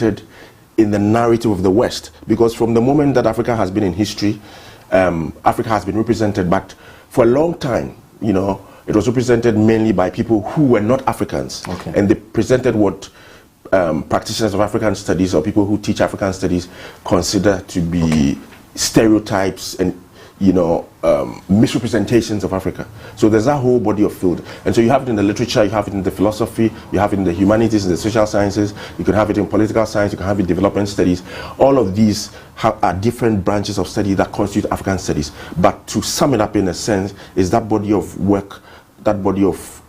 in the narrative of the West, because from the moment that Africa has been in history, Africa has been represented, but for a long time, you know, it was represented mainly by people who were not Africans, and they presented what practitioners of African studies or people who teach African studies consider to be stereotypes and, you know, misrepresentations of Africa. So there's that whole body of field, and so you have it in the literature, you have it in the philosophy, you have it in the humanities, in the social sciences, you can have it in political science, you can have it in development studies. All of these are different branches of study that constitute African studies. But to sum it up in a sense, is that body of work, that body of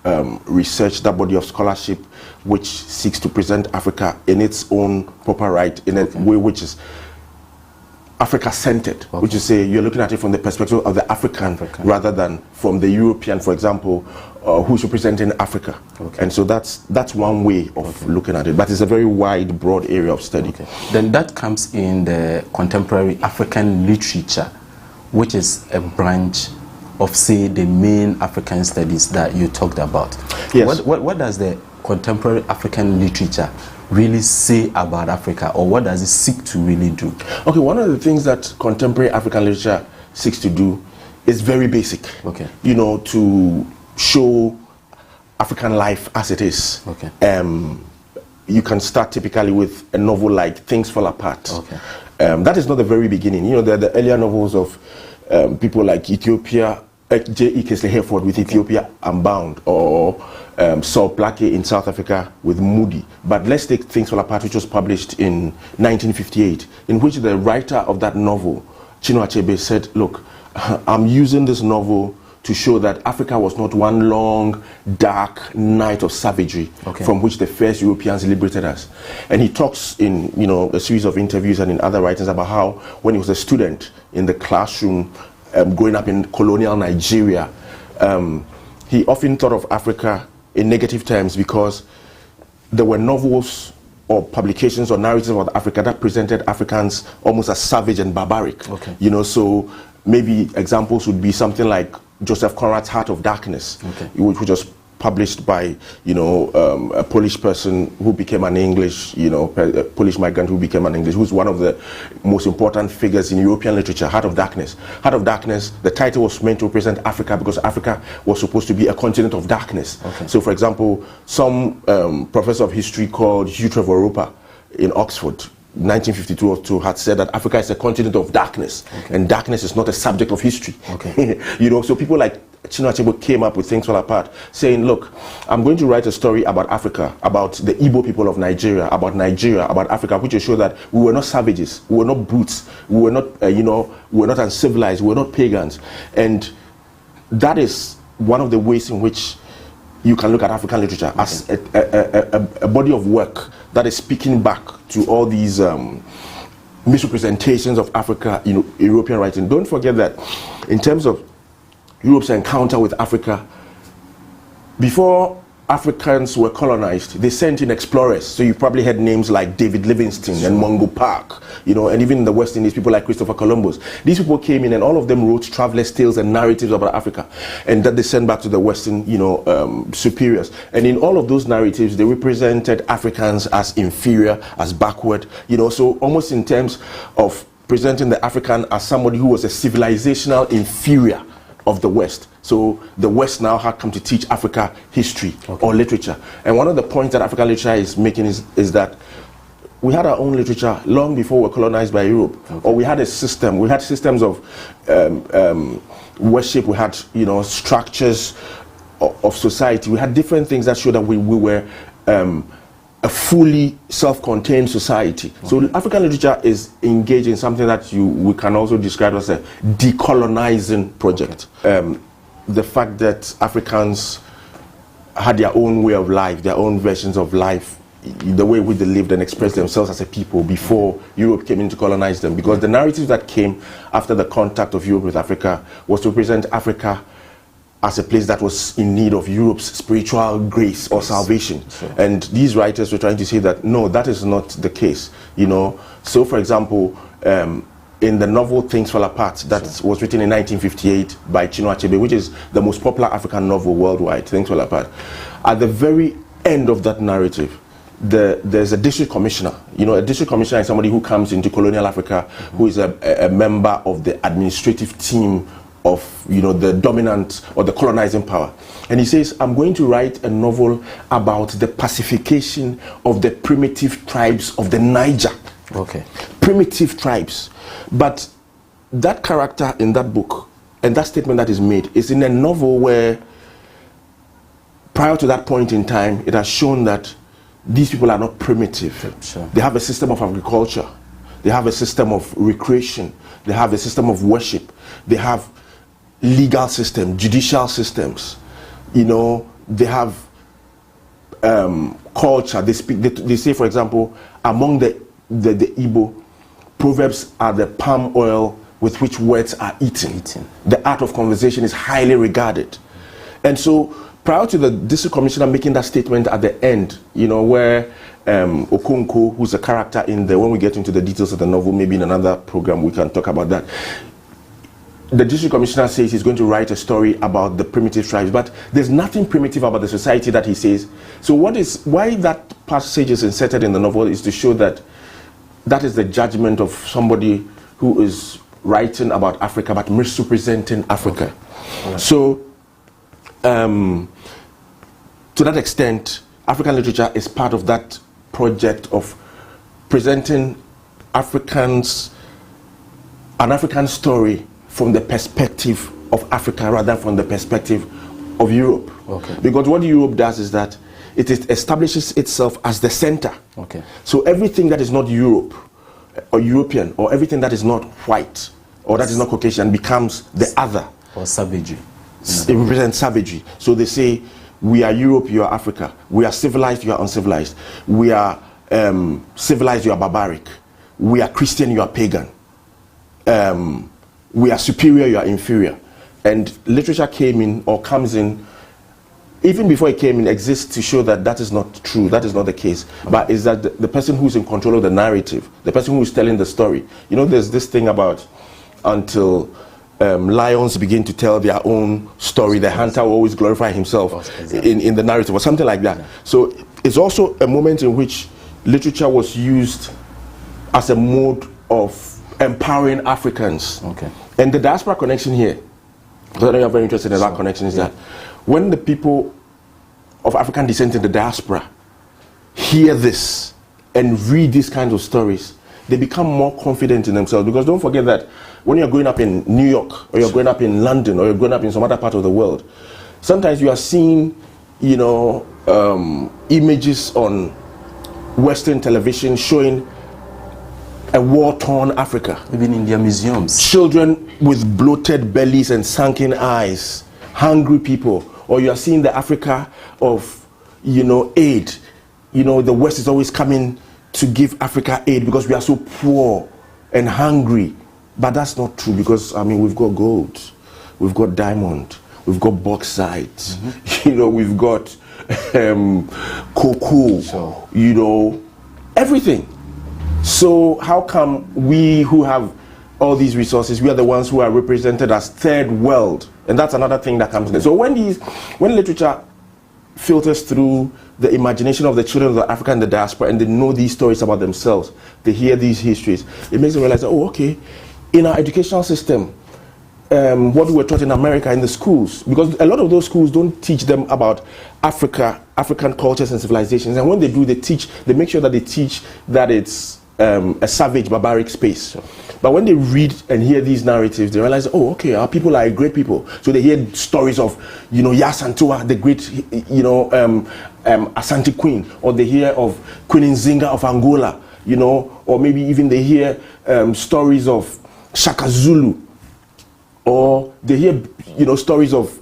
research, that body of scholarship, which seeks to present Africa in its own proper right, in a way which is Africa-centered, which is say you're looking at it from the perspective of the African rather than from the European, for example, who's representing Africa. And so that's one way of looking at it, but it's a very wide, broad area of study. Then that comes in the contemporary African literature, which is a branch of, say, the main African studies that you talked about. Yes. What does the contemporary African literature really say about Africa, or what does it seek to really do? Okay, one of the things that contemporary African literature seeks to do is very basic. You know, to show African life as it is. You can start typically with a novel like Things Fall Apart. That is not the very beginning. You know, the earlier novels of people like Ethiopia, J.E. Kesley Hereford with Ethiopia Unbound, or Saul Blakey in South Africa with Moody. But let's take Things Fall Apart, which was published in 1958, in which the writer of that novel, Chinua Achebe, said, look, I'm using this novel to show that Africa was not one long, dark night of savagery from which the first Europeans liberated us. And he talks in, you know, a series of interviews and in other writings about how when he was a student in the classroom, growing up in colonial Nigeria, he often thought of Africa in negative terms because there were novels or publications or narratives about Africa that presented Africans almost as savage and barbaric. You know, so maybe examples would be something like Joseph Conrad's Heart of Darkness, which was published by, you know, a Polish person who became an English, you know, a Polish migrant who became an English, who's one of the most important figures in European literature, Heart of Darkness. Heart of Darkness, the title was meant to represent Africa because Africa was supposed to be a continent of darkness. So, for example, some professor of history called Hugh Trevor in Oxford, 1952 or 2, had said that Africa is a continent of darkness, and darkness is not a subject of history. You know, so people like Chinua Achebe came up with Things Fall Apart, saying, look, I'm going to write a story about Africa, about the Igbo people of Nigeria, about Africa, which will show that we were not savages, we were not brutes, we were not, you know, we were not uncivilized, we were not pagans. And that is one of the ways in which you can look at African literature as a body of work that is speaking back to all these misrepresentations of Africa in European writing. Don't forget that in terms of Europe's encounter with Africa, before Africans were colonized, they sent in explorers. So you probably had names like David Livingstone and Mungo Park, you know, and even in the West Indies, people like Christopher Columbus. These people came in and all of them wrote travelers' tales and narratives about Africa, and that they sent back to the Western, you know, superiors. And in all of those narratives, they represented Africans as inferior, as backward, you know, so almost in terms of presenting the African as somebody who was a civilizational inferior of the West. So the West now had come to teach Africa history or literature. And one of the points that African literature is making is that we had our own literature long before we were colonized by Europe. Or we had a system. We had systems of worship. We had, you know, structures of society. We had different things that showed that we were a fully self-contained society. So African literature is engaged in something that we can also describe as a decolonizing project. The fact that Africans had their own way of life, their own versions of life, the way we lived and expressed themselves as a people before Europe came in to colonize them. Because the narrative that came after the contact of Europe with Africa was to present Africa as a place that was in need of Europe's spiritual grace or salvation. And these writers were trying to say that, no, that is not the case, you know. So, for example, in the novel Things Fall Apart, that was written in 1958 by Chinua Achebe, which is the most popular African novel worldwide, Things Fall Apart, at the very end of that narrative, there's a district commissioner. A district commissioner is somebody who comes into colonial Africa, who is a member of the administrative team of the dominant or the colonizing power. And he says, I'm going to write a novel about the pacification of the primitive tribes of the Niger. Okay. Primitive tribes. But that character in that book and that statement that is made is in a novel where prior to that point in time, it has shown that these people are not primitive. Sure. They have a system of agriculture. They have a system of recreation. They have a system of worship. They have legal system, judicial systems. They have culture. They say, for example, among the Igbo, proverbs are the palm oil with which words are eaten. The art of conversation is highly regarded. And so prior to the district commissioner making that statement at the end, where Okonkwo, who's a character in when we get into the details of the novel, maybe in another program we can talk about that. The district commissioner says he's going to write a story about the primitive tribes, but there's nothing primitive about the society that he says. So why that passage is inserted in the novel is to show that that is the judgment of somebody who is writing about Africa but misrepresenting Africa. Okay. Right. So to that extent, African literature is part of that project of presenting an African story from the perspective of Africa rather than from the perspective of Europe. Okay. Because what Europe does is that it establishes itself as the center. Okay. So everything that is not Europe or European, or everything that is not white or that is not Caucasian becomes the other. Or savagery. It represents savagery. So they say, we are Europe, you are Africa. We are civilized, you are uncivilized. We are civilized, you are barbaric. We are Christian, you are pagan. We are superior, you are inferior. And literature came in, or comes in, even before it came in, exists to show that that is not true, that is not the case. But is that the person who's in control of the narrative, the person who is telling the story. There's this thing about until lions begin to tell their own story, the hunter will always glorify himself in the narrative, or something like that. Yeah. So it's also a moment in which literature was used as a mode of empowering Africans. Okay. And the diaspora connection here, because I know you're very interested in that connection, is that when the people of African descent in the diaspora hear this and read these kinds of stories, they become more confident in themselves. Because don't forget that when you're growing up in New York, or you're growing up in London, or you're growing up in some other part of the world, sometimes you are seeing, images on Western television showing a war-torn Africa. Even in their museums. Children with bloated bellies and sunken eyes, hungry people. Or you are seeing the Africa of, aid. The West is always coming to give Africa aid because we are so poor and hungry. But that's not true, because, we've got gold, we've got diamond, we've got bauxite, we've got cocoa, everything. So how come we who have all these resources, we are the ones who are represented as third world? And that's another thing that comes in. So when literature filters through the imagination of the children of the Africa and the diaspora, and they know these stories about themselves, they hear these histories, it makes them realize that, in our educational system, what we were taught in America in the schools, because a lot of those schools don't teach them about African cultures and civilizations, and when they do, they make sure that they teach that it's a savage, barbaric space. But when they read and hear these narratives, they realize, our people are a great people. So they hear stories of, Yasantua, the great, Asante Queen, or they hear of Queen Nzinga of Angola, or maybe even they hear stories of Shaka Zulu, or they hear, stories of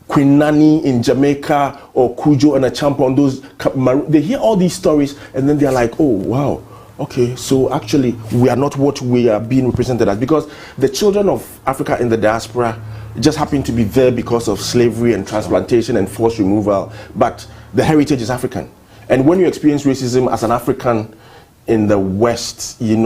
Queen Nani in Jamaica, or Kujo and Achampa, they hear all these stories, and then they're like, oh, wow, okay, so actually we are not what we are being represented as, because the children of Africa in the diaspora just happen to be there because of slavery and transplantation and forced removal, but the heritage is African. And when you experience racism as an African in the West, when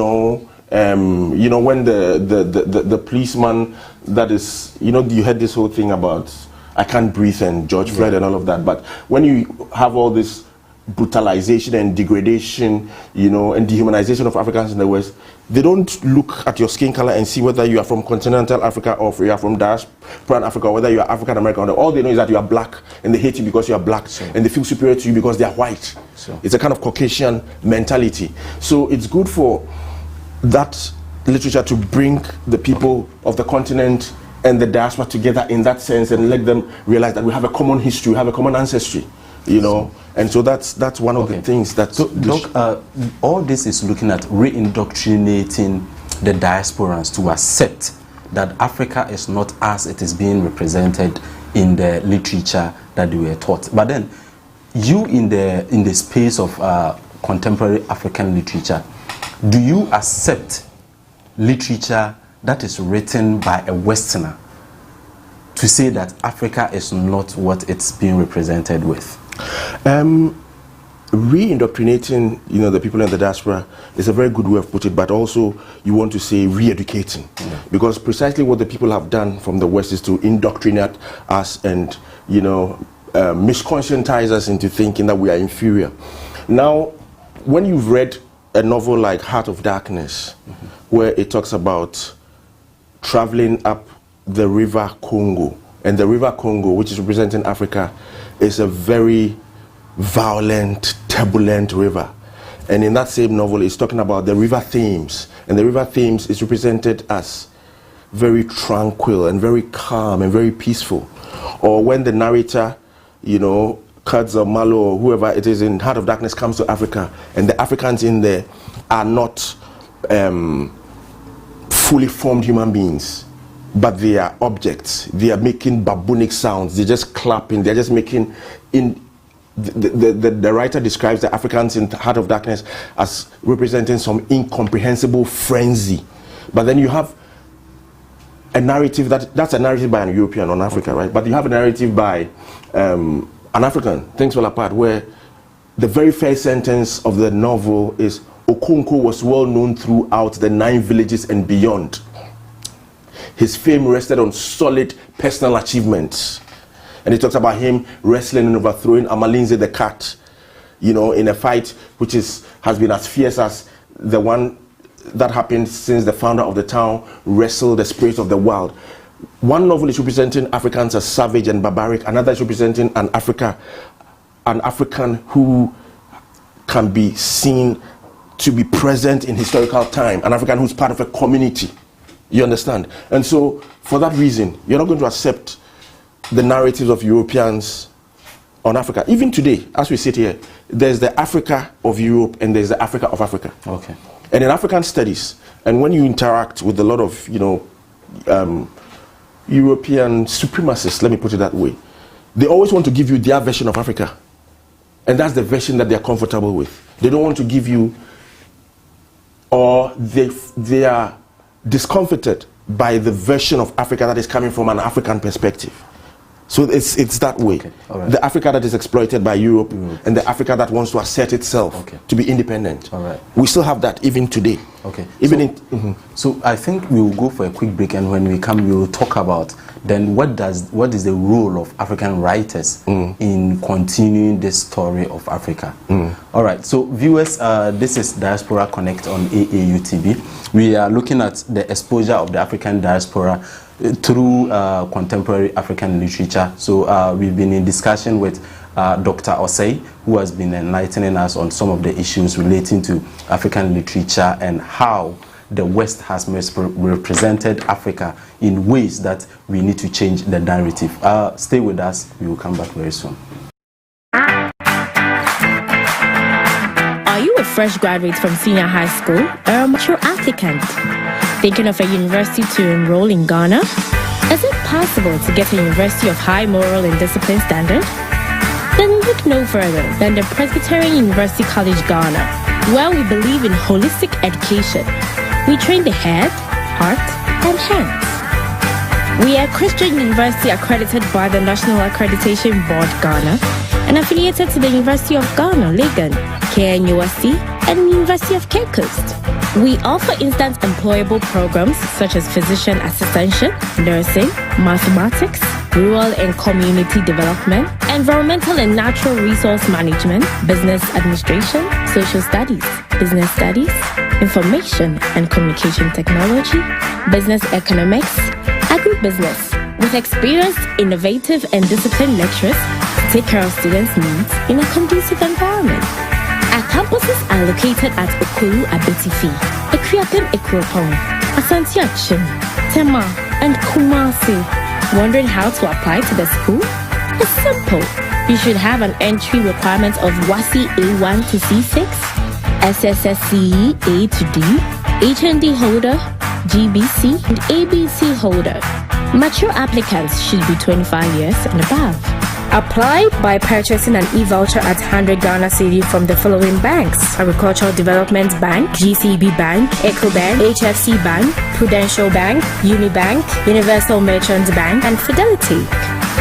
the policeman that is, you heard this whole thing about I Can't Breathe and George Floyd and all of that, but when you have all this brutalization and degradation, and dehumanization of Africans in the West, they don't look at your skin color and see whether you are from continental Africa or if you are from diaspora Africa, or whether you are African American. All they know is that you are black, and they hate you because you are black, and they feel superior to you because they are white. It's a kind of Caucasian mentality. So it's good for that literature to bring the people of the continent and the diaspora together in that sense, and let them realize that we have a common history, we have a common ancestry, and so that's one of the things that. So, Doc, all this is looking at re-indoctrinating the diasporans to accept that Africa is not as it is being represented in the literature that they were taught. But then, you in the space of contemporary African literature, do you accept literature that is written by a Westerner to say that Africa is not what it's being represented with? Re-indoctrinating, the people in the diaspora is a very good way of putting it, but also you want to say re-educating, because precisely what the people have done from the West is to indoctrinate us and misconscientize us into thinking that we are inferior. Now, when you've read a novel like Heart of Darkness, where it talks about traveling up the river Congo, and the river Congo, which is representing Africa, is a very violent, turbulent river. And in that same novel, it's talking about the river Thames, and the river Thames is represented as very tranquil and very calm and very peaceful. Or when the narrator, Kurtz or Malo or whoever it is in Heart of Darkness comes to Africa, and the Africans in there are not fully formed human beings, but they are objects. They are making baboonic sounds. They're just clapping. They're just making. The writer describes the Africans in Heart of Darkness as representing some incomprehensible frenzy. But then you have a narrative that's a narrative by an European on Africa, right? But you have a narrative by an African, Things Fall Apart, where the very first sentence of the novel is, Okonkwo was well known throughout the 9 villages and beyond. His fame rested on solid personal achievements. And he talks about him wrestling and overthrowing Amalinze the cat, in a fight which has been as fierce as the one that happened since the founder of the town wrestled the spirit of the wild. One novel is representing Africans as savage and barbaric. Another is representing an African who can be seen to be present in historical time, an African who's part of a community. You understand? And so, for that reason, you're not going to accept the narratives of Europeans on Africa. Even today, as we sit here, there's the Africa of Europe and there's the Africa of Africa. Okay. And in African studies, and when you interact with a lot of, European supremacists, let me put it that way, they always want to give you their version of Africa. And that's the version that they're comfortable with. They don't want to give you, or they are discomforted by the version of Africa that is coming from an African perspective. So it's that way. Okay. Right. The Africa that is exploited by Europe and the Africa that wants to assert itself to be independent. All right. We still have that even today. Okay. So I think we will go for a quick break, and when we come, we will talk about then what is the role of African writers in continuing this story of Africa. All right. So viewers, this is Diaspora Connect on AAU TV. We are looking at the exposure of the African diaspora through contemporary African literature. So we've been in discussion with Dr. Osei, who has been enlightening us on some of the issues relating to African literature and how the West has misrepresented Africa in ways that we need to change the narrative. Stay with us. We will come back very soon. Are you a fresh graduate from senior high school or a mature applicant? Thinking of a university to enroll in Ghana? Is it possible to get a university of high moral and discipline standard? Then look no further than the Presbyterian University College Ghana, where we believe in holistic education. We train the head, heart, and hands. We are a Christian university accredited by the National Accreditation Board Ghana and affiliated to the University of Ghana, Legon, KNUST, and University of Cape Coast. We offer instant employable programs such as physician assistantship, nursing, mathematics, rural and community development, environmental and natural resource management, business administration, social studies, business studies, information and communication technology, business economics, agribusiness, with experienced, innovative and disciplined lecturers to take care of students' needs in a conducive environment. Our campuses are located at Okuru Abetifi, Ekuapem Ekuropong, Asante Achim, Tema, and Kumasi. Wondering how to apply to the school? It's simple. You should have an entry requirement of WASI A1 to C6, SSSCE A to D, HND holder, GBC, and ABC holder. Mature applicants should be 25 years and above. Apply by purchasing an e-voucher at 100 Ghana Cedi from the following banks: Agricultural Development Bank, GCB Bank, Ecobank, HFC Bank, Prudential Bank, Unibank, Universal Merchant Bank, and Fidelity.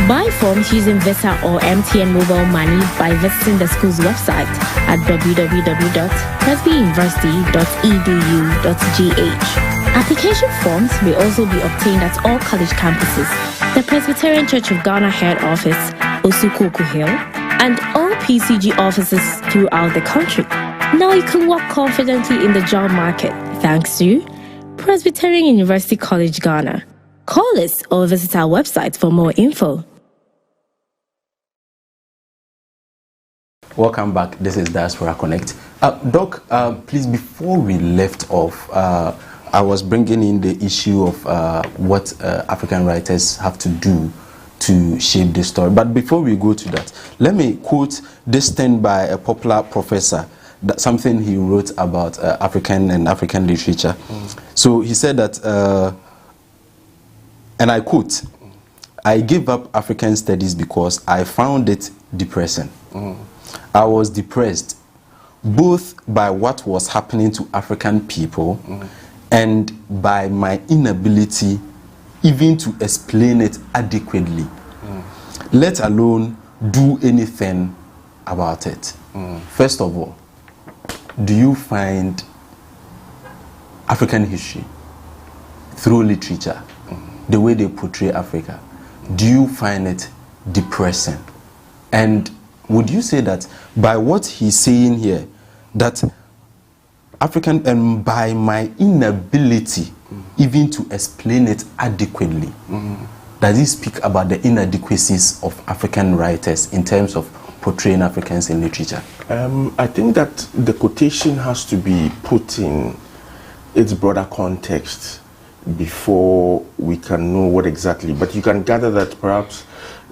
Buy forms using Visa or MTN mobile money by visiting the school's website at www.presbyuniversity.edu.gh. Application forms may also be obtained at all college campuses, the Presbyterian Church of Ghana Head Office, Osukoku Hill, and all PCG offices throughout the country. Now you can walk confidently in the job market thanks to Presbyterian University College Ghana. Call us or visit our website for more info. Welcome back. This is Diaspora Connect. Doc, please, before we left off, I was bringing in the issue of what African writers have to do to shape the story. But before we go to that, let me quote this thing by a popular professor, that something he wrote about African and African literature. So he said that, and I quote, "I gave up African studies because I found it depressing. I was depressed both by what was happening to African people and by my inability even to explain it adequately, let alone do anything about it." First of all, do you find African history through literature, the way they portray Africa, do you find it depressing? And would you say that by what he's saying here, that African, and by my inability even to explain it adequately, does he speak about the inadequacies of African writers in terms of portraying Africans in literature? I think that the quotation has to be put in its broader context before we can know what exactly. But you can gather that perhaps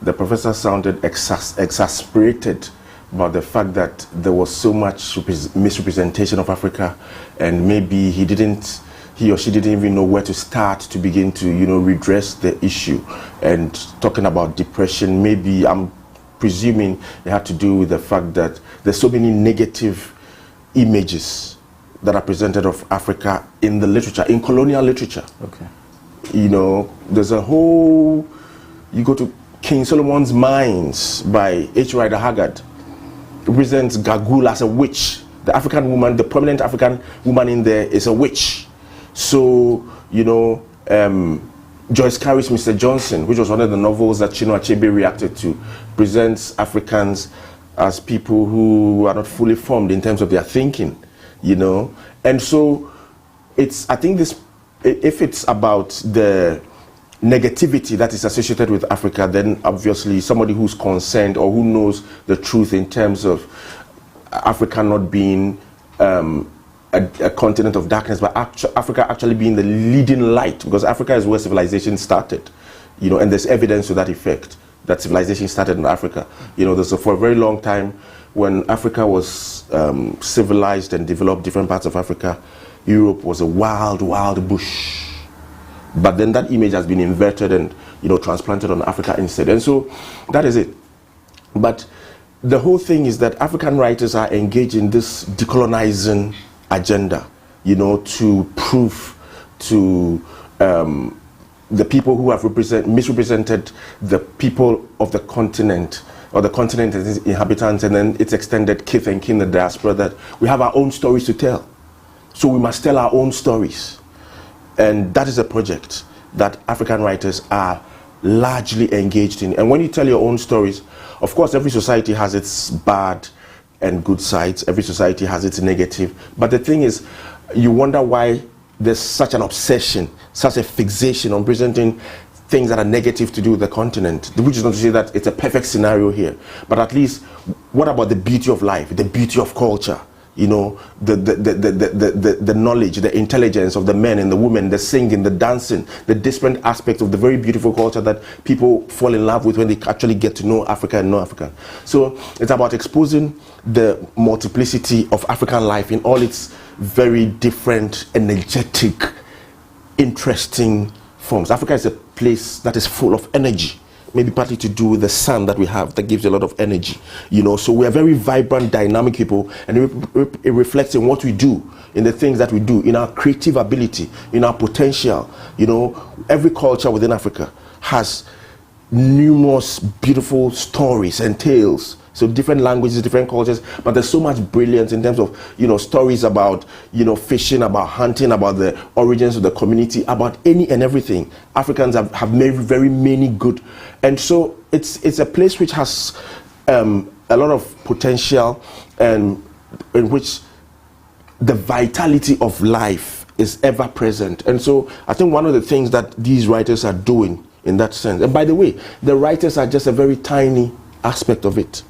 the professor sounded exasperated about the fact that there was so much misrepresentation of Africa, and maybe he or she didn't even know where to start to begin to, redress the issue. And talking about depression, maybe I'm presuming it had to do with the fact that there's so many negative images that are presented of Africa in the literature, in colonial literature. Okay. There's a whole, you go to King Solomon's Mines by H. Rider Haggard, represents Gagul as a witch. The African woman, the prominent African woman in there is a witch. So, Joyce Carey's Mr. Johnson, which was one of the novels that Chinua Achebe reacted to, presents Africans as people who are not fully formed in terms of their thinking, And so, I think if it's about the negativity that is associated with Africa, then obviously somebody who's concerned or who knows the truth in terms of Africa not being a continent of darkness, but Africa actually being the leading light, because Africa is where civilization started, and there's evidence to that effect that civilization started in Africa. For a very long time, when Africa was civilized and developed different parts of Africa, Europe was a wild, wild bush. But then that image has been inverted and transplanted on Africa instead. And so that is it. But the whole thing is that African writers are engaged in this decolonizing agenda, to prove to the people who have misrepresented the people of the continent or the continent and its inhabitants, and then its extended kith and kin, the diaspora, that we have our own stories to tell. So we must tell our own stories. And that is a project that African writers are largely engaged in. And when you tell your own stories, of course, every society has its bad and good sides. Every society has its negative. But the thing is, you wonder why there's such an obsession, such a fixation on presenting things that are negative to do with the continent, which is not to say that it's a perfect scenario here. But at least, what about the beauty of life, the beauty of culture? You know, the knowledge, the intelligence of the men and the women, the singing, the dancing, the different aspects of the very beautiful culture that people fall in love with when they actually get to know Africa and know Africa. So it's about exposing the multiplicity of African life in all its very different, energetic, interesting forms. Africa is a place that is full of energy. Maybe partly to do with the sun that we have that gives a lot of energy, you know. So we are very vibrant, dynamic people, and it reflects in what we do, in the things that we do, in our creative ability, in our potential. You know, every culture within Africa has numerous beautiful stories and tales. So different languages, different cultures, but there's so much brilliance in terms of, you know, stories about, you know, fishing, about hunting, about the origins of the community, about any and everything. Africans have made very many good, and so it's a place which has a lot of potential, and in which the vitality of life is ever present. And so I think one of the things that these writers are doing in that sense, and by the way, the writers are just a very tiny aspect of it.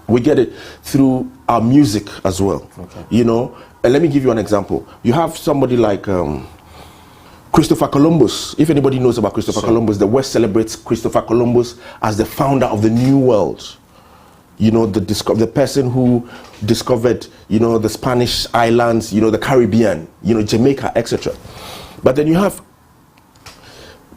We get it through our music as well. Okay. You know, and let me give you an example. You have somebody like Christopher Columbus. If anybody knows about Christopher Columbus, the West celebrates Christopher Columbus as the founder of the New World. You know, the person who discovered, you know, the Spanish islands, you know, the Caribbean, you know, Jamaica, etc. But then you have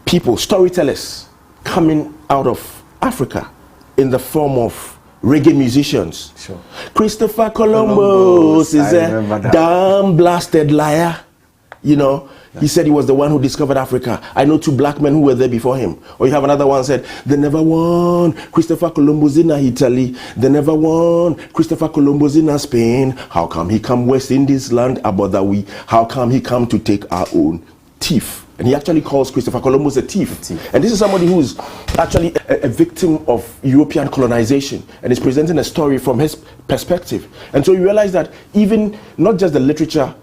people, storytellers, coming out of Africa in the form of reggae musicians. Sure. Christopher Columbus is a damn blasted liar. You know, he said he was the one who discovered Africa. I know 2 black men who were there before him. Or you have another one said, they never won Christopher Columbus in Italy. They never won Christopher Columbus in Spain. How come he come west in this land about that we? How come he come to take our own thief? And he actually calls Christopher Columbus a thief. And this is somebody who's actually a victim of European colonization and is presenting a story from his perspective. And so you realize that even not just the literature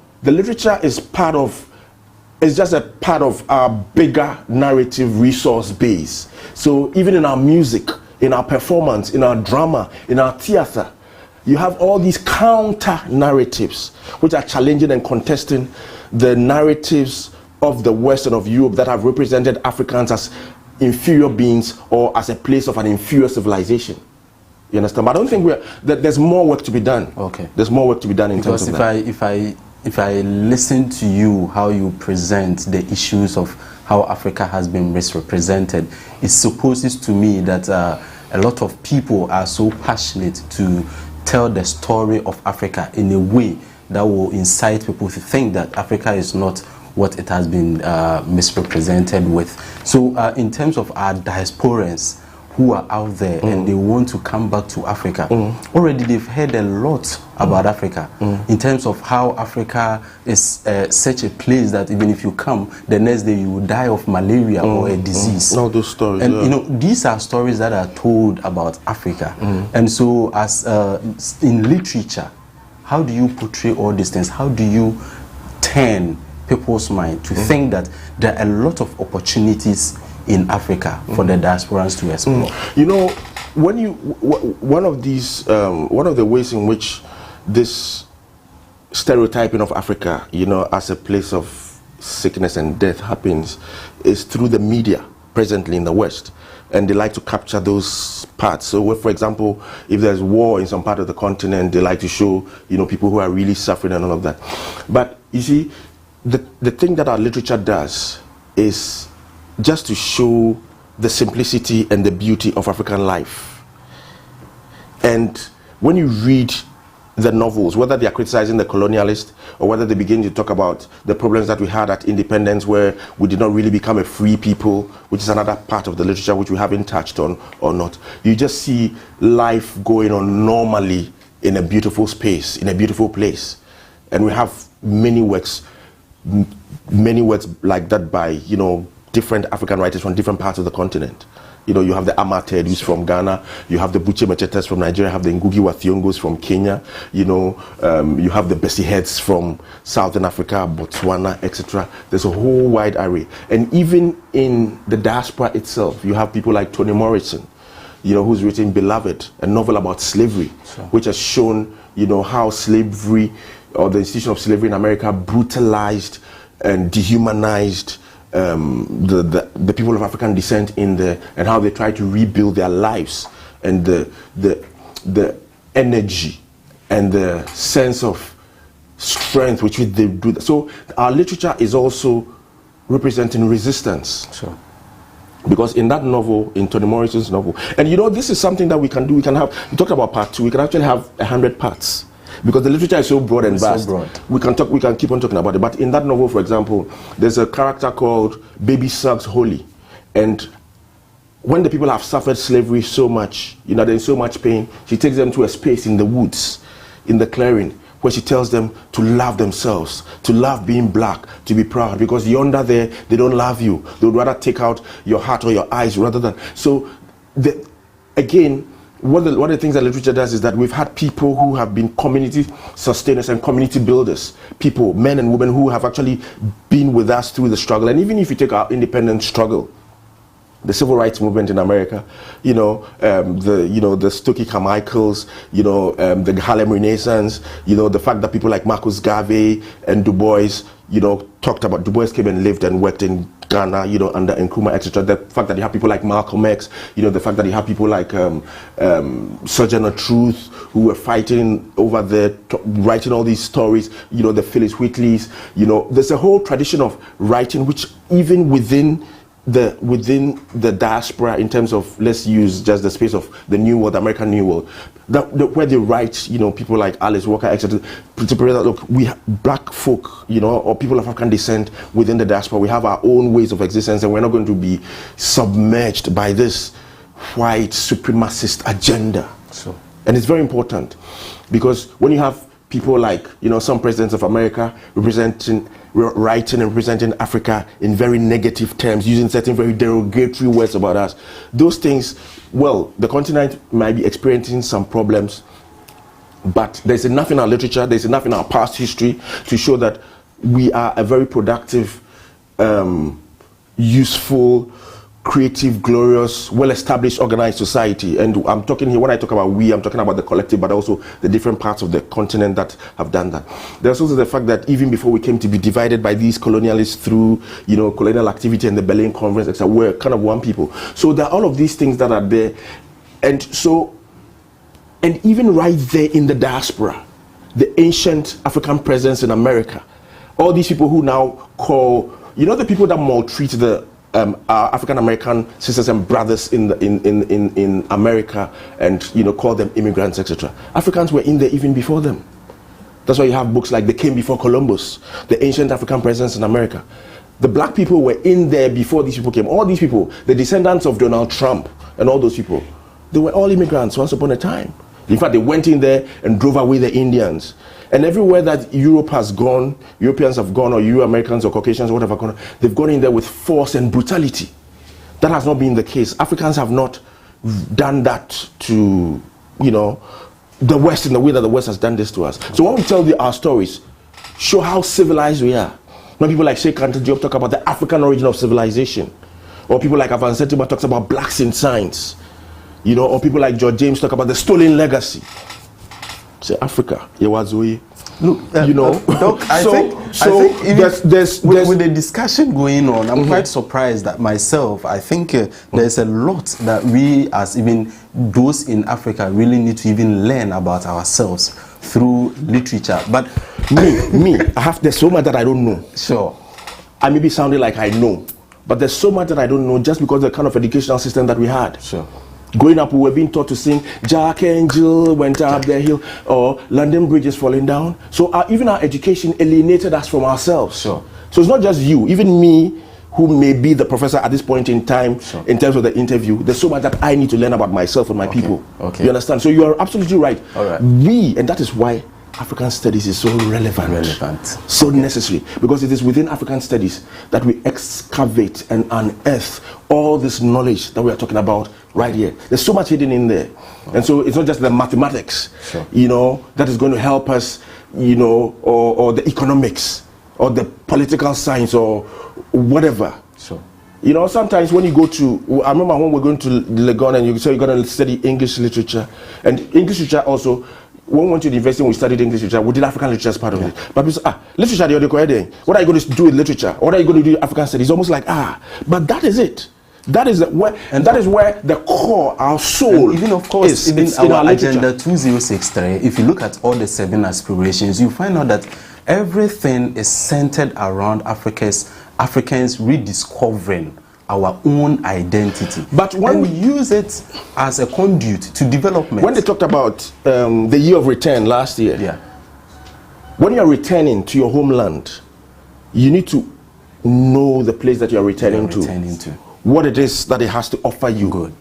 is just a part of our bigger narrative resource base. So even in our music, in our performance, in our drama, in our theater, you have all these counter narratives which are challenging and contesting the narratives of the West and of Europe that have represented Africans as inferior beings or as a place of an inferior civilization. You understand? But I don't think there's more work to be done. Okay. There's more work to be done in terms of that. If I listen to you, how you present the issues of how Africa has been misrepresented, it supposes to me that a lot of people are so passionate to tell the story of Africa in a way that will incite people to think that Africa is not what it has been misrepresented with. So in terms of our diasporans who are out there and they want to come back to Africa, already they've heard a lot about Africa in terms of how Africa is such a place that even if you come, the next day you will die of malaria or a disease. All those stories. And you know, these are stories that are told about Africa. And so as in literature, how do you portray all these things? How do you turn people's mind to think that there are a lot of opportunities in Africa for the diasporans to explore? You know, when you one of the ways in which this stereotyping of Africa, you know, as a place of sickness and death happens is through the media presently in the West. And they like to capture those parts. So, for example, if there's war in some part of the continent, they like to show, you know, people who are really suffering and all of that. But you see, the thing that our literature does is just to show the simplicity and the beauty of African life. And when you read the novels, whether they are criticizing the colonialist or whether they begin to talk about the problems that we had at independence, where we did not really become a free people, which is another part of the literature which we haven't touched on or not. You just see life going on normally in a beautiful space, in a beautiful place. And we have many works like that by, you know, different African writers from different parts of the continent. You know, you have the Amated, who's from Ghana. You have the Buche Machetes from Nigeria. You have the Ngugi wa Thiongos from Kenya. You know, you have the Bessie Heads from Southern Africa, Botswana, etc. There's a whole wide array. And even in the diaspora itself, you have people like Toni Morrison, you know, who's written Beloved, a novel about slavery, which has shown, you know, how slavery or the institution of slavery in America brutalized and dehumanized the people of African descent in there, and how they try to rebuild their lives, and the energy and the sense of strength which they do that. So our literature is also representing resistance. Sure. Because in that novel, in Toni Morrison's novel, and you know, this is something that we can do. We can have, we talked about part 2, we can actually have 100 parts. Because the literature is so broad and vast, so broad. we can keep on talking about it. But in that novel, for example, there's a character called Baby Suggs Holly, and when the people have suffered slavery so much, you know, they're in so much pain, she takes them to a space in the woods, in the clearing, where she tells them to love themselves, to love being black, to be proud, because yonder there, they don't love you. They would rather take out your heart or your eyes rather than. So, again, one of the things that literature does is that we've had people who have been community sustainers and community builders, people, men and women who have actually been with us through the struggle. And even if you take our independence struggle, the civil rights movement in America, you know, the Stokely Carmichaels, you know, the Harlem Renaissance, you know, the fact that people like Marcus Garvey and Du Bois, you know, talked about, Du Bois came and lived and worked in Ghana, you know, under Nkrumah, etc. The fact that you have people like Malcolm X, you know, the fact that you have people like Sojourner Truth, who were fighting over there, writing all these stories, you know, the Phyllis Wheatleys, you know, there's a whole tradition of writing which even within the diaspora, in terms of, let's use just the space of the New World, American New World, where they write, you know, people like Alice Walker, etc. Look, we black folk, you know, or people of African descent within the diaspora, we have our own ways of existence, and we're not going to be submerged by this white supremacist agenda. So, and it's very important, because when you have people like, you know, some presidents of America writing and representing Africa in very negative terms, using certain very derogatory words about us, those things, well, the continent might be experiencing some problems, but there's enough in our literature, there's enough in our past history to show that we are a very productive, useful, creative, glorious, well-established, organized society. And I'm talking here, when I talk about we, I'm talking about the collective, but also the different parts of the continent that have done that. There's also the fact that even before we came to be divided by these colonialists through, you know, colonial activity and the Berlin Conference, etc., we're kind of one people. So there are all of these things that are there. And so, and even right there in the diaspora, the ancient African presence in America, all these people who now call, you know, the people that maltreat the our African American sisters and brothers in America, and, you know, call them immigrants, etc. Africans were in there even before them. That's why you have books like They Came Before Columbus, the ancient African presence in America. The black people were in there before these people came. All these people, the descendants of Donald Trump and all those people, they were all immigrants once upon a time. In fact, they went in there and drove away the Indians. And everywhere that Europe has gone, Europeans have gone, or Euro-Americans or Caucasians, whatever, they've gone in there with force and brutality. That has not been the case. Africans have not done that to, you know, the West in the way that the West has done this to us. So when we tell our stories, show how civilized we are. When people like Sheikh Anta Diop talk about the African origin of civilization, or people like Avan Setiba talks about blacks in science, you know, or people like George James talk about the stolen legacy. Say Africa, Yewazui. Look, you know, Doc, I think there's with the discussion going on, I'm quite surprised that myself, I think there's a lot that we, as even those in Africa, really need to even learn about ourselves through literature. But there's so much that I don't know. Sure. I may be sounding like I know, but there's so much that I don't know just because of the kind of educational system that we had. Sure. Growing up, we were being taught to sing Jack and Jill went up the hill, or London Bridge is falling down. So even our education alienated us from ourselves. Sure. So it's not just you, even me, who may be the professor at this point in time, in terms of the interview. There's so much that I need to learn about myself and my people. Okay. You understand? So you are absolutely right. All right. And that is why African studies is so relevant. So necessary, because it is within African studies that we excavate and unearth all this knowledge that we are talking about right here. There's so much hidden in there. And so it's not just the mathematics, that is going to help us, or the economics, or the political science, or whatever. Sometimes when you go to, I remember when we're going to Legon and you say you're going to study English literature, and English literature also, when we went to the university and we studied English literature, we did African literature as part of it. But people say, literature, what are you going to do with literature? What are you going to do with African studies? It's almost like, but that is it. That is where the core, our soul, even of course, is in our Agenda 2063, if you look at all the 7 aspirations, you find out that everything is centered around Africans rediscovering our own identity. But when we use it as a conduit to development. When they talked about the year of return last year, when you are returning to your homeland, you need to know the place that you are returning to. What it is that it has to offer you. Good.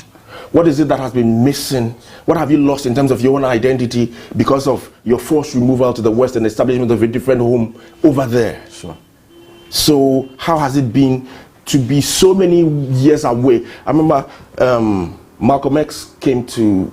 What is it that has been missing? What have you lost in terms of your own identity because of your forced removal to the West and establishment of a different home over there? Sure. So how has it been to be so many years away? I remember Malcolm X came to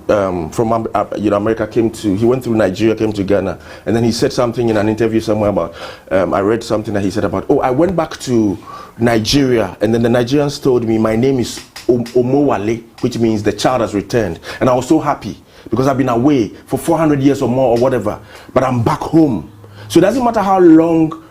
from America, he went through Nigeria, came to Ghana, and then he said something in an interview somewhere about I read something that he said about, I went back to Nigeria, and then the Nigerians told me my name is Omowale, which means the child has returned, and I was so happy because I've been away for 400 years or more or whatever, but I'm back home. So it doesn't matter how long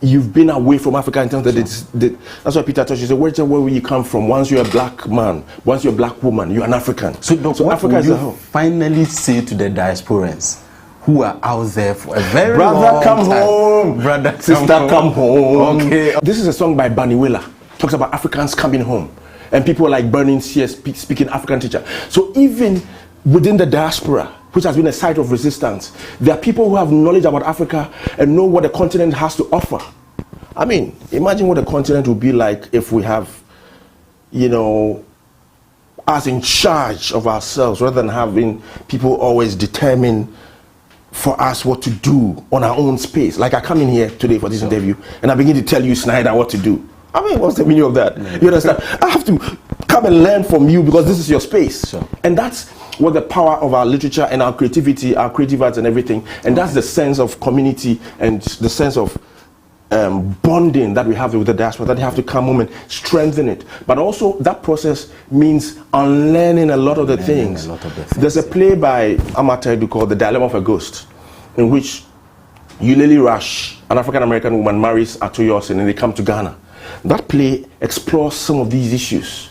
you've been away from Africa in terms that that's why Peter touched. He said, where will you come from? Once you're a black man, once you're a black woman, you're an African. So what Africa will is you finally say to the diasporans who are out there for a very Brother, long come time? home. Brother, sister, come home. Okay. This is a song by Baniwela. Talks about Africans coming home. And people like Burning Sears speaking African teacher. So even within the diaspora, which has been a site of resistance, there are people who have knowledge about Africa and know what the continent has to offer. I mean, imagine what the continent would be like if we have, us in charge of ourselves rather than having people always determine for us what to do on our own space. Like I come in here today for this interview and I begin to tell you, Snyder, what to do. I mean, what's the meaning of that? You understand? I have to come and learn from you because this is your space. And that's what the power of our literature and our creativity, our creative arts and everything. And that's the sense of community and the sense of bonding that we have with the diaspora, that you have to come home and strengthen it. But also that process means unlearning a lot of the things. There's a play by Amata Edu called The Dilemma of a Ghost, in which Yuleli Rush, an African-American woman, marries Atoyosin and they come to Ghana. That play explores some of these issues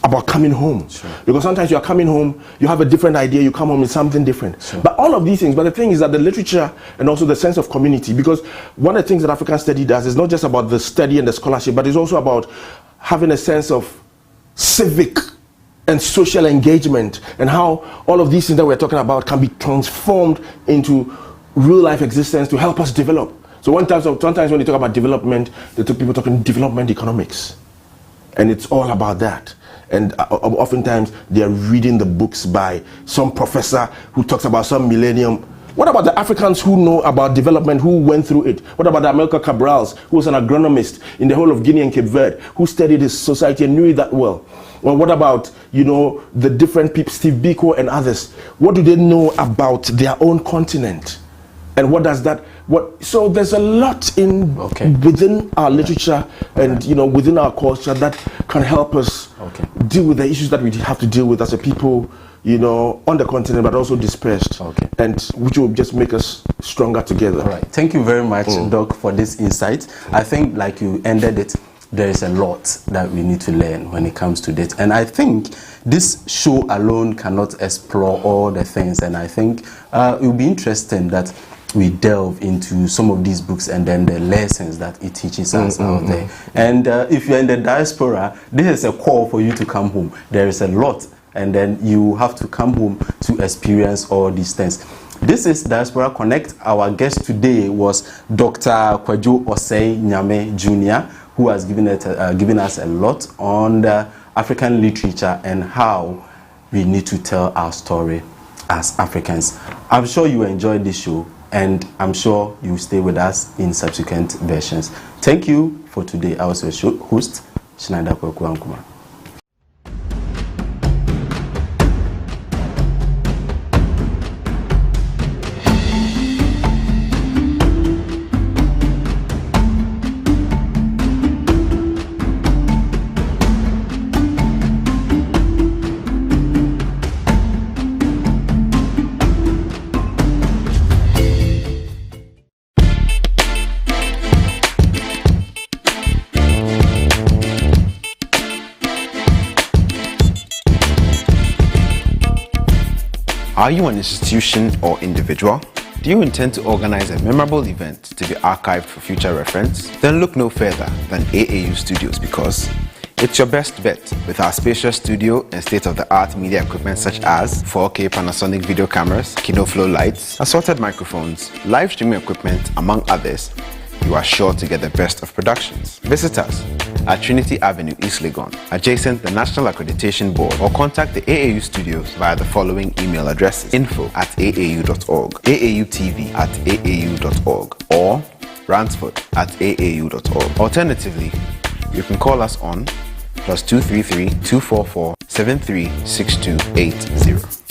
about coming home. Because sometimes you are coming home, you have a different idea, you come home with something different. But all of these things, but the thing is that the literature and also the sense of community, because one of the things that African study does is not just about the study and the scholarship, but it's also about having a sense of civic and social engagement and how all of these things that we're talking about can be transformed into real life existence to help us develop. So sometimes when you talk about development, people talking development economics. And it's all about that. And oftentimes they are reading the books by some professor who talks about some millennium. What about the Africans who know about development, who went through it? What about the Amilcar Cabrals, who was an agronomist in the whole of Guinea and Cape Verde, who studied his society and knew it that well? Well, what about, the different people, Steve Biko and others? What do they know about their own continent? And what does that, so there's a lot within our literature and, within our culture that can help us deal with the issues that we have to deal with as a people, on the continent, but also dispersed. And which will just make us stronger together. All right. Thank you very much, Doc, for this insight. I think, like you ended it, there is a lot that we need to learn when it comes to this. And I think this show alone cannot explore all the things. And I think it will be interesting that we delve into some of these books and then the lessons that it teaches us out there. And if you're in the diaspora, this is a call for you to come home. There is a lot and then you have to come home to experience all these things. This is Diaspora Connect. Our guest today was Dr. Kwadwo Osei Nyame Jr., who has given us a lot on the African literature and how we need to tell our story as Africans. I'm sure you enjoyed this show, and I'm sure you will stay with us in subsequent versions. Thank you for today. I was your host, Schneider Kweku Ankuma. Are you an institution or individual? Do you intend to organize a memorable event to be archived for future reference? Then look no further than AAU Studios, because it's your best bet with our spacious studio and state-of-the-art media equipment such as 4K Panasonic video cameras, KinoFlow lights, assorted microphones, live streaming equipment, among others. You are sure to get the best of productions. Visit us at Trinity Avenue, East Legon, adjacent the National Accreditation Board, or contact the AAU Studios via the following email addresses: info@aau.org, AAUTV@aau.org, or ransford@aau.org. Alternatively, you can call us on +233 244 736280.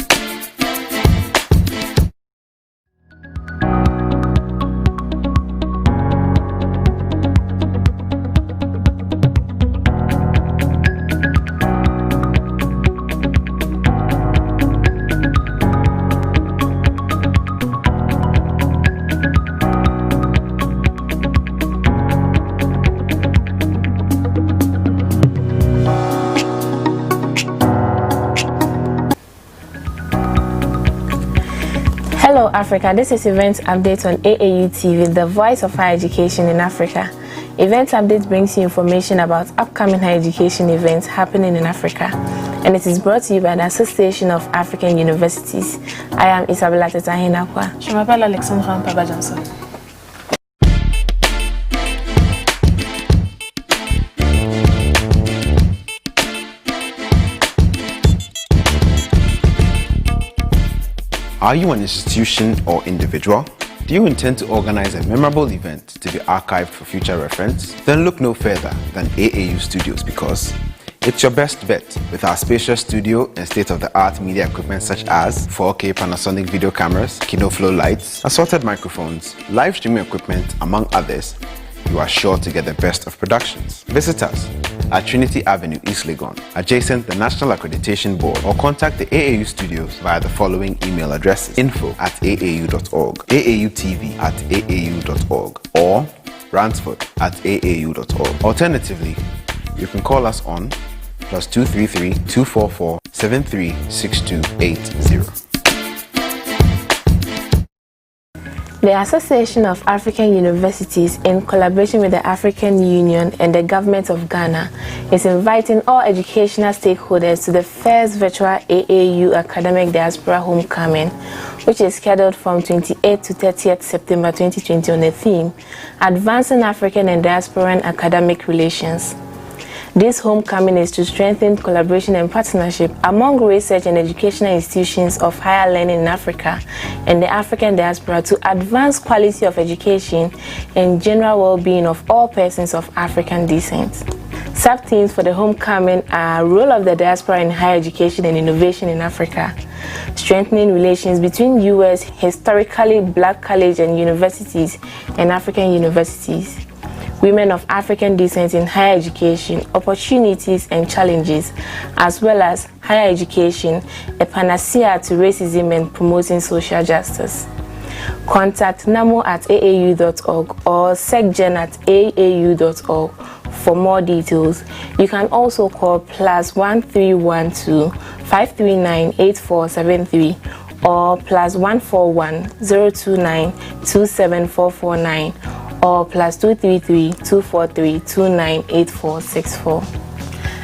Hello Africa, this is Event Update on AAU TV, the voice of higher education in Africa. Event Update brings you information about upcoming higher education events happening in Africa, and it is brought to you by the Association of African Universities. I am Isabella Tetahinakwa. Je m'appelle Alexandra Mpaba Johnson. Are you an institution or individual? Do you intend to organize a memorable event to be archived for future reference? Then look no further than AAU Studios, because it's your best bet with our spacious studio and state-of-the-art media equipment such as 4K Panasonic video cameras, KinoFlow lights, assorted microphones, live streaming equipment, among others. You are sure to get the best of productions. Visit us at Trinity Avenue, East Legon, adjacent the National Accreditation Board, or contact the AAU Studios via the following email addresses: info@aau.org, AAUTV@aau.org, or ransford@aau.org. Alternatively, you can call us on +233 244 736280. The Association of African Universities, in collaboration with the African Union and the government of Ghana, is inviting all educational stakeholders to the first virtual AAU Academic Diaspora Homecoming, which is scheduled from 28th to 30th September 2020 on the theme, Advancing African and Diasporan Academic Relations. This homecoming is to strengthen collaboration and partnership among research and educational institutions of higher learning in Africa and the African diaspora to advance quality of education and general well-being of all persons of African descent. Sub-themes for the homecoming are role of the diaspora in higher education and innovation in Africa, strengthening relations between U.S. historically black colleges and universities and African universities, women of African descent in higher education, opportunities and challenges, as well as higher education, a panacea to racism and promoting social justice. Contact namo@aau.org or secgen@aau.org for more details. You can also call +1312 539 8473 or +141 029 27449 or +233 243 298464.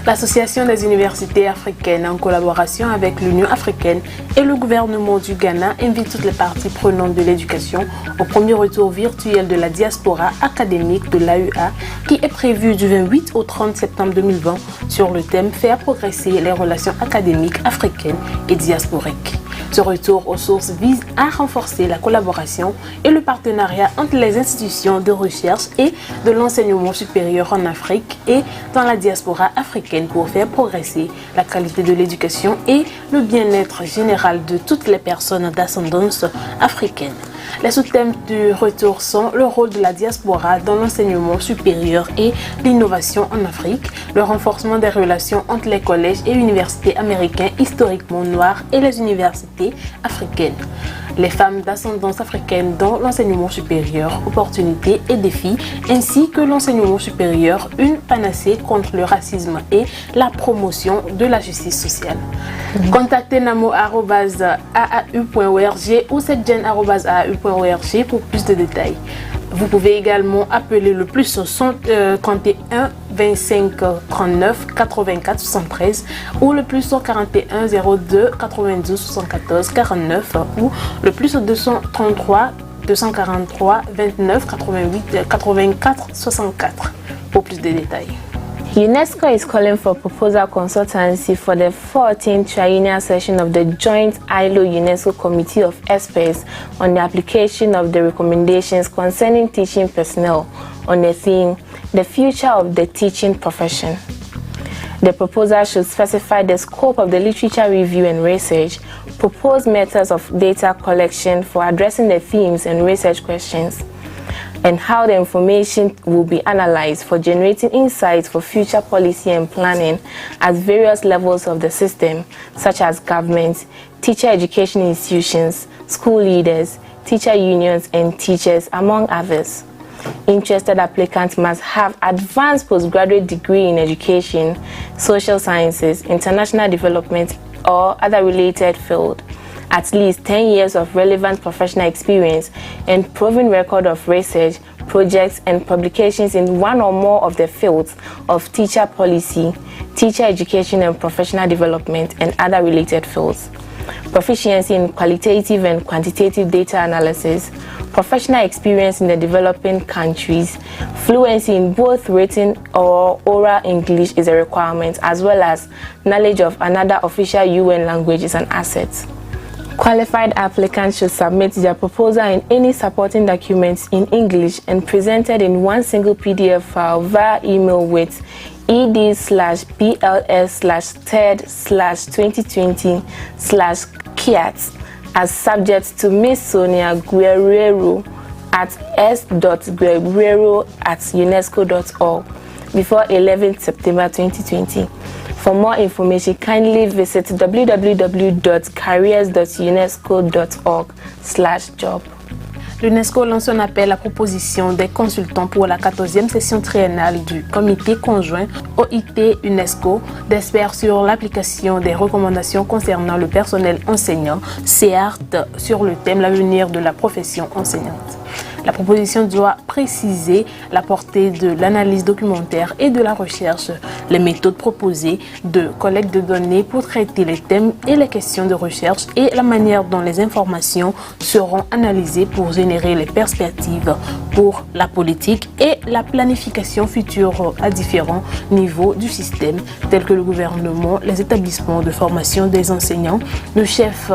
L'Association des universités africaines, en collaboration avec l'Union africaine et le gouvernement du Ghana, invite toutes les parties prenantes de l'éducation au premier retour virtuel de la diaspora académique de l'AEA qui est prévu du 28 au 30 septembre 2020 sur le thème « Faire progresser les relations académiques africaines et diasporiques ». Ce retour aux sources vise à renforcer la collaboration et le partenariat entre les institutions de recherche et de l'enseignement supérieur en Afrique et dans la diaspora africaine pour faire progresser la qualité de l'éducation et le bien-être général de toutes les personnes d'ascendance africaine. Les sous-thèmes du retour sont le rôle de la diaspora dans l'enseignement supérieur et l'innovation en Afrique, le renforcement des relations entre les collèges et universités américains historiquement noirs et les universités africaines, les femmes d'ascendance africaine dans l'enseignement supérieur, opportunités et défis, ainsi que l'enseignement supérieur, une panacée contre le racisme et la promotion de la justice sociale. Contactez namo@aau.org ou setgen@aau.org pour plus de détails. Vous pouvez également appeler le plus 51 25 39 84 73 ou le plus 41 02 92 74 49 ou le plus 233 243 29 88 84 64 pour plus de détails. UNESCO is calling for proposal consultancy for the 14th triennial session of the joint ILO-UNESCO Committee of Experts on the application of the recommendations concerning teaching personnel on the theme, the future of the teaching profession. The proposal should specify the scope of the literature review and research, propose methods of data collection for addressing the themes and research questions, and how the information will be analyzed for generating insights for future policy and planning at various levels of the system, such as government, teacher education institutions, school leaders, teacher unions, and teachers, among others. Interested applicants must have advanced postgraduate degree in education, social sciences, international development, or other related field, at least 10 years of relevant professional experience and proven record of research, projects, and publications in one or more of the fields of teacher policy, teacher education and professional development, and other related fields. Proficiency in qualitative and quantitative data analysis, professional experience in the developing countries, fluency in both written or oral English is a requirement, as well as knowledge of another official UN language is an asset. Qualified applicants should submit their proposal and any supporting documents in English and presented in one single PDF file via email with ed/pls/3/2020/kiat as subject to Miss Sonia Guerrero at s.guerrero@unesco.org before 11th September 2020. For more information, kindly visit www.careers.unesco.org/job. L'UNESCO lance un appel à proposition des consultants pour la 14e session triennale du comité conjoint OIT-UNESCO d'experts sur l'application des recommandations concernant le personnel enseignant, CEART, sur le thème l'avenir de la profession enseignante. La proposition doit préciser la portée de l'analyse documentaire et de la recherche, les méthodes proposées de collecte de données pour traiter les thèmes et les questions de recherche et la manière dont les informations seront analysées pour générer les perspectives pour la politique et la planification future à différents niveaux du système, tels que le gouvernement, les établissements de formation des enseignants, les chefs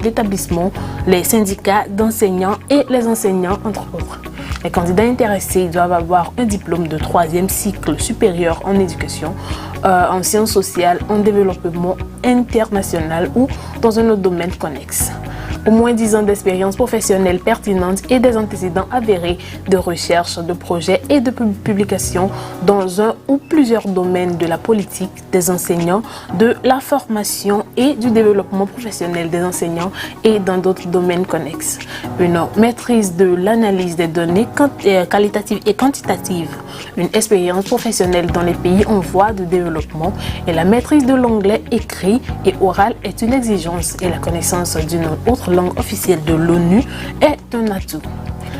d'établissement, les syndicats d'enseignants et les enseignants, entre autres. Les candidats intéressés doivent avoir un diplôme de 3e cycle supérieur en éducation, en sciences sociales, en développement international ou dans un autre domaine connexe. Au moins 10 ans d'expérience professionnelle pertinente et des antécédents avérés de recherche, de projets et de publication dans un ou plusieurs domaines de la politique des enseignants, de la formation et du développement professionnel des enseignants et dans d'autres domaines connexes. Une maîtrise de l'analyse des données qualitatives et quantitatives, une expérience professionnelle dans les pays en voie de développement et la maîtrise de l'anglais écrit et oral est une exigence et la connaissance d'une autre langue officielle de l'ONU est un atout.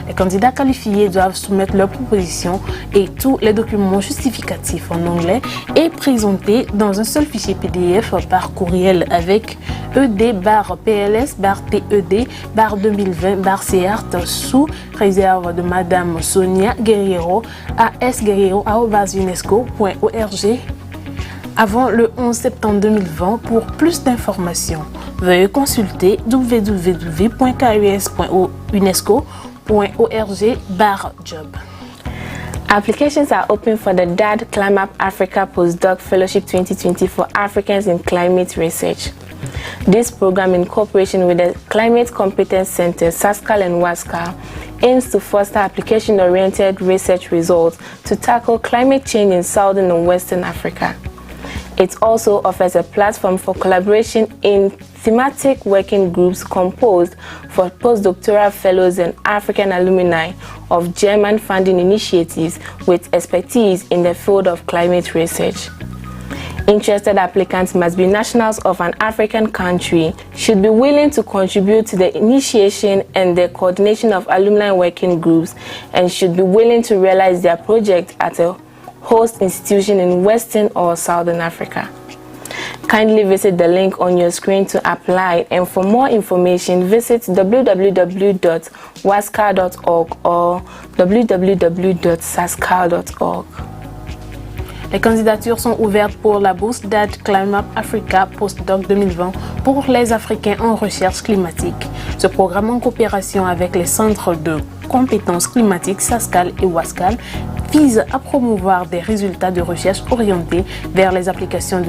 Les candidats qualifiés doivent soumettre leurs propositions et tous les documents justificatifs en anglais et présenter dans un seul fichier PDF par courriel avec ED-PLS-TED-2020-CERT sous réserve de Madame Sonia Guerriero à sguerriero@unesco.org avant le 11 septembre 2020. Pour plus d'informations, veuillez consulter www.kus.unesco.org/job. Applications are open for the DAD Climate Africa Postdoc Fellowship 2020 for Africans in Climate Research. This program, in cooperation with the Climate Competence Center, SASCAL and WASCAL, aims to foster application-oriented research results to tackle climate change in Southern and Western Africa. It also offers a platform for collaboration in thematic working groups composed for postdoctoral fellows and African alumni of German funding initiatives with expertise in the field of climate research. Interested applicants must be nationals of an African country, should be willing to contribute to the initiation and the coordination of alumni working groups, and should be willing to realize their project at a host institution in Western or Southern Africa. Kindly visit the link on your screen to apply, and for more information visit www.wascal.org or www.sascal.org. Les candidatures sont ouvertes pour la bourse DAD Climate Africa Postdoc 2020 pour les Africains en recherche climatique. Ce programme, en coopération avec les centres de compétences climatiques SASCAL et WASCAL, vise à promouvoir des résultats de recherche orientés vers les applications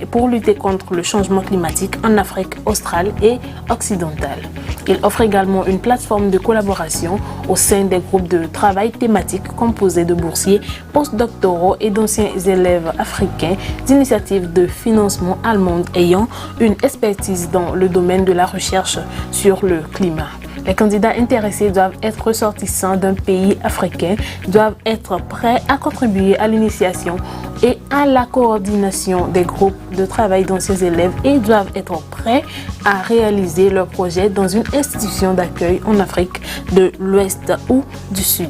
pour lutter contre le changement climatique en Afrique australe et occidentale. Il offre également une plateforme de collaboration au sein des groupes de travail thématiques composés de boursiers postdoctoraux et d'anciens élèves africains d'initiatives de financement allemandes ayant une expertise dans le domaine de la recherche sur le climat. Les candidats intéressés doivent être ressortissants d'un pays africain, doivent être prêts à contribuer à l'initiation et à la coordination des groupes de travail d'anciens élèves et doivent être prêts à réaliser leur projet dans une institution d'accueil en Afrique de l'Ouest ou du Sud.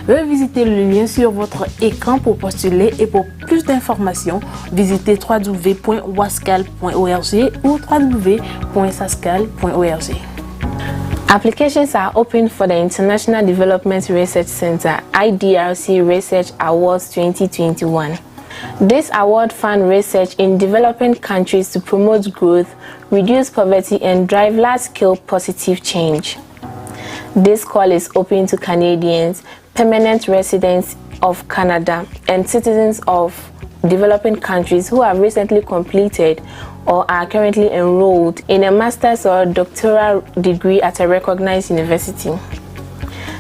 Veuillez visiter le lien sur votre écran pour postuler, et pour plus d'informations, visitez www.wascal.org ou www.sascal.org. Applications are open for the International Development Research Center IDRC Research Awards 2021. This award funds research in developing countries to promote growth, reduce poverty, and drive large-scale positive change. This call is open to Canadians, permanent residents of Canada, and citizens of developing countries who have recently completed or are currently enrolled in a master's or doctoral degree at a recognized university.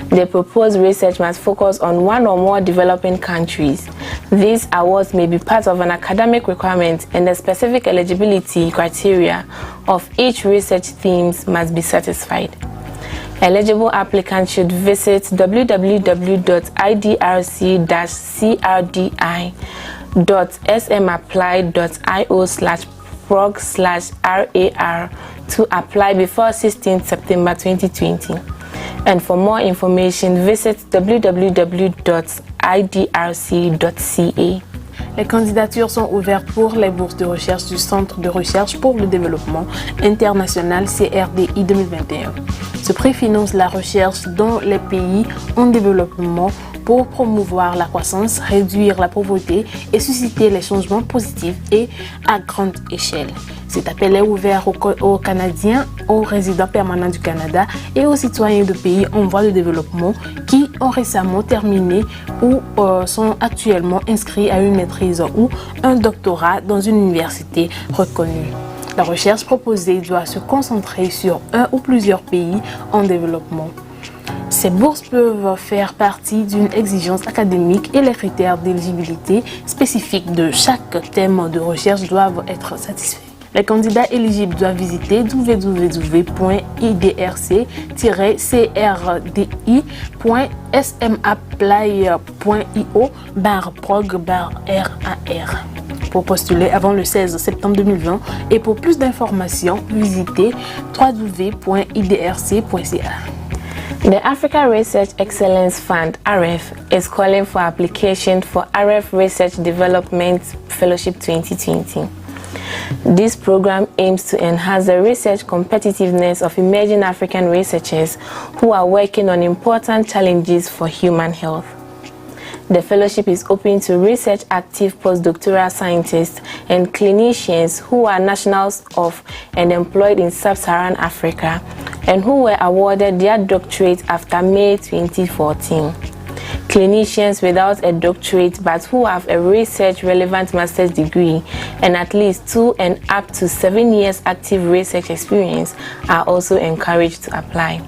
The proposed research must focus on one or more developing countries. These awards may be part of an academic requirement, and the specific eligibility criteria of each research themes must be satisfied. Eligible applicants should visit www.idrc-crdi.smapply.io/prog/RAR to apply before 16 September 2020. And for more information, visit www.idrc.ca. Les candidatures sont ouvertes pour les bourses de recherche du Centre de recherche pour le développement international CRDI 2021. Ce prix finance la recherche dans les pays en développement pour promouvoir la croissance, réduire la pauvreté et susciter les changements positifs et à grande échelle. Cet appel est ouvert aux Canadiens, aux résidents permanents du Canada et aux citoyens de pays en voie de développement qui ont récemment terminé ou sont actuellement inscrits à une maîtrise ou un doctorat dans une université reconnue. La recherche proposée doit se concentrer sur un ou plusieurs pays en développement. Ces bourses peuvent faire partie d'une exigence académique et les critères d'éligibilité spécifiques de chaque thème de recherche doivent être satisfaits. Les candidats éligibles doivent visiter www.idrc-crdI.smapply.io/prog/RAR pour postuler avant le 16 septembre 2020, et pour plus d'informations, visitez www.idrc.ca. The Africa Research Excellence Fund, AREF, is calling for application for AREF Research Development Fellowship 2020. This program aims to enhance the research competitiveness of emerging African researchers who are working on important challenges for human health. The fellowship is open to research-active postdoctoral scientists and clinicians who are nationals of and employed in sub-Saharan Africa and who were awarded their doctorate after May 2014. Clinicians without a doctorate but who have a research-relevant master's degree and at least 2 and up to 7 years active research experience are also encouraged to apply.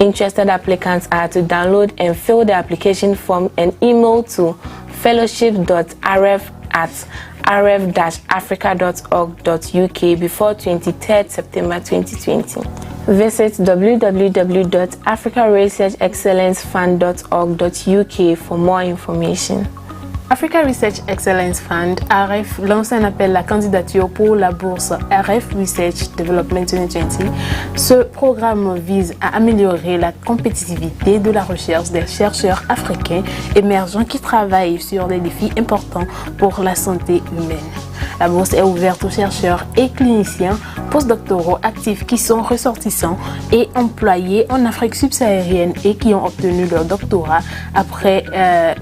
Interested applicants are to download and fill the application form and email to fellowship.aref@aref-africa.org.uk before 23rd September 2020. Visit www.africaresearchexcellencefund.org.uk for more information. Africa Research Excellence Fund, AREF, lance un appel à candidature pour la bourse AREF Research Development 2020. Ce programme vise à améliorer la compétitivité de la recherche des chercheurs africains émergents qui travaillent sur des défis importants pour la santé humaine. La bourse est ouverte aux chercheurs et cliniciens postdoctoraux actifs qui sont ressortissants et employés en Afrique subsaharienne et qui ont obtenu leur doctorat après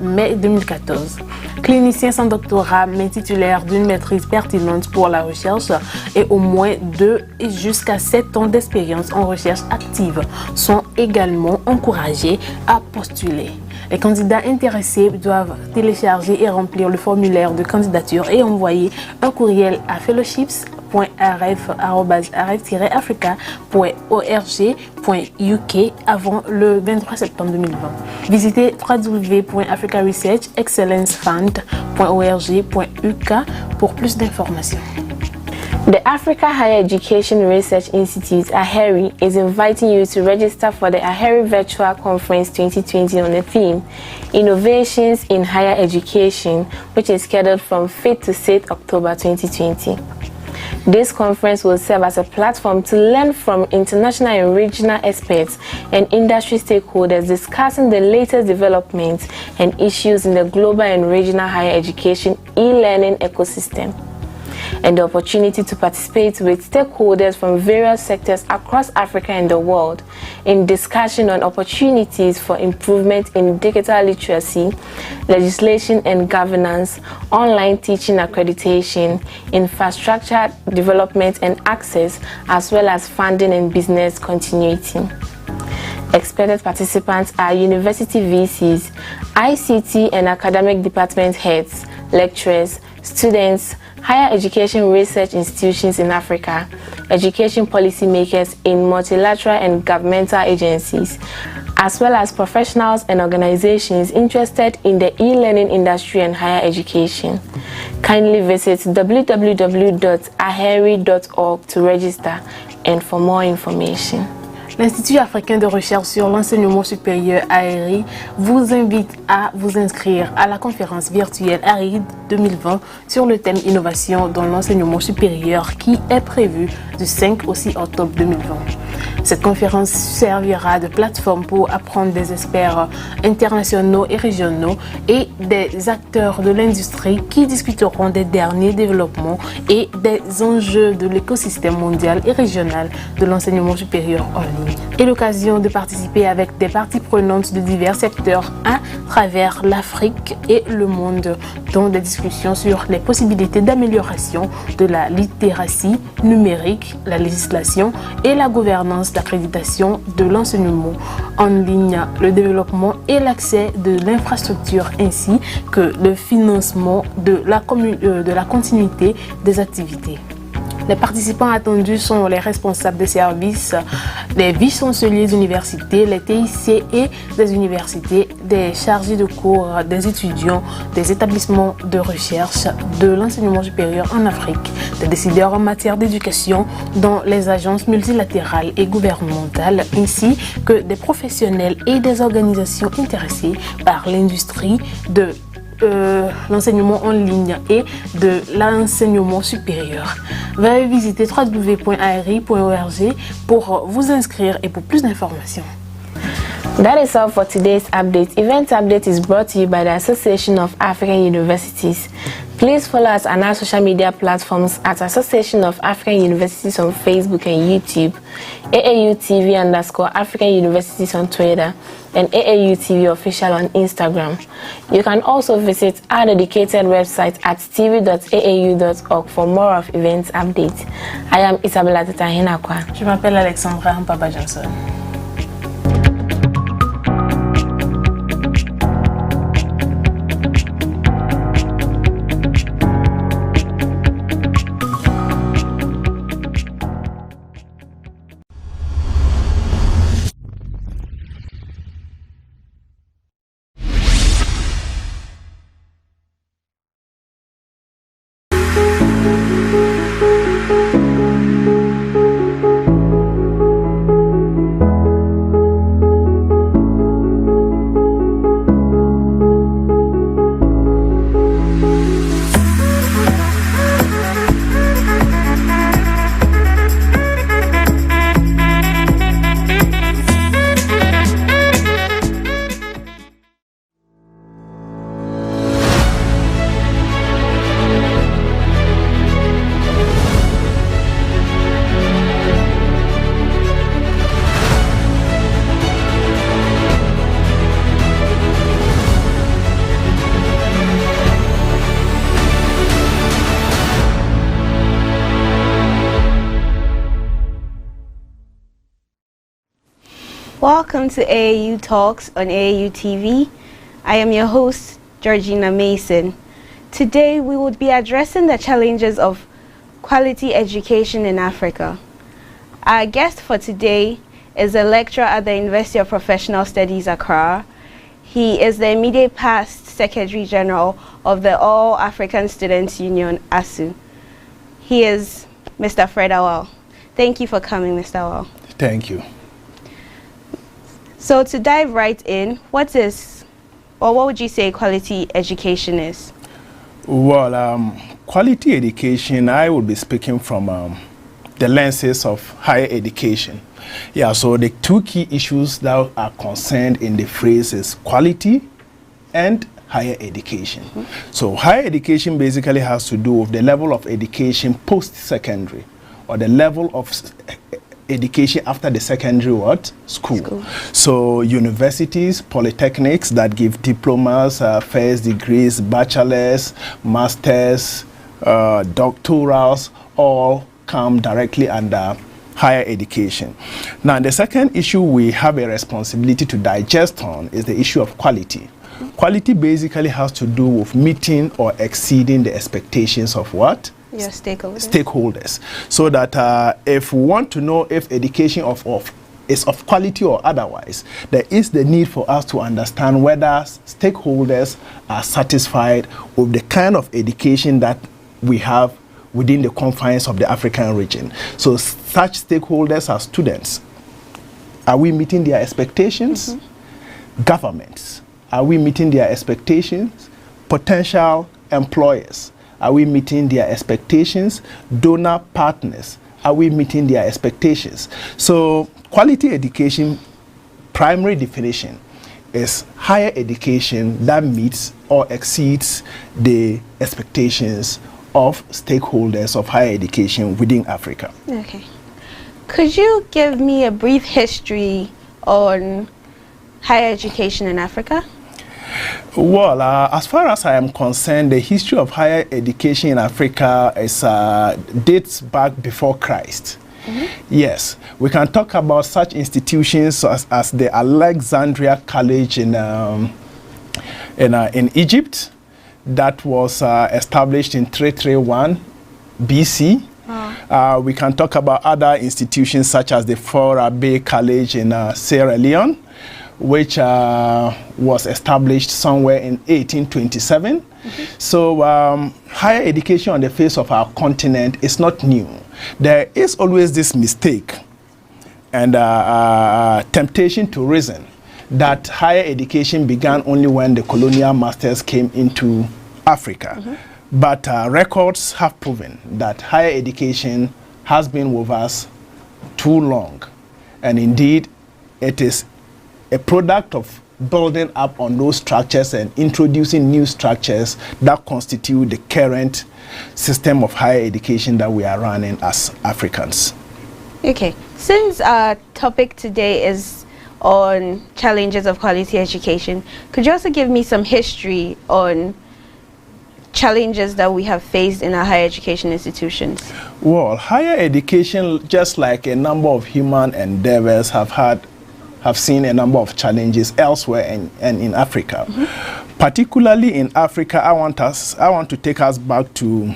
mai 2014. Cliniciens sans doctorat mais titulaires d'une maîtrise pertinente pour la recherche et au moins 2 et jusqu'à 7 ans d'expérience en recherche active sont également encouragés à postuler. Les candidats intéressés doivent télécharger et remplir le formulaire de candidature et envoyer un courriel à fellowships.aref@africa.org.uk avant le 23 septembre 2020. Visitez www.africaresearchexcellencefund.org.uk pour plus d'informations. The Africa Higher Education Research Institute, AHERI, is inviting you to register for the AHERI Virtual Conference 2020 on the theme, Innovations in Higher Education, which is scheduled from 5th to 6th October 2020. This conference will serve as a platform to learn from international and regional experts and industry stakeholders discussing the latest developments and issues in the global and regional higher education e-learning ecosystem, and the opportunity to participate with stakeholders from various sectors across Africa and the world in discussion on opportunities for improvement in digital literacy, legislation and governance, online teaching accreditation, infrastructure development and access, as well as funding and business continuity. Expected participants are university VCs, ICT and academic department heads, lecturers, students, higher education research institutions in Africa, education policymakers in multilateral and governmental agencies, as well as professionals and organizations interested in the e-learning industry and higher education. Kindly visit www.aheri.org to register and for more information. L'Institut africain de recherche sur l'enseignement supérieur ARI vous invite à vous inscrire à la conférence virtuelle ARI 2020 sur le thème Innovation dans l'enseignement supérieur qui est prévue du 5 au 6 octobre 2020. Cette conférence servira de plateforme pour apprendre des experts internationaux et régionaux et des acteurs de l'industrie qui discuteront des derniers développements et des enjeux de l'écosystème mondial et régional de l'enseignement supérieur en ligne. Et l'occasion de participer avec des parties prenantes de divers secteurs à travers l'Afrique et le monde dans des discussions sur les possibilités d'amélioration de la littératie numérique, la législation et la gouvernance d'accréditation de l'enseignement en ligne, le développement et l'accès de l'infrastructure ainsi que le financement de la continuité des activités. Les participants attendus sont les responsables des services, des vice-chanceliers d'universités, les TIC et des universités, des chargés de cours, des étudiants, des établissements de recherche, de l'enseignement supérieur en Afrique, des décideurs en matière d'éducation dans les agences multilatérales et gouvernementales, ainsi que des professionnels et des organisations intéressées par l'industrie de l'enseignement en ligne et de l'enseignement supérieur. Veuillez visiter www.ari.org pour vous inscrire et pour plus d'informations. That is all for today's update. Event Update is brought to you by the Association of African Universities. Please follow us on our social media platforms at Association of African Universities on Facebook and YouTube, AAU TV _ African Universities on Twitter, and AAU TV Official on Instagram. You can also visit our dedicated website at tv.aau.org for more of Event Update. I am Isabella Tetahinakwa. Je m'appelle Alexandra Mpaba Johnson. Welcome to AAU Talks on AAU TV. I am your host, Georgina Mason. Today we will be addressing the challenges of quality education in Africa. Our guest for today is a lecturer at the University of Professional Studies, Accra. He is the immediate past Secretary General of the All African Students Union, ASU. He is Mr. Fred Awal. Thank you for coming, Mr. Awal. Thank you. So to dive right in, what would you say quality education is? Well, quality education, I will be speaking from the lenses of higher education. Yeah, so the two key issues that are concerned in the phrase is quality and higher education. So higher education basically has to do with the level of education post-secondary, or the level of education after the secondary school. So universities, polytechnics that give diplomas, first degrees, bachelors, masters, doctorals, all come directly under higher education. Now the second issue we have a responsibility to digest on is the issue of quality. Quality basically has to do with meeting or exceeding the expectations of what? Your stakeholders. So that if we want to know if education is of quality or otherwise, there is the need for us to understand whether stakeholders are satisfied with the kind of education that we have within the confines of the African region. So such stakeholders are students. Are we meeting their expectations? Governments. Are we meeting their expectations? Potential employers. Are we meeting their expectations? Donor partners, are we meeting their expectations? So quality education, primary definition, is higher education that meets or exceeds the expectations of stakeholders of higher education within Africa. Okay. Could you give me a brief history on higher education in Africa? Well, as far as I am concerned, the history of higher education in Africa dates back before Christ. Yes, we can talk about such institutions as the Alexandria College in Egypt, that was established in 331 BC. We can talk about other institutions such as the Forabe College in Sierra Leone, which was established somewhere in 1827. So higher education on the face of our continent is not new. There is always this mistake and temptation to reason that higher education began only when the colonial masters came into Africa. But records have proven that higher education has been with us too long. And indeed, it is a product of building up on those structures and introducing new structures that constitute the current system of higher education that we are running as Africans. Okay, since our topic today is on challenges of quality education, could you also give me some history on challenges that we have faced in our higher education institutions? Well, higher education, just like a number of human endeavors, have seen a number of challenges elsewhere and in Africa. Particularly in Africa, I want to take us back to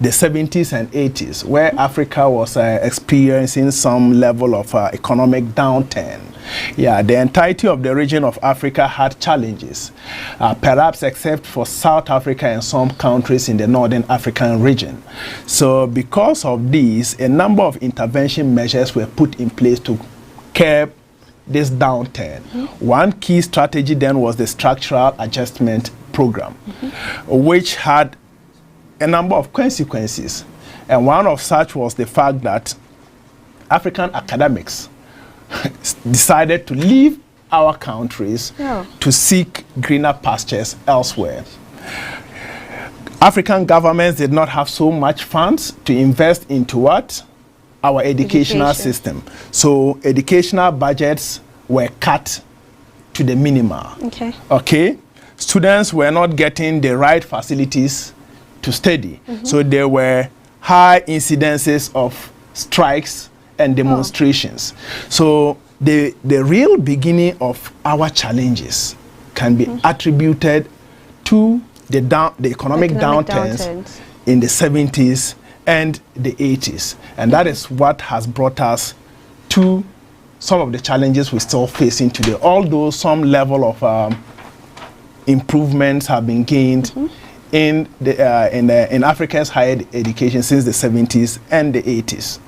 the 70s and 80s, where Africa was experiencing some level of economic downturn. Yeah, the entirety of the region of Africa had challenges, perhaps except for South Africa and some countries in the Northern African region. So because of these, a number of intervention measures were put in place to curb this downturn. One key strategy then was the structural adjustment program, which had a number of consequences. And one of such was the fact that African academics decided to leave our countries to seek greener pastures elsewhere. African governments did not have so much funds to invest into what? Our educational system. So educational budgets were cut to the minimum. Okay? Students were not getting the right facilities to study. So there were high incidences of strikes and demonstrations. So the real beginning of our challenges can be attributed to the economic downturns in the 70s and the 80s. And that is what has brought us to some of the challenges we're still facing today, although some level of improvements have been gained in Africa's higher education since the 70s and the 80s.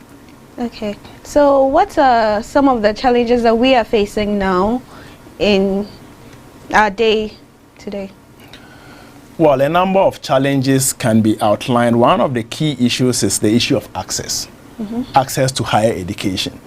Okay, so what are some of the challenges that we are facing now in our day today? Well, a number of challenges can be outlined. One of the key issues is the issue of access, access to higher education.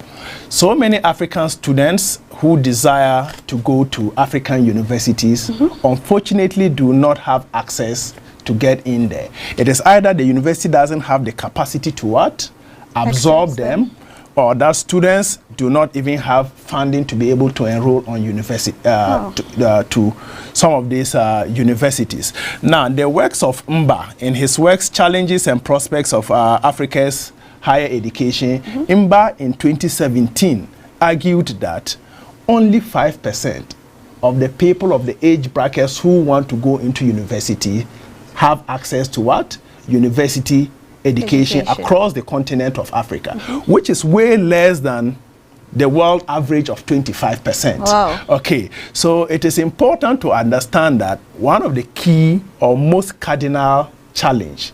So many African students who desire to go to African universities, unfortunately do not have access to get in there. It is either the university doesn't have the capacity to what? Absorb them, or that students do not even have funding to be able to enroll on university to some of these universities. Now, the works of Mba, in his works Challenges and Prospects of Africa's Higher Education, Mba in 2017 argued that only 5% of the people of the age brackets who want to go into university have access to what? University education across the continent of Africa, which is way less than the world average of 25%. Wow. Okay, so it is important to understand that one of the key or most cardinal challenge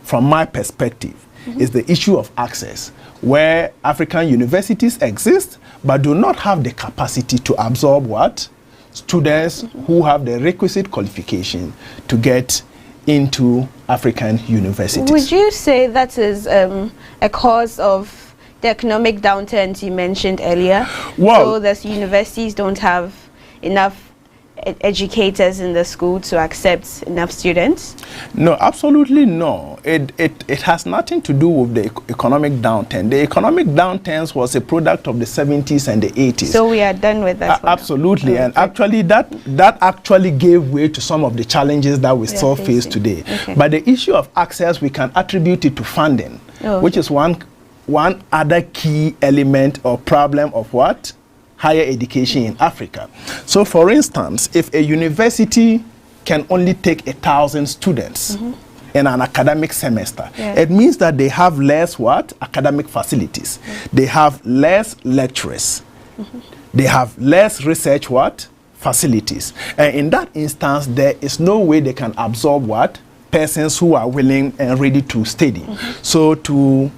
from my perspective is the issue of access, where African universities exist but do not have the capacity to absorb what? Students who have the requisite qualification to get into African universities. Would you say that is a cause of the economic downturns you mentioned earlier? Well, so that universities don't have enough educators in the school to accept enough students? No, absolutely no. It has nothing to do with the economic downturn. The economic downturns was a product of the 70s and the 80s. So we are done with that. Absolutely, and actually that actually gave way to some of the challenges that we still face today. But the issue of access, we can attribute it to funding, which is one other key element or problem of what? Higher education in Africa. So for instance, if a university can only take 1,000 students in an academic semester, it means that they have less what? Academic facilities. They have less lecturers. They have less research what? Facilities. And in that instance, there is no way they can absorb what? Persons who are willing and ready to study. So to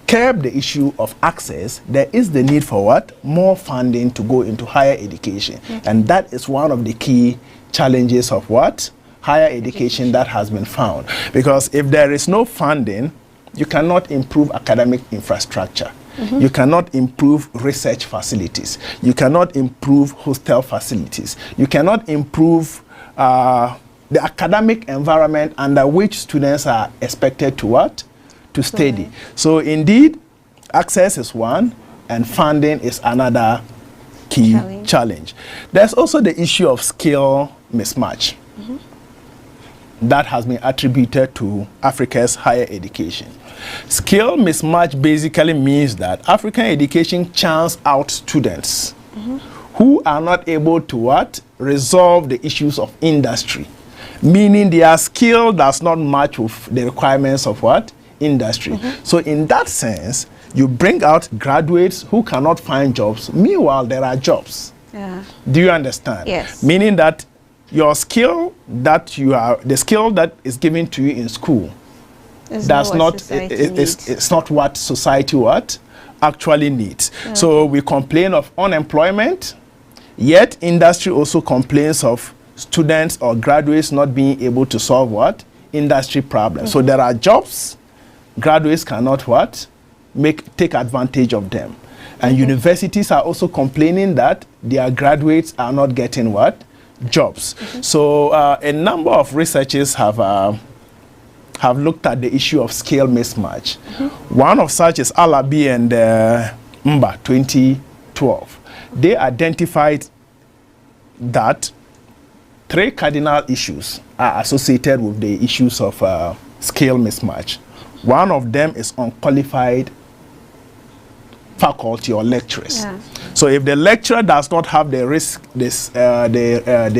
curb the issue of access, there is the need for what? More funding to go into higher education. And that is one of the key challenges of what? Higher education that has been found. Because if there is no funding, you cannot improve academic infrastructure. You cannot improve research facilities. You cannot improve hostel facilities. You cannot improve the academic environment under which students are expected to what? To study. So indeed, access is one, and funding is another key challenge. There's also the issue of skill mismatch that has been attributed to Africa's higher education. Skill mismatch basically means that African education churns out students who are not able to what? Resolve the issues of industry, meaning their skill does not match with the requirements of what? Industry. So in that sense, you bring out graduates who cannot find jobs. Meanwhile, there are jobs. Do you understand? Yes. Meaning that your skill that you are, the skill that is given to you in school, it's not what society actually needs. So we complain of unemployment, yet industry also complains of students or graduates not being able to solve what? Industry problems. So there are jobs, graduates cannot what? Take advantage of them. And universities are also complaining that their graduates are not getting what? Jobs. So a number of researchers have looked at the issue of skill mismatch. One of such is Alabi and Mba 2012. They identified that 3 cardinal issues are associated with the issues of skill mismatch. One of them is unqualified faculty or lecturers. So if the lecturer does not have the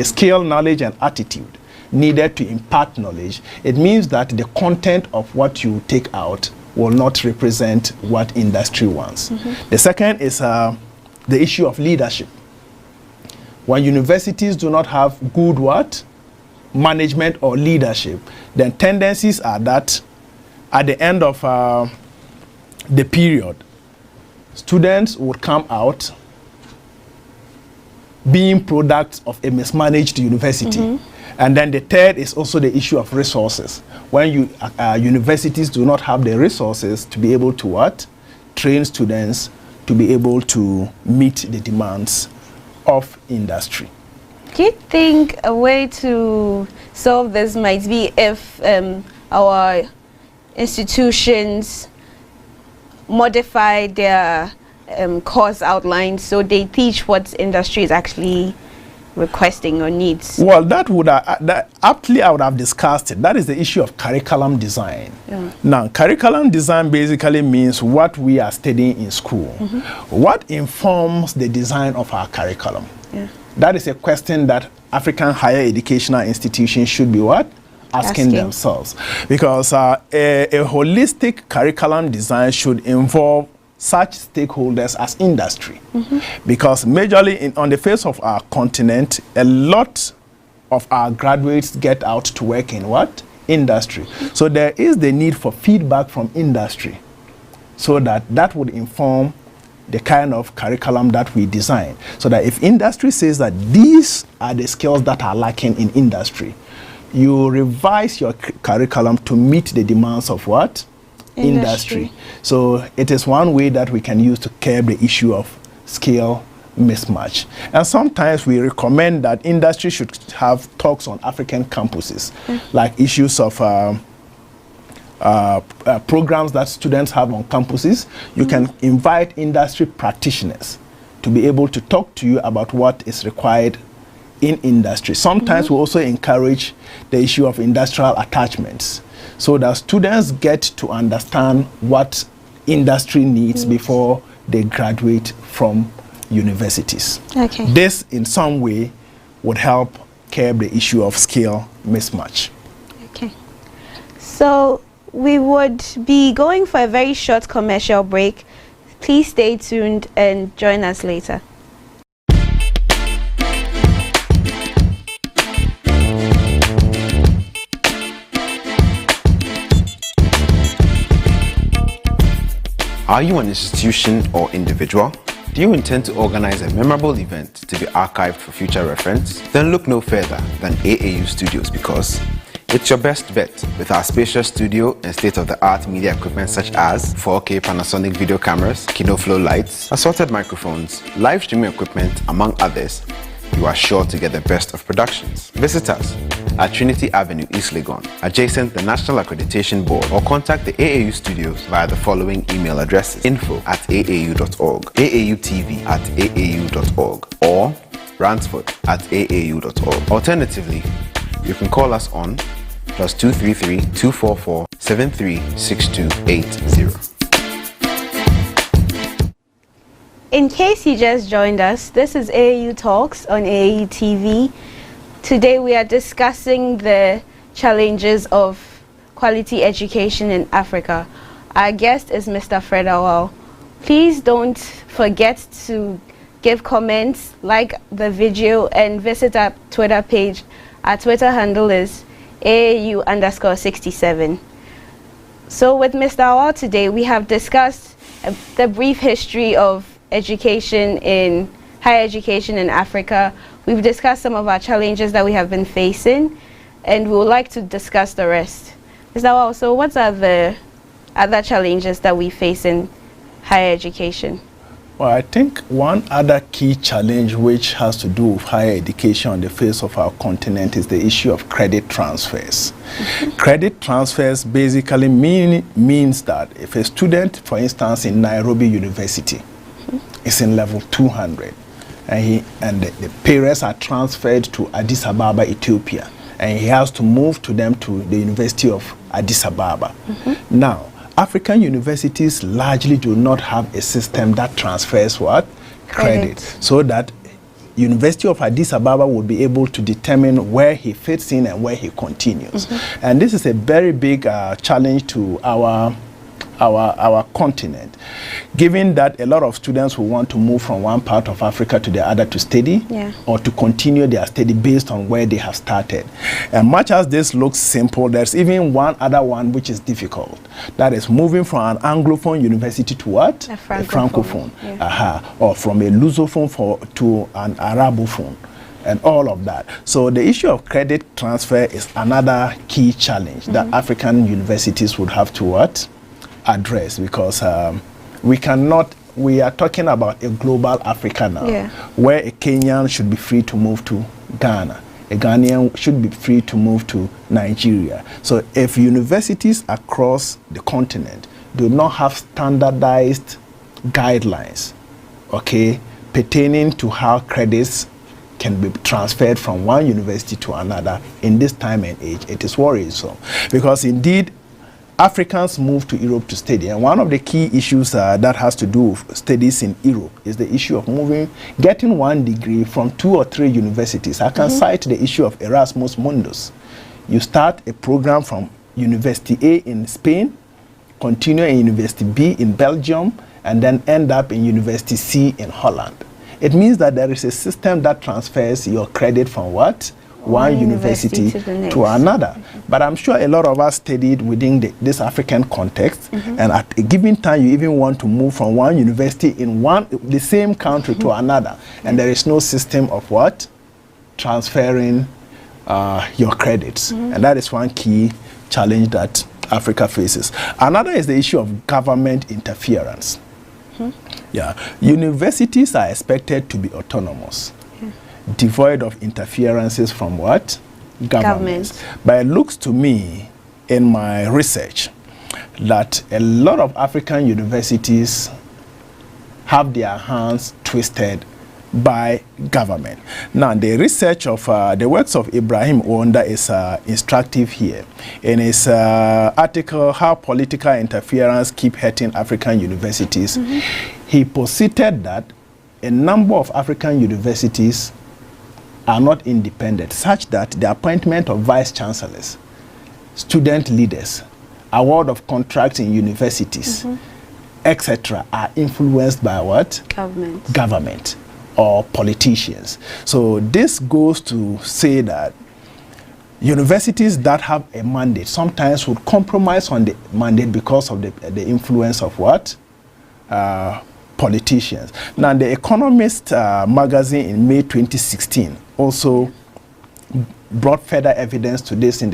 skill, knowledge, and attitude needed to impart knowledge, it means that the content of what you take out will not represent what industry wants. The second is the issue of leadership. When universities do not have good what? Management or leadership, then tendencies are that at the end of the period, students would come out being products of a mismanaged university. And then the third is also the issue of resources. When universities do not have the resources to be able to what? Train students to be able to meet the demands of industry. Do you think a way to solve this might be if our institutions modify their course outlines so they teach what industry is actually requesting or needs? Well, that would aptly I would have discussed it. That is the issue of curriculum design. Now, curriculum design basically means what we are studying in school. What informs the design of our curriculum? That is a question that African higher educational institutions should be what? Asking themselves. Because a holistic curriculum design should involve such stakeholders as industry. Because majorly on the face of our continent, a lot of our graduates get out to work in what? Industry. So there is the need for feedback from industry so that would inform the kind of curriculum that we design. So that if industry says that these are the skills that are lacking in industry, you revise your curriculum to meet the demands of what? Industry. So it is one way that we can use to curb the issue of skill mismatch. And sometimes we recommend that industry should have talks on African campuses, like issues of programs that students have on campuses. You can invite industry practitioners to be able to talk to you about what is required in industry. Sometimes we also encourage the issue of industrial attachments, so that students get to understand what industry needs before they graduate from universities. This in some way would help curb the issue of skill mismatch. So we would be going for a very short commercial break. Please stay tuned and join us later. Are you an institution or individual? Do you intend to organize a memorable event to be archived for future reference? Then look no further than AAU Studios, because It's your best bet with our spacious studio and state-of-the-art media equipment such as 4K Panasonic video cameras, KinoFlow lights, assorted microphones, live streaming equipment, among others. You are sure to get the best of productions. Visit us at Trinity Avenue, East Legon, adjacent the National Accreditation Board, or contact the AAU studios via the following email addresses: info@aau.org, AAUTV@aau.org, or ransford@aau.org. Alternatively, you can call us on +233 244 736280. In case you just joined us, this is AAU Talks on AAU TV. Today we are discussing the challenges of quality education in Africa. Our guest is Mr. Fred Awal. Please don't forget to give comments, like the video, and visit our Twitter page. Our Twitter handle is AAU_67. So with Mr. Awal today, we have discussed the brief history of education in higher education in Africa. We've discussed some of our challenges that we have been facing, and we would like to discuss the rest. Mr. Awal, so what are the other challenges that we face in higher education? Well, I think one other key challenge which has to do with higher education on the face of our continent is the issue of credit transfers. Credit transfers basically means that if a student, for instance, in Nairobi University, is in level 200, and the parents are transferred to Addis Ababa, Ethiopia, and he has to move to them to the University of Addis Ababa. Now, African universities largely do not have a system that transfers what? Credit. So that University of Addis Ababa will be able to determine where he fits in and where he continues. And this is a very big challenge to our continent, given that a lot of students will want to move from one part of Africa to the other to study, or to continue their study based on where they have started. And much as this looks simple, there's even one other one which is difficult. That is moving from an Anglophone university to what? A Francophone. Or from a Lusophone to an Arabophone, and all of that. So the issue of credit transfer is another key challenge that African universities would have to what? Address, because we are talking about a global Africa now, where a Kenyan should be free to move to Ghana, a Ghanaian should be free to move to Nigeria. So if universities across the continent do not have standardized guidelines, pertaining to how credits can be transferred from one university to another in this time and age, it is worrisome, because indeed Africans move to Europe to study, and one of the key issues that has to do with studies in Europe is the issue of getting one degree from 2 or 3 universities. I can cite the issue of Erasmus Mundus. You start a program from University A in Spain, continue in University B in Belgium, and then end up in University C in Holland. It means that there is a system that transfers your credit from what? One university to another. But I'm sure a lot of us studied within this African context, and at a given time you even want to move from one university in the same country to another, and there is no system of what? Transferring your credits. And that is one key challenge that Africa faces. Another is the issue of government interference. Universities are expected to be autonomous, devoid of interferences from what? Governments. But it looks to me, in my research, that a lot of African universities have their hands twisted by government. Now, the research of the works of Ibrahim Onda is instructive here. In his article, How Political Interference Keep Hurting African Universities, he posited that a number of African universities are not independent, such that the appointment of vice chancellors, student leaders, award of contracts in universities, etc., are influenced by what? Government or politicians. So this goes to say that universities that have a mandate sometimes would compromise on the mandate because of the influence of what? Politicians. Now, the Economist magazine in May 2016 also brought further evidence to this in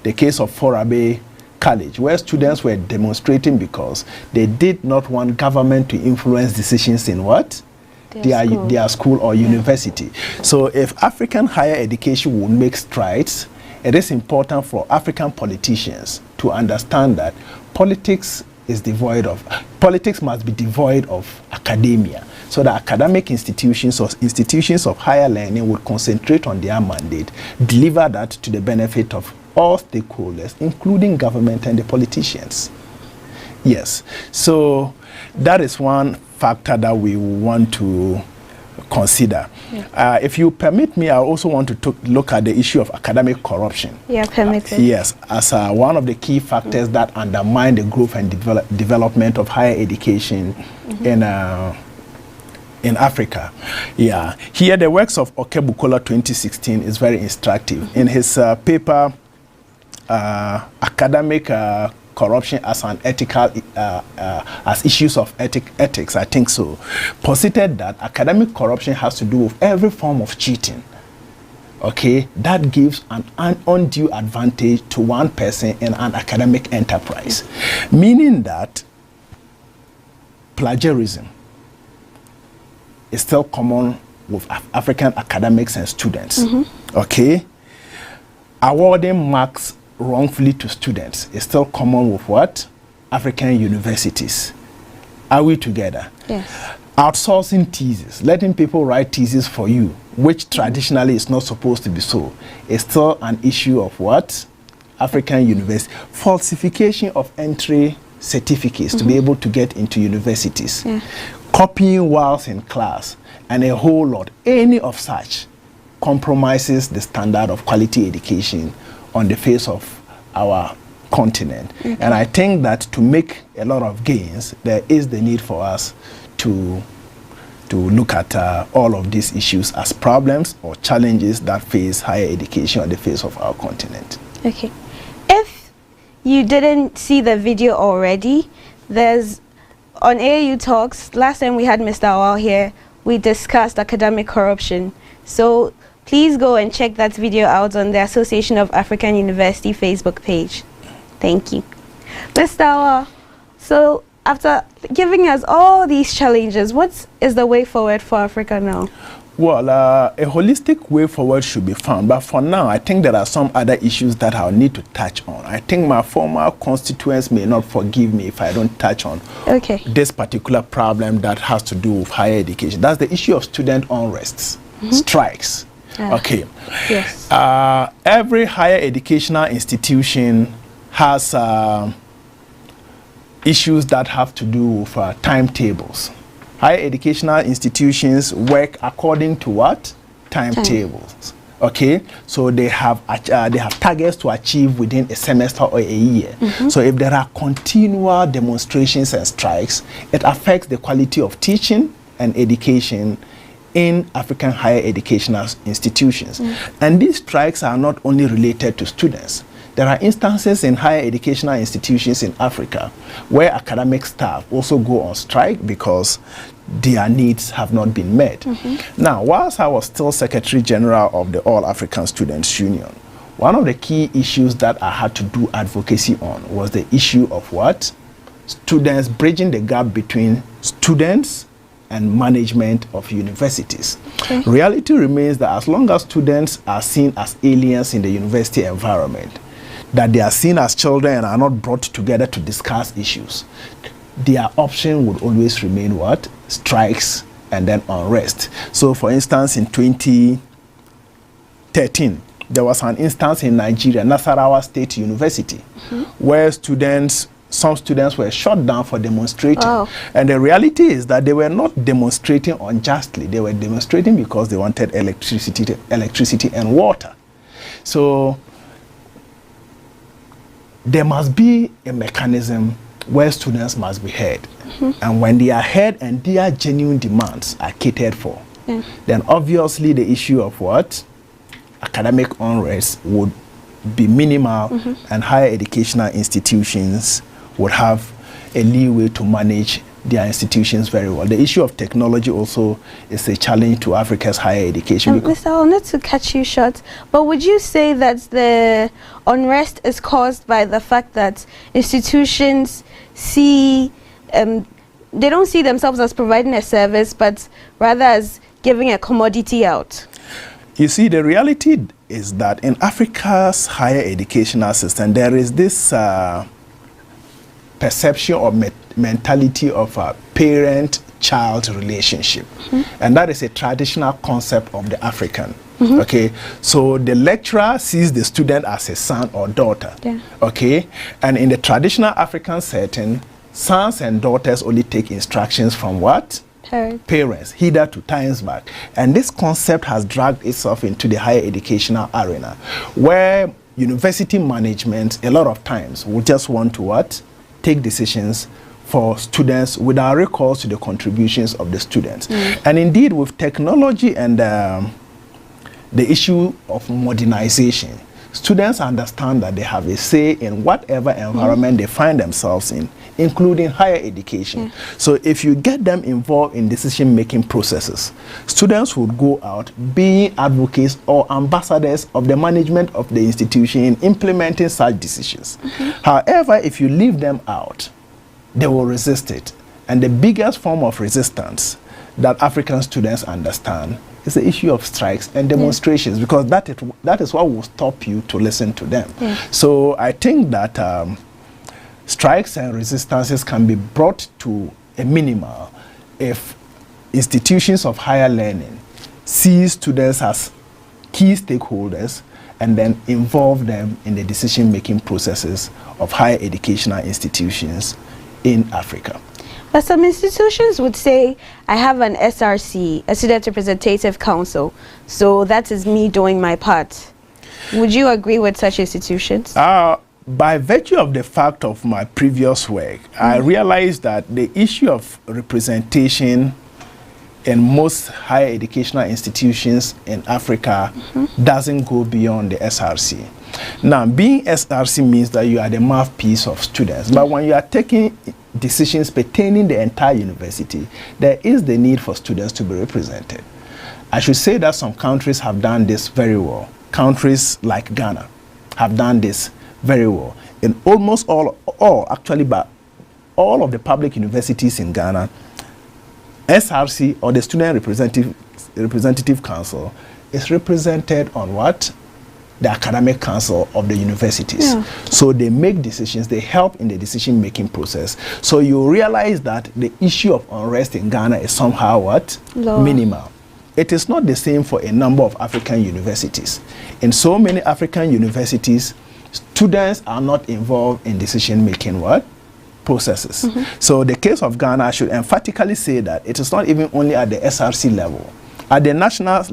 the case of Forabe College, where students were demonstrating because they did not want government to influence decisions in what? Their school or university. So if African higher education will make strides, it is important for African politicians to understand that politics must be devoid of academia, so that academic institutions or institutions of higher learning would concentrate on their mandate, deliver that to the benefit of all stakeholders, including government and the politicians. Yes, so that is one factor that we want to consider. Yeah. If you permit me, I also want to look at the issue of academic corruption. Yeah, permitted. Yes, as one of the key factors that undermine the growth and development of higher education in Africa. Yeah, here the works of Okebukola 2016 is very instructive. In his paper, Academic Corruption as an ethical, as issues of ethics, I think so, posited that academic corruption has to do with every form of cheating. Okay, that gives an undue advantage to one person in an academic enterprise, meaning that plagiarism is still common with African academics and students. Okay, awarding marks wrongfully to students is still common with what? African universities. Are we together? Yes. Outsourcing thesis, letting people write thesis for you, which traditionally is not supposed to be so, is still an issue of what? African university. Falsification of entry certificates to be able to get into universities. Yeah. Copying whilst in class, and a whole lot. Any of such compromises the standard of quality education on the face of our continent. And I think that to make a lot of gains, there is the need for us to look at all of these issues as problems or challenges that face higher education on the face of our continent. Okay. If you didn't see the video already, there's on AAU Talks, last time we had Mr. Awal here, we discussed academic corruption. So please go and check that video out on the Association of African University Facebook page. Thank you. Mr. Awal, so after giving us all these challenges, what is the way forward for Africa now? Well, a holistic way forward should be found, but for now, I think there are some other issues that I'll need to touch on. I think my former constituents may not forgive me if I don't touch on this particular problem that has to do with higher education. That's the issue of student unrests, strikes. Okay. Yes. Every higher educational institution has issues that have to do with timetables. Higher educational institutions work according to what? Timetables. Okay, so they have targets to achieve within a semester or a year. So if there are continual demonstrations and strikes, it affects the quality of teaching and education in African higher educational institutions. And these strikes are not only related to students. There are instances in higher educational institutions in Africa where academic staff also go on strike because their needs have not been met. Now, whilst I was still Secretary General of the All African Students Union, one of the key issues that I had to do advocacy on was the issue of what? Students, bridging the gap between students and management of universities. Reality remains that as long as students are seen as aliens in the university environment, that they are seen as children and are not brought together to discuss issues, their option would always remain what? Strikes and then unrest. So for instance, in 2013, there was an instance in Nigeria, Nasarawa State University, where some students were shut down for demonstrating. And the reality is that they were not demonstrating unjustly. They were demonstrating because they wanted electricity and water. So there must be a mechanism where students must be heard. And when they are heard and their genuine demands are catered for, then obviously the issue of what? Academic unrest would be minimal, and higher educational institutions would have a leeway to manage their institutions very well. The issue of technology also is a challenge to Africa's higher education. Mr. Hall, not to cut you short, but would you say that the unrest is caused by the fact that institutions see, they don't see themselves as providing a service, but rather as giving a commodity out? You see, the reality is that in Africa's higher educational system, there is this perception or mentality of a parent-child relationship. And that is a traditional concept of the African. Okay, so the lecturer sees the student as a son or daughter. Okay, and in the traditional African setting, sons and daughters only take instructions from what? Parents, hither to times back. And this concept has dragged itself into the higher educational arena, where university management a lot of times will just want to what? Take decisions for students without recourse to the contributions of the students. And indeed, with technology and the issue of modernization, students understand that they have a say in whatever environment they find themselves in, including higher education. So if you get them involved in decision-making processes, students would go out being advocates or ambassadors of the management of the institution in implementing such decisions. However, if you leave them out, they will resist it. And the biggest form of resistance that African students understand is the issue of strikes and demonstrations, because that is what will stop you to listen to them. So I think that strikes and resistances can be brought to a minimal if institutions of higher learning see students as key stakeholders and then involve them in the decision-making processes of higher educational institutions in Africa. But some institutions would say, I have an SRC, a Student Representative Council, so that is me doing my part. Would you agree with such institutions? By virtue of the fact of my previous work, I realized that the issue of representation in most higher educational institutions in Africa doesn't go beyond the SRC. Now, being SRC means that you are the mouthpiece of students, but when you are taking decisions pertaining the entire university, there is the need for students to be represented. I should say that some countries have done this very well. Countries like Ghana have done this very well. In almost all of the public universities in Ghana, SRC, or the Student Representative Council, is represented on what? The academic council of the universities. So they make decisions, they help in the decision-making process. So you realize that the issue of unrest in Ghana is somehow what? Minimal. It is not the same for a number of African universities. In so many African universities, students are not involved in decision-making what? Processes. So the case of Ghana, I should emphatically say that it is not even only at the SRC level. At the national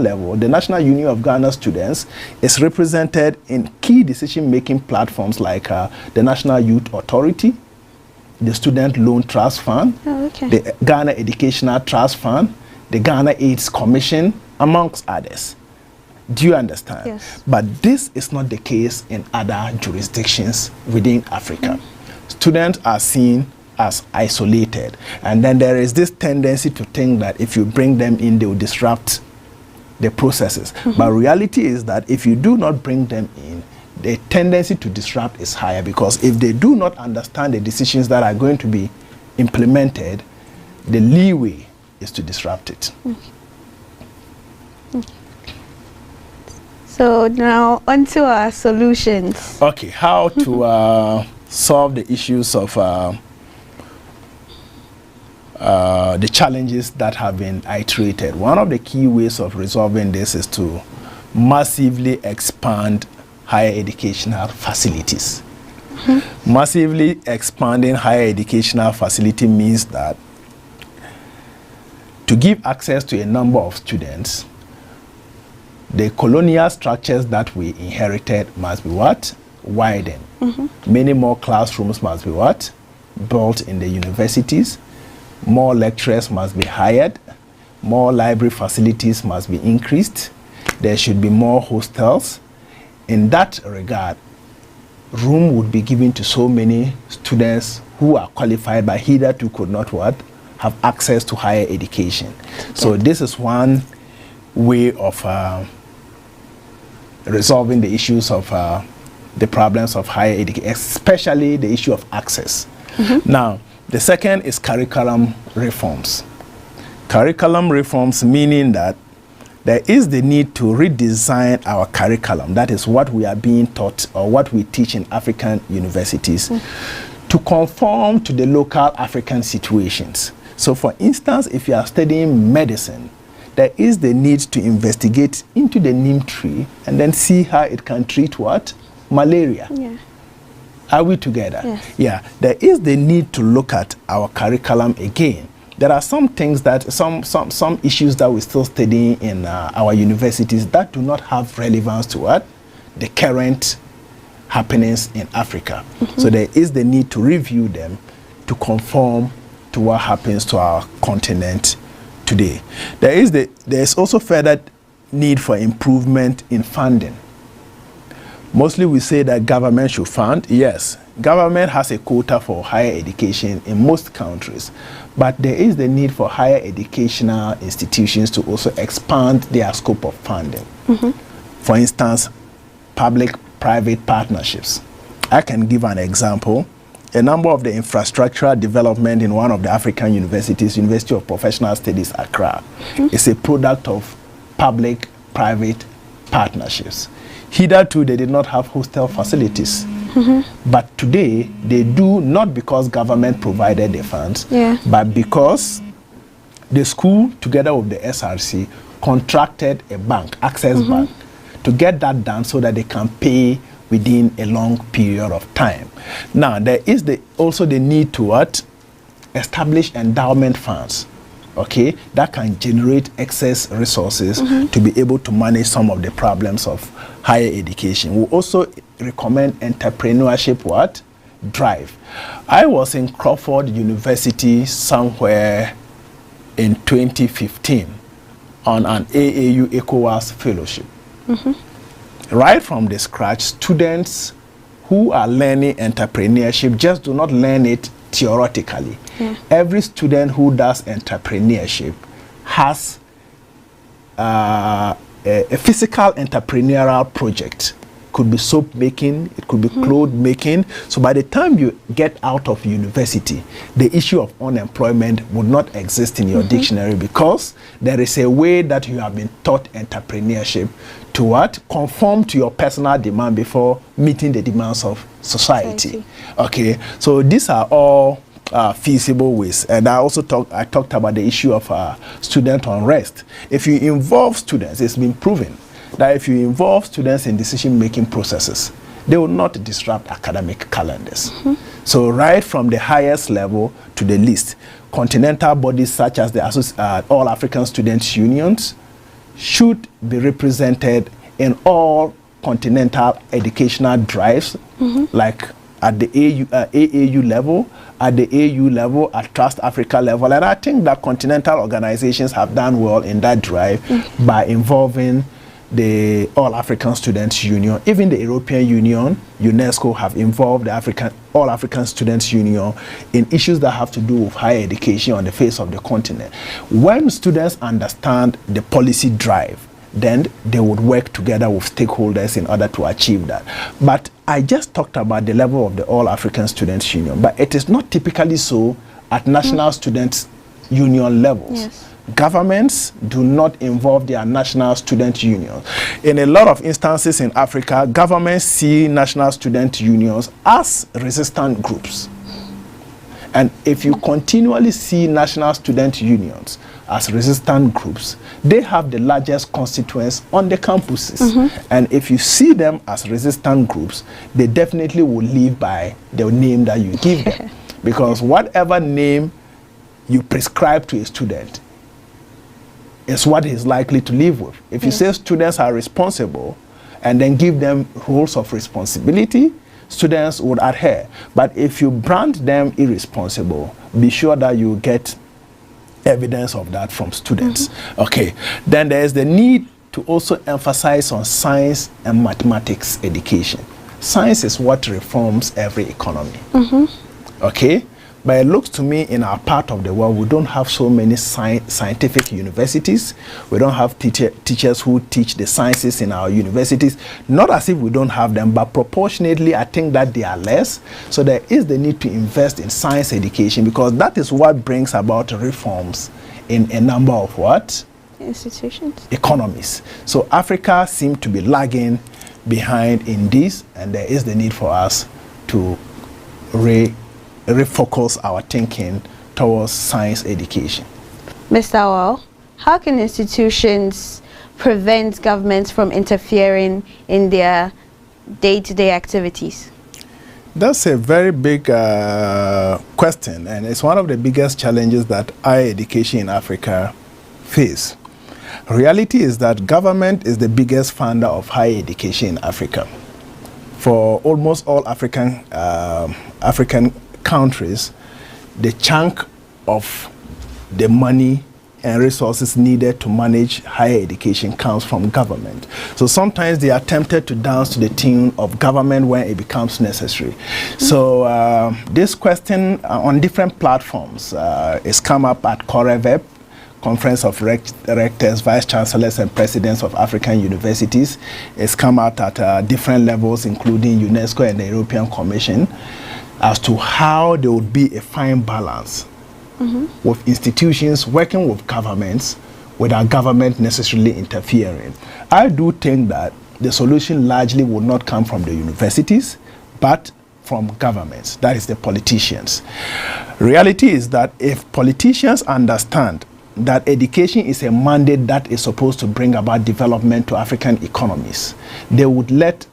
level, the National Union of Ghana Students is represented in key decision-making platforms like the National Youth Authority, the Student Loan Trust Fund, the Ghana Educational Trust Fund, the Ghana AIDS Commission, amongst others. Do you understand? Yes. But this is not the case in other jurisdictions within Africa. Students are seen as isolated, and then there is this tendency to think that if you bring them in, they will disrupt the processes. But reality is that if you do not bring them in, the tendency to disrupt is higher, because if they do not understand the decisions that are going to be implemented, the leeway is to disrupt it. So now onto our solutions. Okay, how to solve the issues of the challenges that have been iterated. One of the key ways of resolving this is to massively expand higher educational facilities. Massively expanding higher educational facility means that to give access to a number of students, the colonial structures that we inherited must be what? Widened. Many more classrooms must be what? Built in the universities. More lecturers must be hired. More library facilities must be increased. There should be more hostels. In that regard, room would be given to so many students who are qualified but hitherto could not what? Have access to higher education. Okay. So this is one way of resolving the issues of the problems of higher education, especially the issue of access. Now, the second is curriculum reforms. Curriculum reforms meaning that there is the need to redesign our curriculum. That is what we are being taught or what we teach in African universities to conform to the local African situations. So for instance, if you are studying medicine, there is the need to investigate into the neem tree and then see how it can treat what? Malaria. Yeah. Are we together? Yes. Yeah. There is the need to look at our curriculum again. There are some things that, some issues that we're still studying in our universities that do not have relevance to what? The current happenings in Africa. So there is the need to review them to conform to what happens to our continent today. There's also further need for improvement in funding. Mostly we say that government should fund. Yes, government has a quota for higher education in most countries, but there is the need for higher educational institutions to also expand their scope of funding. For instance, public-private partnerships. I can give an example. A number of the infrastructural development in one of the African universities, University of Professional Studies, Accra, is a product of public-private partnerships. Hitherto, they did not have hostel facilities. But today, they do, not because government provided the funds, but because the school, together with the SRC, contracted a bank, Access Bank, to get that done so that they can pay within a long period of time. Now, there is also the need to what? Establish endowment funds, okay, that can generate excess resources to be able to manage some of the problems of higher education. We also recommend entrepreneurship what? Drive. I was in Crawford University somewhere in 2015 on an AAU ECOWAS fellowship. Right from the scratch, students who are learning entrepreneurship just do not learn it theoretically. Every student who does entrepreneurship has a physical entrepreneurial project. Could be soap making, it could be clothes making. So by the time you get out of university, the issue of unemployment would not exist in your dictionary, because there is a way that you have been taught entrepreneurship to what? Conform to your personal demand before meeting the demands of society. Okay, so these are all feasible ways. And I also talked about the issue of student unrest. If you involve students, it's been proven that if you involve students in decision-making processes, they will not disrupt academic calendars. So right from the highest level to the least, continental bodies such as the All African Students Unions should be represented in all continental educational drives, like at the AAU level, at the AU level, at Trust Africa level. And I think that continental organizations have done well in that drive by involving the All African Students Union. Even the European Union, UNESCO, have involved the All African Students Union in issues that have to do with higher education on the face of the continent. When students understand the policy drive, then they would work together with stakeholders in order to achieve that. But I just talked about the level of the All African Students Union, but it is not typically so at national students union levels. Governments do not involve their national student unions. In a lot of instances in Africa, governments see national student unions as resistant groups. And if you continually see national student unions as resistant groups, they have the largest constituents on the campuses. And if you see them as resistant groups, they definitely will live by the name that you give them. Because whatever name you prescribe to a student is what he's likely to live with. If you say students are responsible and then give them roles of responsibility, students would adhere. But if you brand them irresponsible, be sure that you get evidence of that from students. Okay, then there's the need to also emphasize on science and mathematics education. Science is what reforms every economy. Okay? But it looks to me in our part of the world, we don't have so many scientific universities. We don't have teachers who teach the sciences in our universities. Not as if we don't have them, but proportionately, I think that they are less. So there is the need to invest in science education, because that is what brings about reforms in a number of what? Institutions. Economies. So Africa seems to be lagging behind in this, and there is the need for us to refocus our thinking towards science education. Mr. Awal, how can institutions prevent governments from interfering in their day-to-day activities? That's a very big question, and it's one of the biggest challenges that higher education in Africa face. Reality is that government is the biggest funder of higher education in Africa. For almost all African countries, the chunk of the money and resources needed to manage higher education comes from government. So sometimes they are tempted to dance to the tune of government when it becomes necessary. So this question on different platforms is come up at COREVEP, Conference of Rectors, Vice Chancellors and Presidents of African Universities. It's come out at different levels, including UNESCO and the European Commission, as to how there would be a fine balance with institutions working with governments without government necessarily interfering. I do think that the solution largely would not come from the universities, but from governments, that is the politicians. Reality is that if politicians understand that education is a mandate that is supposed to bring about development to African economies, they would let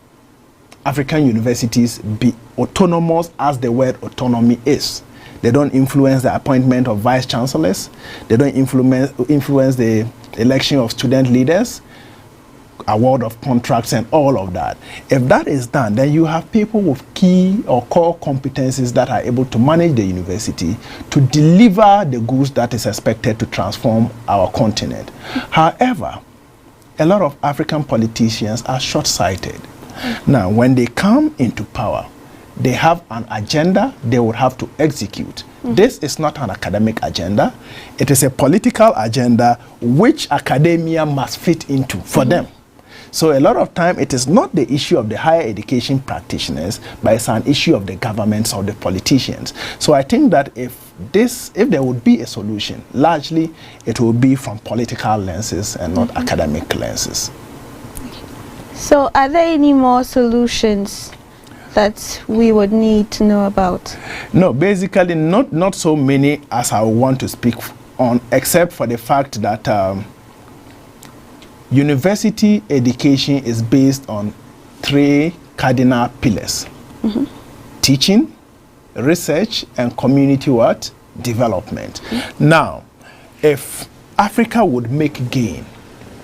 African universities be autonomous, as the word autonomy is. They don't influence the appointment of vice chancellors. They don't influence the election of student leaders, award of contracts and all of that. If that is done, then you have people with key or core competencies that are able to manage the university to deliver the goods that is expected to transform our continent. However, a lot of African politicians are short-sighted. Now, when they come into power, they have an agenda they would have to execute. This is not an academic agenda. It is a political agenda which academia must fit into for them. So a lot of time it is not the issue of the higher education practitioners, but it's an issue of the governments or the politicians. So I think that if there would be a solution, largely it will be from political lenses and not academic lenses. So are there any more solutions that we would need to know about? No, basically not so many as I want to speak on, except for the fact that university education is based on 3 cardinal pillars: teaching, research, and community what? Development. Now, if Africa would make gain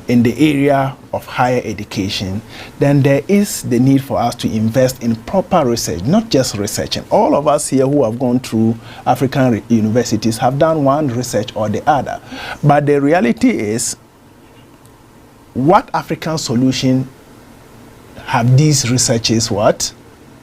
in the area of higher education, then there is the need for us to invest in proper research, not just research. And all of us here who have gone through African universities have done one research or the other. But the reality is, what African solution have these researches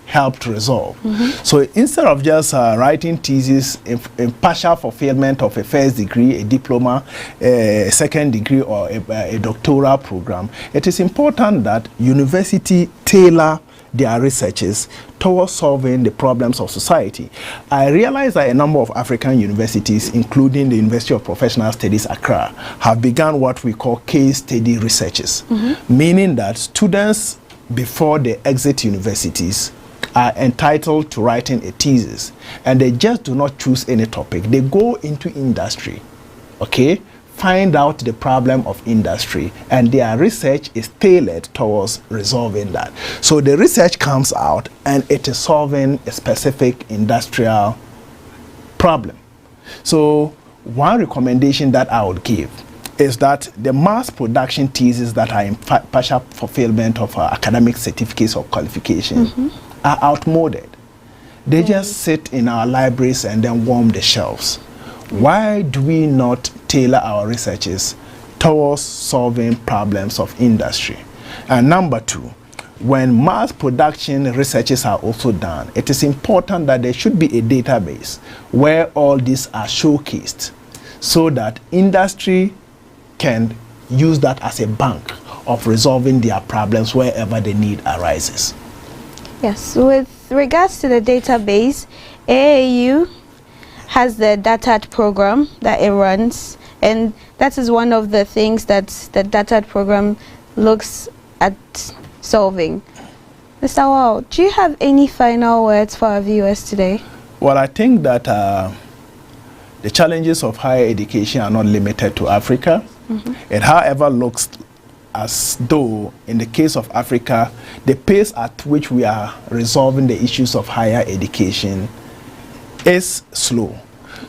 helped resolve? So instead of just writing thesis in partial fulfillment of a first degree, a diploma, a second degree, or a doctoral program, it is important that university tailor their researches towards solving the problems of society. I realize that a number of African universities, including the University of Professional Studies, Accra, have begun what we call case study researches, meaning that students, before they exit universities, are entitled to writing a thesis, and they just do not choose any topic. They go into industry, find out the problem of industry, and their research is tailored towards resolving that. So the research comes out and it is solving a specific industrial problem. So one recommendation that I would give is that the mass production theses that are in partial fulfillment of academic certificates or qualifications are outmoded. They just sit in our libraries and then warm the shelves. Why do we not tailor our researches towards solving problems of industry? And number 2, when mass production researches are also done, it is important that there should be a database where all these are showcased so that industry can use that as a bank of resolving their problems wherever the need arises. Yes, with regards to the database, AAU has the DATAT program that it runs, and that is one of the things that the DATAT program looks at solving. Mr. Wao, do you have any final words for our viewers today? Well, I think that the challenges of higher education are not limited to Africa. It, however, looks as though in the case of Africa, the pace at which we are resolving the issues of higher education is slow.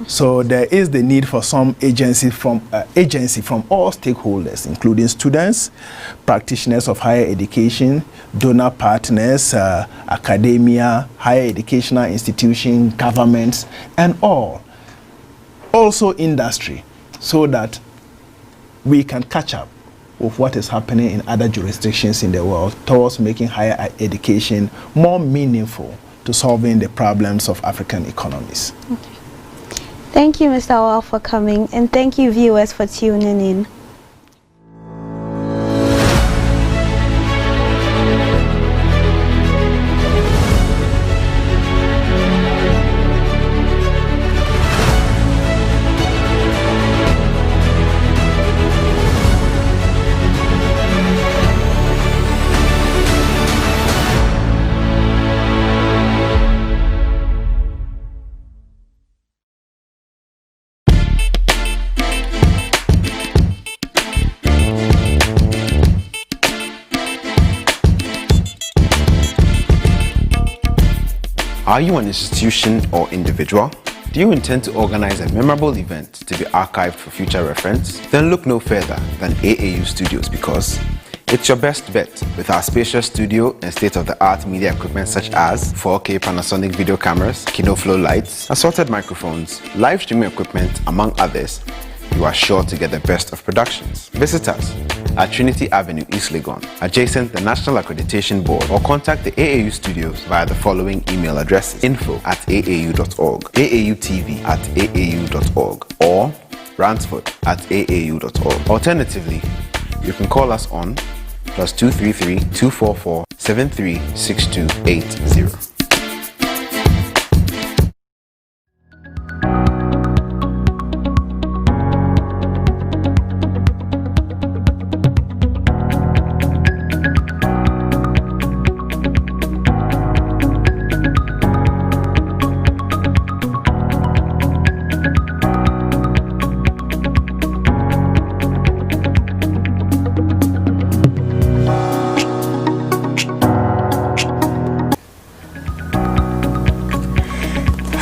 So there is the need for some agency from all stakeholders, including students, practitioners of higher education, donor partners, academia, higher educational institutions, governments, and all. Also industry, so that we can catch up with what is happening in other jurisdictions in the world towards making higher education more meaningful to solving the problems of African economies. Okay. Thank you, Mr. Wao, for coming, and thank you, viewers, for tuning in. Are you an institution or individual? Do you intend to organize a memorable event to be archived for future reference? Then look no further than AAU Studios, because it's your best bet with our spacious studio and state-of-the-art media equipment such as 4K Panasonic video cameras, KinoFlow lights, assorted microphones, live streaming equipment, among others. You are sure to get the best of productions. Visit us at Trinity Avenue, East Legon, adjacent the National Accreditation Board, or contact the AAU Studios via the following email addresses: info@aau.org, AAUTV@aau.org, or ransford@aau.org. Alternatively, you can call us on +233 244 736280.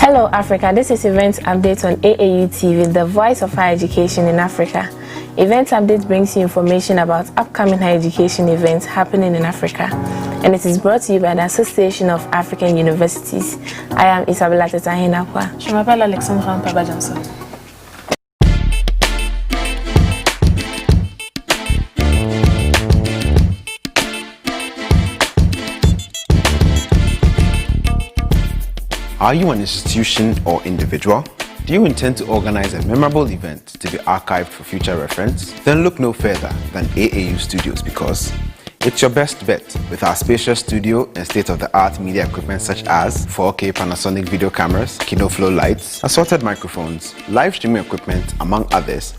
Hello Africa, this is Event Update on AAU TV, the voice of higher education in Africa. Event Update brings you information about upcoming higher education events happening in Africa, and it is brought to you by the Association of African Universities. I am Isabella Tetahinakwa. Je m'appelle Alexandra Mpaba Johnson. Are you an institution or individual? Do you intend to organize a memorable event to be archived for future reference? Then look no further than AAU Studios, because it's your best bet with our spacious studio and state-of-the-art media equipment such as 4K Panasonic video cameras, KinoFlow lights, assorted microphones, live streaming equipment, among others.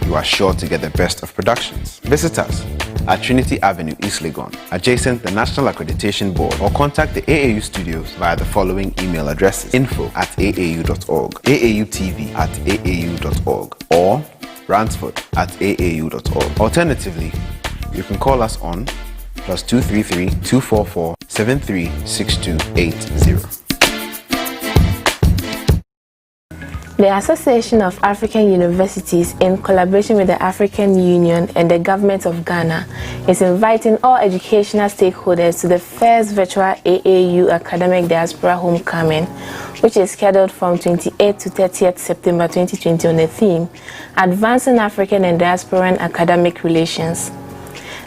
You are sure to get the best of productions. Visit us at Trinity Avenue, East Legon, adjacent the National Accreditation Board, or contact the AAU Studios via the following email addresses: info@aau.org, AAUTV@aau.org, or ransford@aau.org. Alternatively, you can call us on +233 244 736280. The Association of African Universities, in collaboration with the African Union and the government of Ghana, is inviting all educational stakeholders to the first virtual AAU Academic Diaspora Homecoming, which is scheduled from 28th to 30th September 2020 on the theme, Advancing African and Diasporan Academic Relations.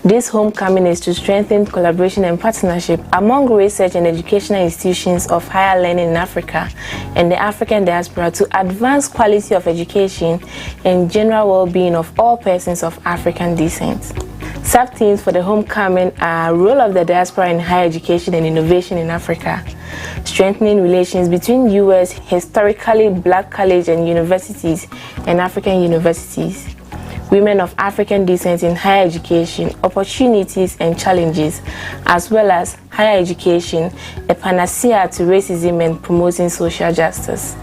This homecoming is to strengthen collaboration and partnership among research and educational institutions of higher learning in Africa and the African diaspora to advance quality of education and general well-being of all persons of African descent. Sub-themes for the homecoming are role of the diaspora in higher education and innovation in Africa, strengthening relations between U.S. historically black colleges and universities and African universities, women of African descent in higher education, opportunities and challenges, as well as higher education, a panacea to racism and promoting social justice.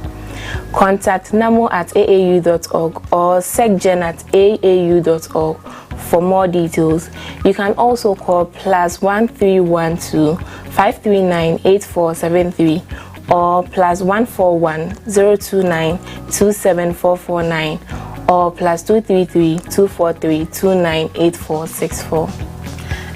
Contact namo@aau.org or secgen@aau.org for more details. You can also call +1312 539 8473 or +141 029 27449 or +233 243 298464.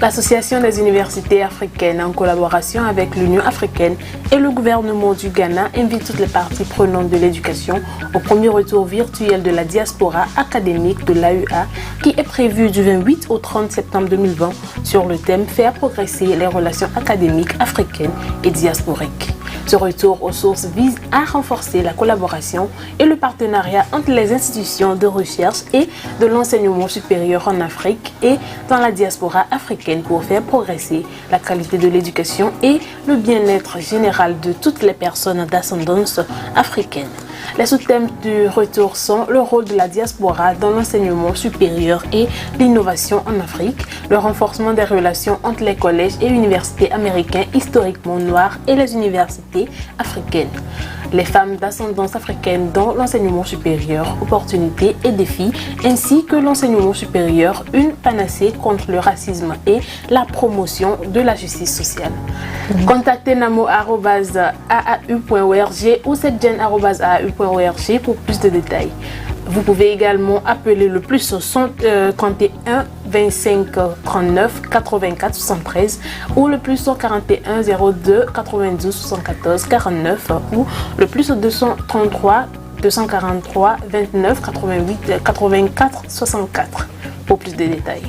L'Association des universités africaines, en collaboration avec l'Union africaine et le gouvernement du Ghana, invite toutes les parties prenantes de l'éducation au premier retour virtuel de la diaspora académique de l'AEA qui est prévu du 28 au 30 septembre 2020 sur le thème « Faire progresser les relations académiques africaines et diasporiques ». Ce retour aux sources vise à renforcer la collaboration et le partenariat entre les institutions de recherche et de l'enseignement supérieur en Afrique et dans la diaspora africaine pour faire progresser la qualité de l'éducation et le bien-être général de toutes les personnes d'ascendance africaine. Les sous-thèmes du retour sont le rôle de la diaspora dans l'enseignement supérieur et l'innovation en Afrique, le renforcement des relations entre les collèges et universités américains historiquement noirs et les universités africaines, les femmes d'ascendance africaine dans l'enseignement supérieur, opportunités et défis, ainsi que l'enseignement supérieur, une panacée contre le racisme et la promotion de la justice sociale. Contactez namo@aau.org ou secgen@aau.org pour plus de détails. Vous pouvez également appeler le plus 51 25 39 84 73 ou le plus 41 02 92 74 49 ou le plus 233 243 29 88 84 64 pour plus de détails.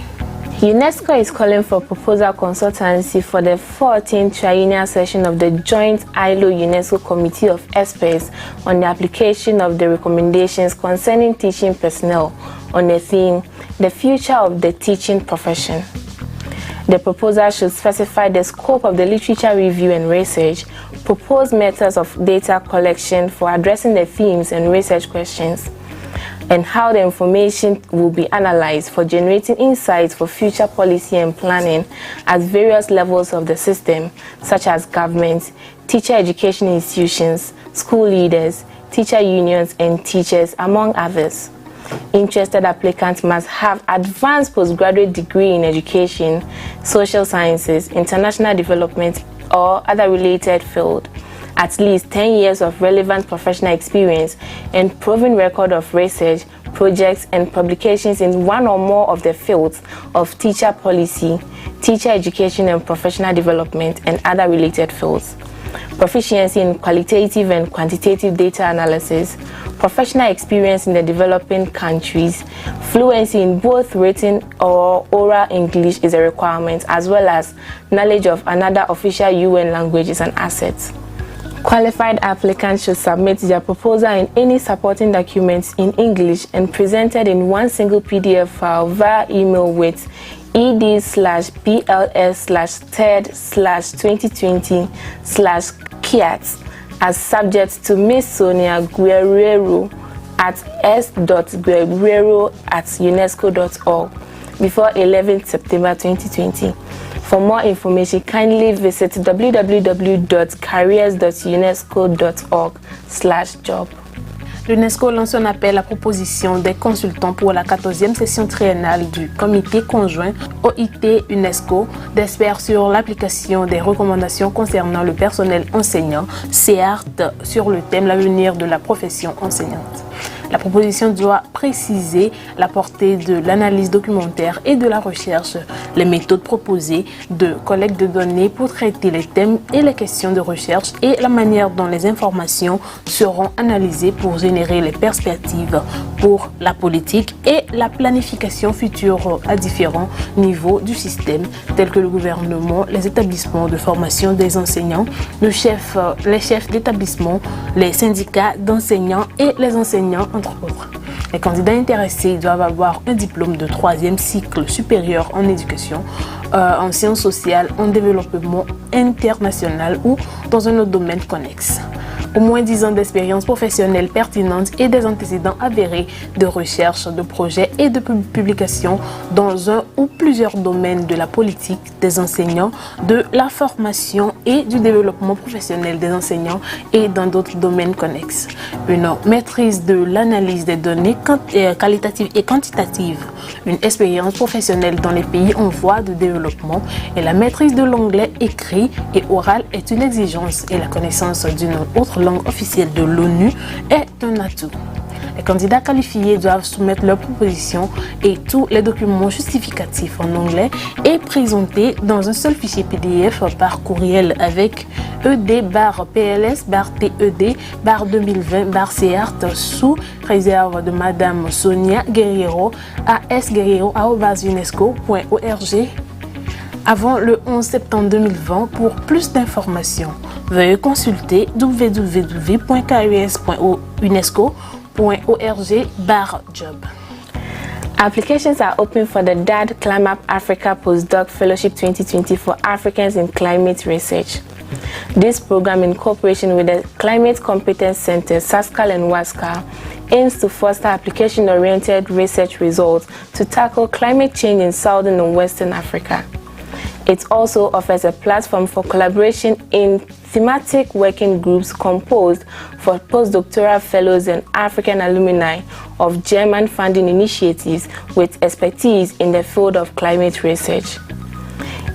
UNESCO is calling for proposal consultancy for the 14th triennial session of the joint AAU-UNESCO Committee of Experts on the application of the recommendations concerning teaching personnel on the theme, the future of the teaching profession. The proposal should specify the scope of the literature review and research, propose methods of data collection for addressing the themes and research questions, and how the information will be analyzed for generating insights for future policy and planning at various levels of the system, such as government, teacher education institutions, school leaders, teacher unions, and teachers, among others. Interested applicants must have advanced postgraduate degree in education, social sciences, international development, or other related field, at least 10 years of relevant professional experience and proven record of research, projects, and publications in one or more of the fields of teacher policy, teacher education and professional development, and other related fields. Proficiency in qualitative and quantitative data analysis, professional experience in the developing countries, fluency in both written or oral English is a requirement, as well as knowledge of another official UN language is an asset. Qualified applicants should submit their proposal and any supporting documents in English and presented in one single PDF file via email with ed/pls/3/2020/kiat as subject to Miss Sonia Guerrero at s.guerrero@unesco.org before 11th September 2020. For more information, kindly visit www.careers.unesco.org/job. L'UNESCO lance un appel à proposition des consultants pour la 14e session triennale du comité conjoint OIT-UNESCO d'experts sur l'application des recommandations concernant le personnel enseignant, CEART, sur le thème l'avenir de la profession enseignante. La proposition doit préciser la portée de l'analyse documentaire et de la recherche, les méthodes proposées de collecte de données pour traiter les thèmes et les questions de recherche et la manière dont les informations seront analysées pour générer les perspectives pour la politique et la planification future à différents niveaux du système, tels que le gouvernement, les établissements de formation des enseignants, les chefs d'établissement, les syndicats d'enseignants et les enseignants, entre autres. Les candidats intéressés doivent avoir un diplôme de 3e cycle supérieur en éducation, en sciences sociales, en développement international ou dans un autre domaine connexe. Au moins 10 ans d'expérience professionnelle pertinente et des antécédents avérés de recherche, de projet et de publication dans un ou plusieurs domaines de la politique des enseignants, de la formation et du développement professionnel des enseignants et dans d'autres domaines connexes. Une maîtrise de l'analyse des données qualitatives et quantitatives, une expérience professionnelle dans les pays en voie de développement et la maîtrise de l'anglais écrit et oral est une exigence et la connaissance d'une autre langue officielle de l'ONU est un atout. Les candidats qualifiés doivent soumettre leurs propositions et tous les documents justificatifs en anglais et présenter dans un seul fichier PDF par courriel avec ed-pls-ted-2020-cert sous réserve de Madame Sonia Guerriero asguerriero@unesco.org avant le 11 septembre 2020. Pour plus d'informations, veuillez consulter www.kus.unesco.org/job. Applications are open for the DAD Climate Africa Postdoc Fellowship 2020 for Africans in Climate Research. This program, in cooperation with the Climate Competence Center, SASCAL and WASCAL, aims to foster application-oriented research results to tackle climate change in Southern and Western Africa. It also offers a platform for collaboration in thematic working groups composed for postdoctoral fellows and African alumni of German funding initiatives with expertise in the field of climate research.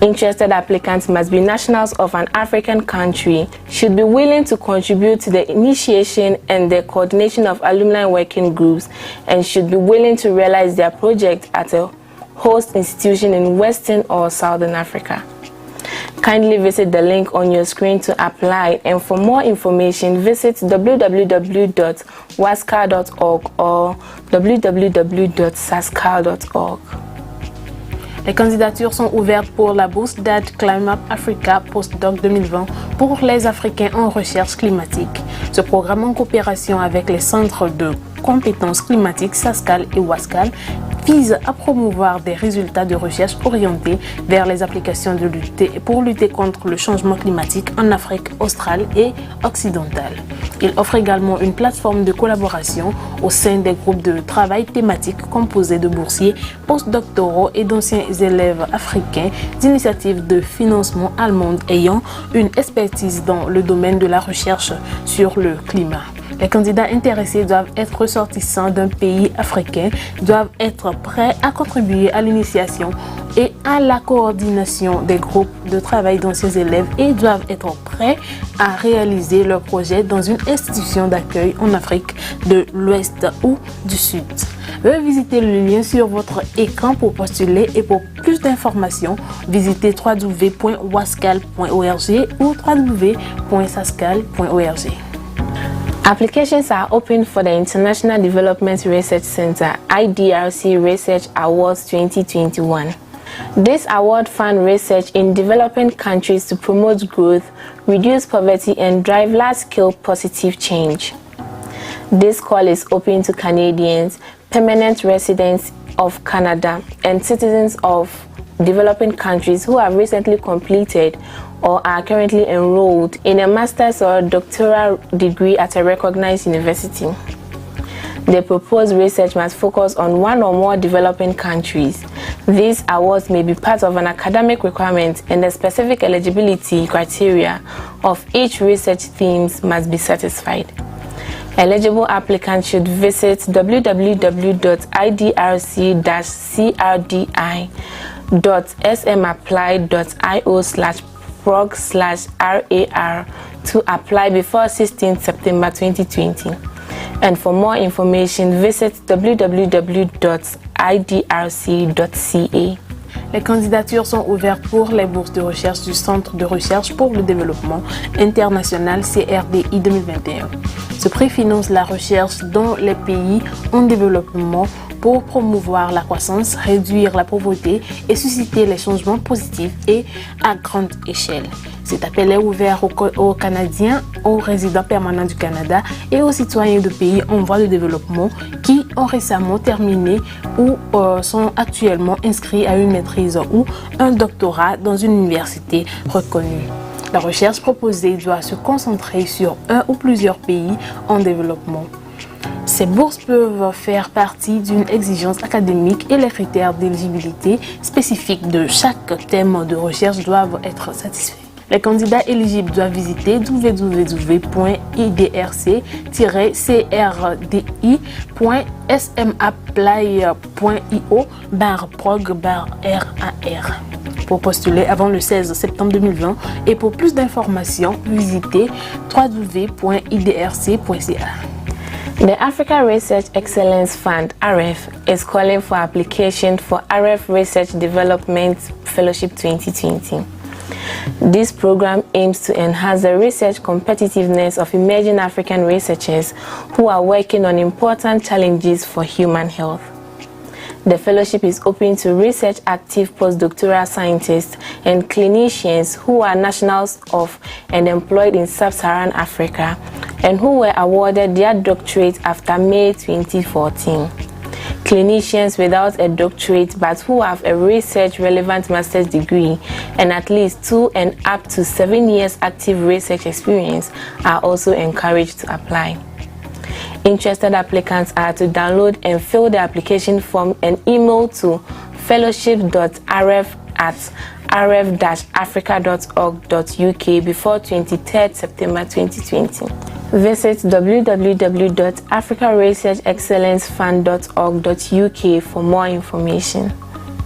Interested applicants must be nationals of an African country, should be willing to contribute to the initiation and the coordination of alumni working groups, and should be willing to realize their project at a host institution in Western or Southern Africa. Kindly visit the link on your screen to apply, and for more information visit www.wascal.org or www.sascal.org. Les candidatures sont ouvertes pour la bourse DAD Climate Africa Postdoc 2020 pour les Africains en recherche climatique. Ce programme, en coopération avec les centres de compétences climatiques SASCAL et WASCAL, vise à promouvoir des résultats de recherche orientés vers les applications pour lutter contre le changement climatique en Afrique australe et occidentale. Il offre également une plateforme de collaboration au sein des groupes de travail thématiques composés de boursiers postdoctoraux et d'anciens élèves africains d'initiatives de financement allemandes ayant une expertise dans le domaine de la recherche sur le climat. Les candidats intéressés doivent être ressortissants d'un pays africain, doivent être prêts à contribuer à l'initiation et à la coordination des groupes de travail d'anciens élèves et doivent être prêts à réaliser leurs projets dans une institution d'accueil en Afrique de l'Ouest ou du Sud. Veuillez visiter le lien sur votre écran pour postuler et pour plus d'informations, visitez www.wascal.org ou www.sascal.org. Applications are open for the International Development Research Center IDRC Research Awards 2021. This award funds research in developing countries to promote growth, reduce poverty, and drive large-scale positive change. This call is open to Canadians, permanent residents of Canada, and citizens of developing countries who have recently completed or are currently enrolled in a master's or doctoral degree at a recognized university. The proposed research must focus on one or more developing countries. These awards may be part of an academic requirement, and the specific eligibility criteria of each research themes must be satisfied. Eligible applicants should visit www.idrc-crdi.smapply.io/prog/RAR to apply before 16 September 2020. And for more information, visit www.idrc.ca. Les candidatures sont ouvertes pour les bourses de recherche du Centre de recherche pour le développement international CRDI 2021. Ce prix finance la recherche dans les pays en développement pour promouvoir la croissance, réduire la pauvreté et susciter les changements positifs et à grande échelle. Cet appel est ouvert aux Canadiens, aux résidents permanents du Canada et aux citoyens de pays en voie de développement qui ont récemment terminé ou sont actuellement inscrits à une maîtrise ou un doctorat dans une université reconnue. La recherche proposée doit se concentrer sur un ou plusieurs pays en développement. Ces bourses peuvent faire partie d'une exigence académique et les critères d'éligibilité spécifiques de chaque thème de recherche doivent être satisfaits. Les candidats éligibles doivent visiter www.idrc-crdI.smapply.io/prog/RAR pour postuler avant le 16 septembre 2020 et pour plus d'informations, visitez www.idrc.ca. The Africa Research Excellence Fund, AREF, is calling for application for AREF Research Development Fellowship 2020. This program aims to enhance the research competitiveness of emerging African researchers who are working on important challenges for human health. The fellowship is open to research active postdoctoral scientists and clinicians who are nationals of and employed in sub-Saharan Africa and who were awarded their doctorate after May 2014. Clinicians without a doctorate but who have a research-relevant master's degree and at least 2 and up to 7 years active research experience are also encouraged to apply. Interested applicants are to download and fill the application form and email to fellowship.aref@aref-africa.org.uk before 23rd September 2020. Visit www.africaresearchexcellencefund.org.uk for more information.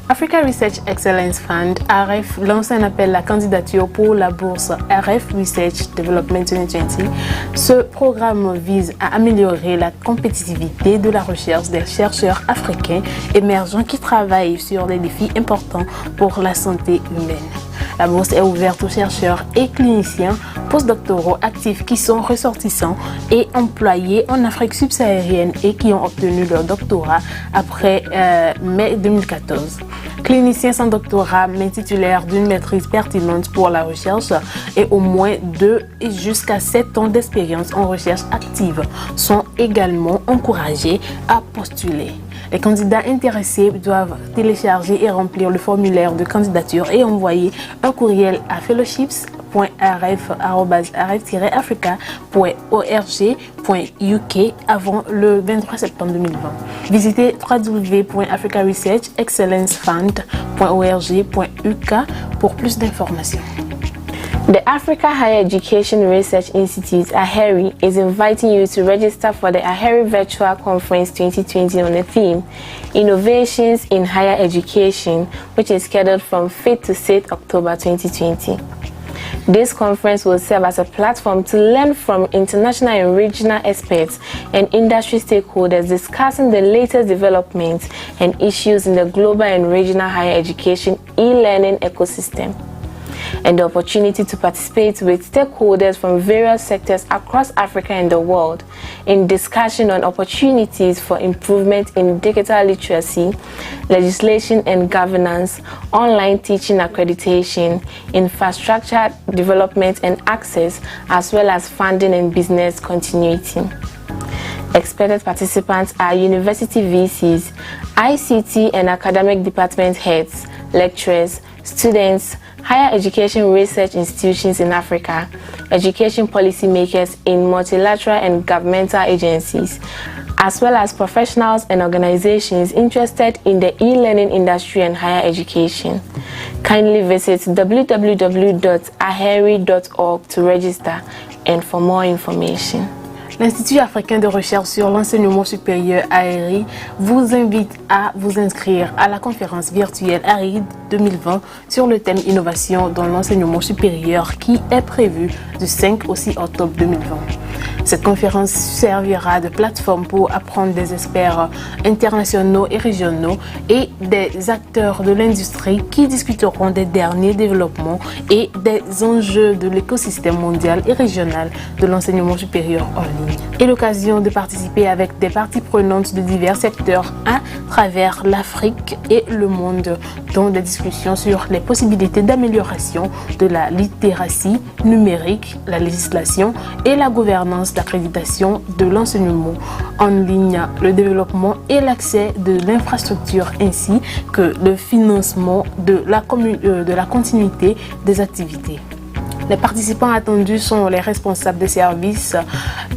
Africa Research Excellence Fund, AREF, lance un appel à candidature pour la bourse AREF Research Development 2020. Ce programme vise à améliorer la compétitivité de la recherche des chercheurs africains émergents qui travaillent sur des défis importants pour la santé humaine. La bourse est ouverte aux chercheurs et cliniciens postdoctoraux actifs qui sont ressortissants et employés en Afrique subsaharienne et qui ont obtenu leur doctorat après mai 2014. Cliniciens sans doctorat mais titulaires d'une maîtrise pertinente pour la recherche et au moins 2 et jusqu'à 7 ans d'expérience en recherche active sont également encouragés à postuler. Les candidats intéressés doivent télécharger et remplir le formulaire de candidature et envoyer un courriel à fellowships.aref@aref-africa.org.uk avant le 23 septembre 2020. Visitez www.africaresearchexcellencefund.org.uk pour plus d'informations. The Africa Higher Education Research Institute, AHERI, is inviting you to register for the AHERI Virtual Conference 2020 on the theme, Innovations in Higher Education, which is scheduled from 5th to 6th October 2020. This conference will serve as a platform to learn from international and regional experts and industry stakeholders discussing the latest developments and issues in the global and regional higher education e-learning ecosystem, and the opportunity to participate with stakeholders from various sectors across Africa and the world in discussion on opportunities for improvement in digital literacy, legislation and governance, online teaching accreditation, infrastructure development and access, as well as funding and business continuity. Expected participants are university VCs, ICT and academic department heads, lecturers, students, higher education research institutions in Africa, education policymakers in multilateral and governmental agencies, as well as professionals and organizations interested in the e-learning industry and higher education. Kindly visit www.aheri.org to register and for more information. L'Institut africain de recherche sur l'enseignement supérieur ARI vous invite à vous inscrire à la conférence virtuelle ARI 2020 sur le thème Innovation dans l'enseignement supérieur qui est prévue du 5 au 6 octobre 2020. Cette conférence servira de plateforme pour apprendre des experts internationaux et régionaux et des acteurs de l'industrie qui discuteront des derniers développements et des enjeux de l'écosystème mondial et régional de l'enseignement supérieur en ligne. Et l'occasion de participer avec des parties prenantes de divers secteurs à travers l'Afrique et le monde dans des discussions sur les possibilités d'amélioration de la littératie numérique, la législation et la gouvernance d'accréditation de l'enseignement en ligne, le développement et l'accès de l'infrastructure ainsi que le financement de la continuité des activités. Les participants attendus sont les responsables des services,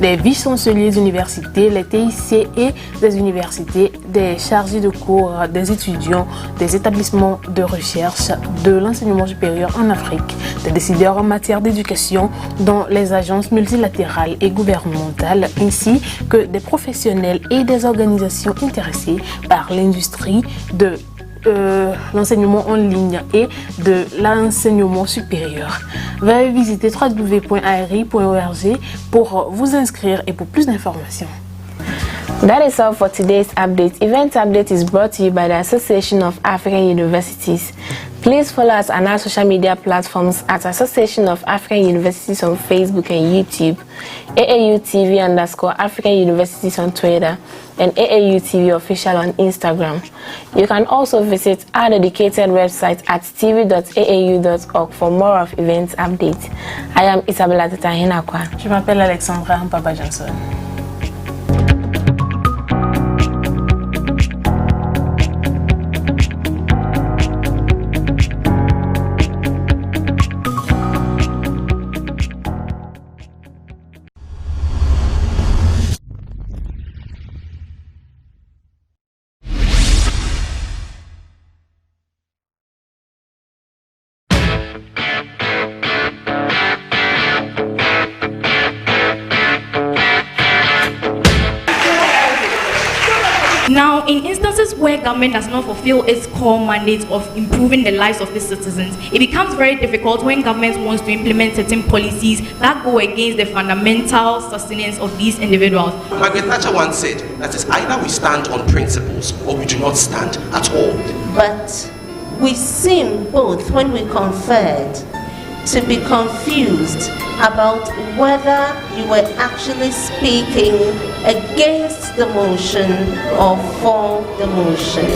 les vice-chanceliers d'universités, les TIC et des universités, des chargés de cours, des étudiants, des établissements de recherche, de l'enseignement supérieur en Afrique, des décideurs en matière d'éducation dans les agences multilatérales et gouvernementales, ainsi que des professionnels et des organisations intéressées par l'industrie de l'enseignement en ligne et de l'enseignement supérieur. Veuillez visiter www.ari.org pour vous inscrire et pour plus d'informations. That is all for today's update. Event Update is brought to you by the Association of African Universities. Please follow us on our social media platforms at Association of African Universities on Facebook and YouTube, AAU TV _ African Universities on Twitter, and AAU TV Official on Instagram. You can also visit our dedicated website at tv.aau.org for more of events updates. I am Isabella Tetahinakwa. Je m'appelle Alexandra Mpaba Johnson. Now, in instances where government does not fulfill its core mandate of improving the lives of its citizens, it becomes very difficult when government wants to implement certain policies that go against the fundamental sustenance of these individuals. Margaret Thatcher once said that it's either we stand on principles or we do not stand at all. But we seem both, when we conferred, to be confused about whether you were actually speaking against the motion or for the motion.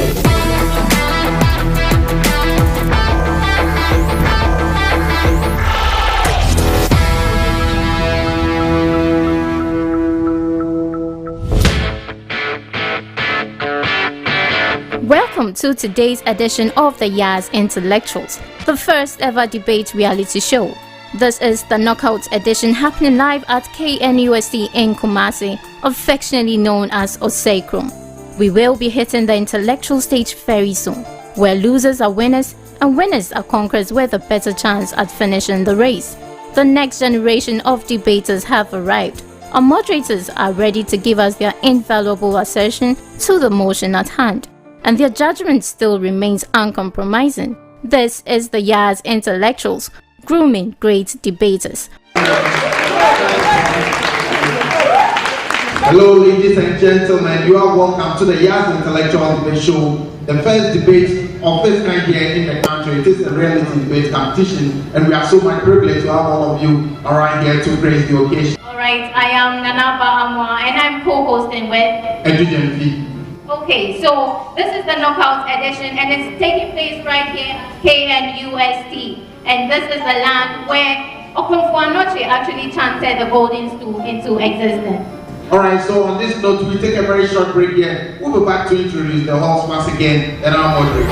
Welcome to today's edition of the Yaz Intellectuals, the first ever debate reality show. This is the Knockout edition happening live at KNUST in Kumasi, affectionately known as Osekrum. We will be hitting the intellectual stage very soon, where losers are winners and winners are conquerors with a better chance at finishing the race. The next generation of debaters have arrived. Our moderators are ready to give us their invaluable assertion to the motion at hand, and their judgment still remains uncompromising. This is the Yaz Intellectuals, grooming great debaters. Hello ladies and gentlemen, you are welcome to the Yaz Intellectual Debate Show, the first debate of its kind here in the country. It is a reality debate competition and we are so much privileged to have all of you around here to praise the occasion. Alright, I am Nanaba Amwa and I'm co-hosting with Edujem. Okay, so this is the Knockout edition and it's taking place right here at KNUST. And this is the land where Okonkwo Anoche actually chanted the golden stool into existence. Alright, so on this note, we take a very short break here. We'll be back to introduce the host once again and our moderator.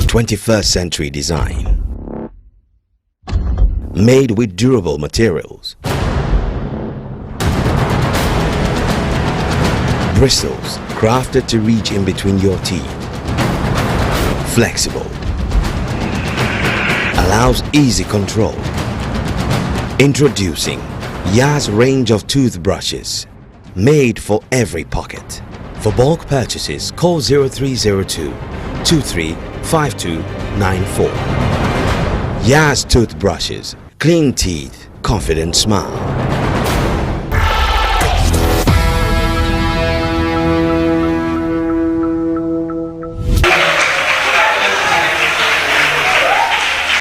21st century design. Made with durable materials. Bristles crafted to reach in between your teeth. Flexible. Allows easy control. Introducing Yaz range of toothbrushes. Made for every pocket. For bulk purchases, call 0302 23 5294. Yas Toothbrushes. Clean teeth, confident smile.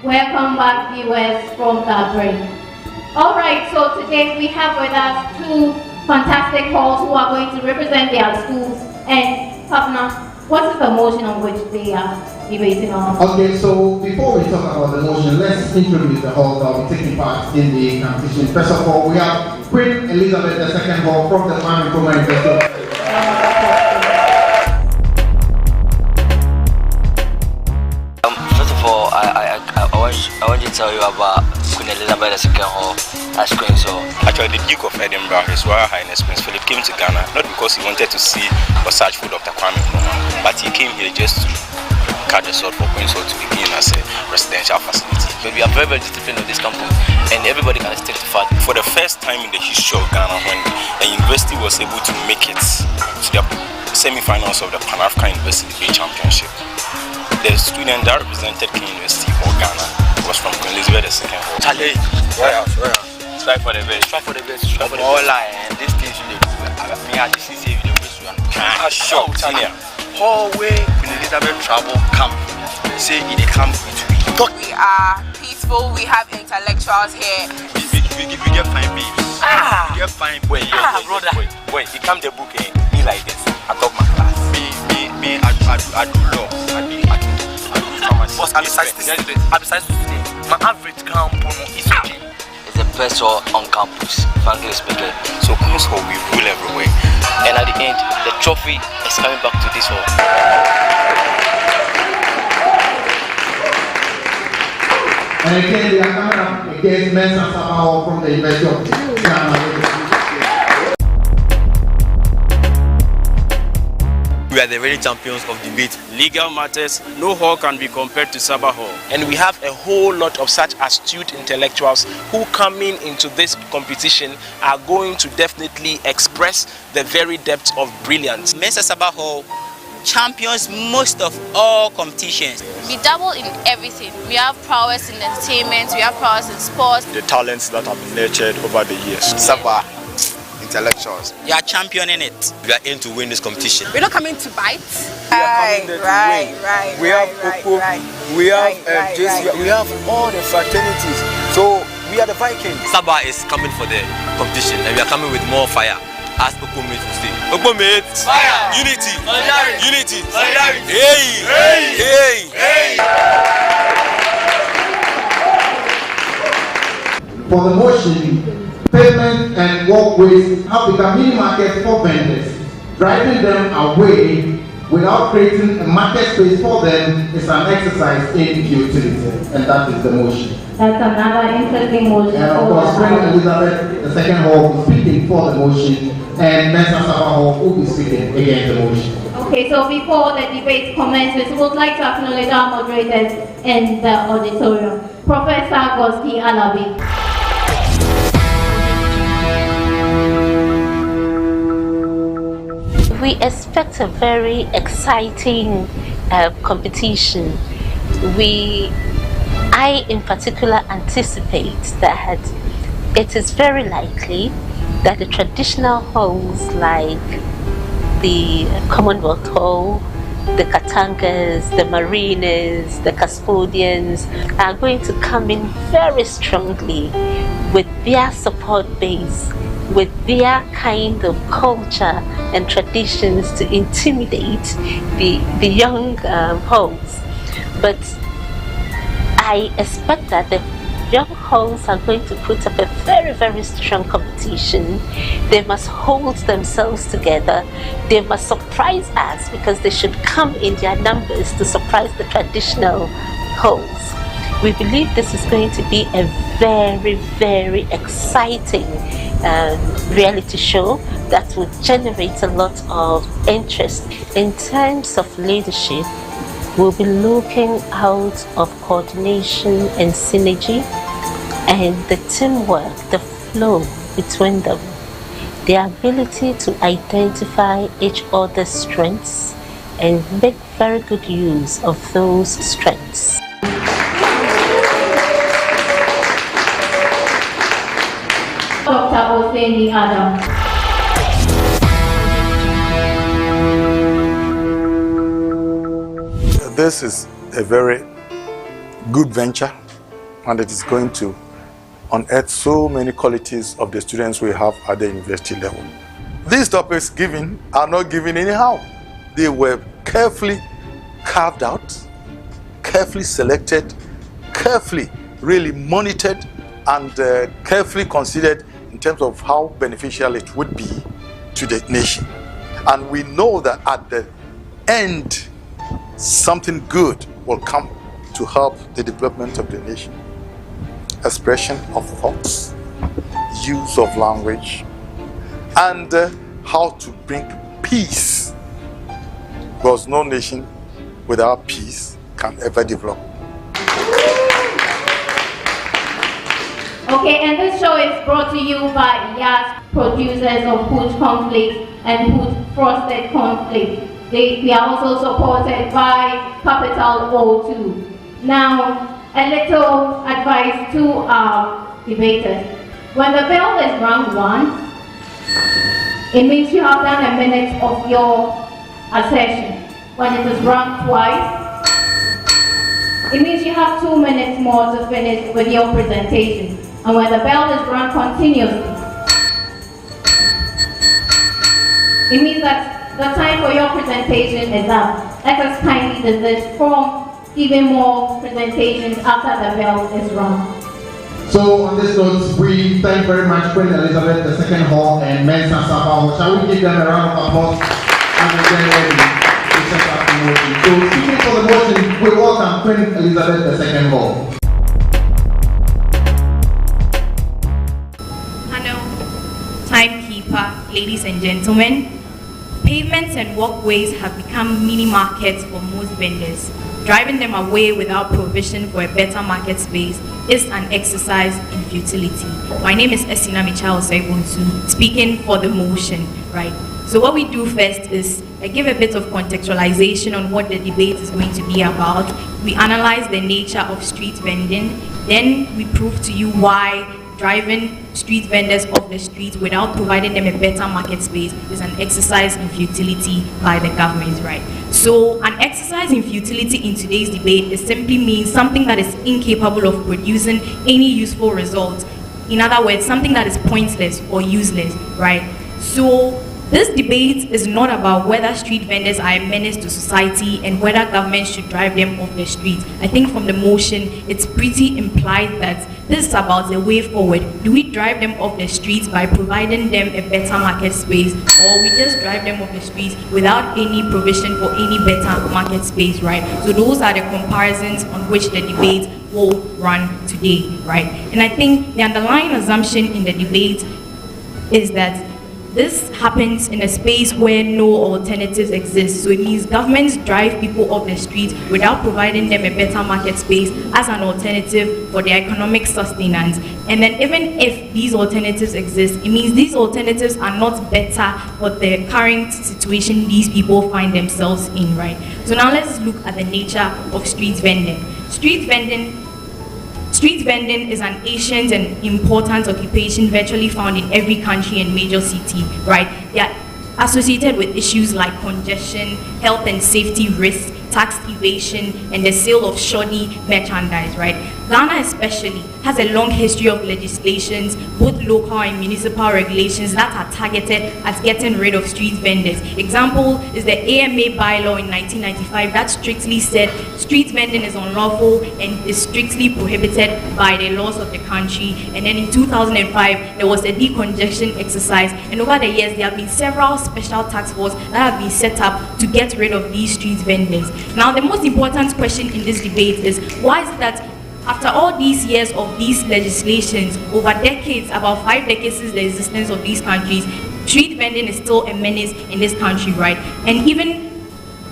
Welcome back, viewers from the break. Alright, so today we have with us two fantastic halls who are going to represent their schools. And partner, what is the motion on which they are debating on? Okay, so before we talk about the motion, let's introduce the halls that will be taking part in the competition. First of all, we have Queen Elizabeth II Hall from the Farm Improvement Investor. First of all, I want to tell you about Queen Elizabeth II Hall as Queen's Hall. Actually, the Duke of Edinburgh, His Royal Highness Prince Philip, came to Ghana not because he wanted to see or search for Dr. Kwame Nkrumah, but he came here just to cut the sword for Queen's Hall to begin as a residential facility. But we are very, very disciplined on this campus, and everybody can stick to fact. For the first time in the history of Ghana, when a university was able to make it to the semi-finals of the Pan-African University Debate Championship, the student that represented King University of Ghana was from Queen Elizabeth II Hall. Charlie, try for the best. Try for the best. Try for the best. All I and this thing should do. Me at this is the best one. Sure, Tanya. Hallway Queen Elizabeth travel camp. Say in the camp between. We are peaceful. We have intellectuals here. We get fine babes. We get fine. Wait, brother. Wait. You come the book and me like this. I top my class. I do law. I do pharmacy. But besides today, my average camp is okay. It's the best hall on campus, frankly speaking. So Queen's Hall, we rule everywhere. And at the end, the trophy is coming back to this hall. And again, we are coming up against Mensa Sabah from the University of Ghana. We are the reigning champions of debate. Legal matters, no hall can be compared to Sabah Hall. And we have a whole lot of such astute intellectuals who coming into this competition are going to definitely express the very depth of brilliance. Mensa Sabah Hall champions most of all competitions. We dabble in everything. We have prowess in entertainment, we have prowess in sports. The talents that have been nurtured over the years. Sabah intellectuals. You are championing it. We are in to win this competition. We're not coming to bite. Right. We have Coco, we have we have all the fraternities. So we are the Vikings. Sabah is coming for the competition and we are coming with more fire. As Coco mates will say. Coco mates. Fire. Unity. Solidarity. Unity. Solidarity. Hey. For the motion, pavements and walkways have become mini markets for vendors. Driving them away without creating a market space for them is an exercise in futility, and that is the motion. That's another interesting motion. And of course, Queen Elizabeth II Hall will be speaking for the motion, and Mensa Sabah Hall will be speaking against the motion. Okay, so before the debate commences, we would like to acknowledge our moderators in the auditorium. Professor Gosti Alabi. We expect a very exciting competition. I in particular anticipate that it is very likely that the traditional halls like the Commonwealth Hall, the Katangas, the Marinas, the Custodians are going to come in very strongly with their support base, with their kind of culture and traditions to intimidate the young halls. But I expect that the young halls are going to put up a very, very strong competition. They must hold themselves together. They must surprise us because they should come in their numbers to surprise the traditional halls. We believe this is going to be a very, very exciting reality show that will generate a lot of interest. In terms of leadership, we'll be looking out of coordination and synergy and the teamwork, the flow between them, their ability to identify each other's strengths and make very good use of those strengths. Dr. Otheni Adam. This is a very good venture, and it is going to unearth so many qualities of the students we have at the university level. These topics given are not given anyhow. They were carefully carved out, carefully selected, carefully really monitored, and carefully considered in terms of how beneficial it would be to the nation. And we know that at the end, something good will come to help the development of the nation. Expression of thoughts, use of language, and how to bring peace. Because no nation without peace can ever develop. Okay, and this show is brought to you by Yas, producers of Hood Conflict and Hood Frosted Conflict. We are also supported by Capital O2. Now, a little advice to our debaters. When the bell is rung once, it means you have done a minute of your assertion. When it is rung twice, it means you have 2 minutes more to finish with your presentation. And when the bell is rung continuously, it means that the time for your presentation is up. Let us kindly desist from giving more presentations after the bell is rung. So on this note, we thank very much Queen Elizabeth II Hall and Mensa Sabah. Shall we give them a round of applause as they get ready to set up the motion? So speaking for the motion, we welcome Queen Elizabeth II Hall. Timekeeper, ladies and gentlemen, pavements and walkways have become mini markets for most vendors. Driving them away without provision for a better market space is an exercise in futility. My name is Esina Michao Saibunsu, speaking for the motion, right? So what we do first is give a bit of contextualization on what the debate is going to be about. We analyze the nature of street vending, then we prove to you why driving street vendors off the street without providing them a better market space is an exercise in futility by the government, right? So an exercise in futility in today's debate is simply means something that is incapable of producing any useful result. In other words, something that is pointless or useless, right? So this debate is not about whether street vendors are a menace to society and whether government should drive them off the street. I think from the motion, it's pretty implied that this is about the way forward. Do we drive them off the streets by providing them a better market space, or we just drive them off the streets without any provision for any better market space, right? So those are the comparisons on which the debate will run today, right? And I think the underlying assumption in the debate is that this happens in a space where no alternatives exist. So it means governments drive people off the street without providing them a better market space as an alternative for their economic sustenance. And then even if these alternatives exist, it means these alternatives are not better for the current situation these people find themselves in, right? So now let's look at the nature of street vending. Street vending is an ancient and important occupation virtually found in every country and major city, right? They are associated with issues like congestion, health and safety risks, tax evasion, and the sale of shoddy merchandise, right? Ghana especially has a long history of legislations, both local and municipal regulations that are targeted at getting rid of street vendors. Example is the AMA bylaw in 1995 that strictly said street vending is unlawful and is strictly prohibited by the laws of the country. And then in 2005, there was a decongestion exercise, and over the years, there have been several special task forces that have been set up to get rid of these street vendors. Now, the most important question in this debate is, why is it that after all these years of these legislations, over decades, about 5 decades since the existence of these countries, street vending is still a menace in this country, right? And even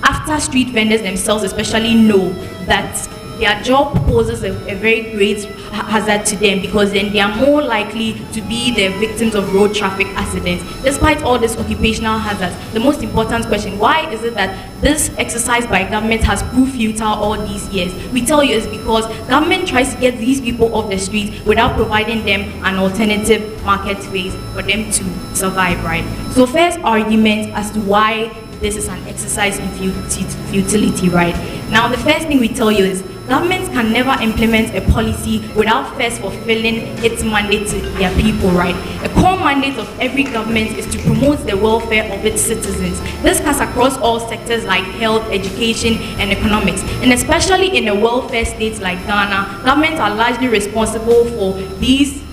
after street vendors themselves especially know that their job poses a very great hazard to them, because then they are more likely to be the victims of road traffic accidents. Despite all these occupational hazards, the most important question, why is it that this exercise by government has proved futile all these years? We tell you it's because government tries to get these people off the streets without providing them an alternative market space for them to survive, right? So first argument as to why this is an exercise in futility, right? Now the first thing we tell you is governments can never implement a policy without first fulfilling its mandate to their people, right? A core mandate of every government is to promote the welfare of its citizens. This cuts across all sectors like health, education, and economics. And especially in a welfare state like Ghana, governments are largely responsible for these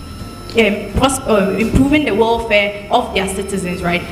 improving the welfare of their citizens, right?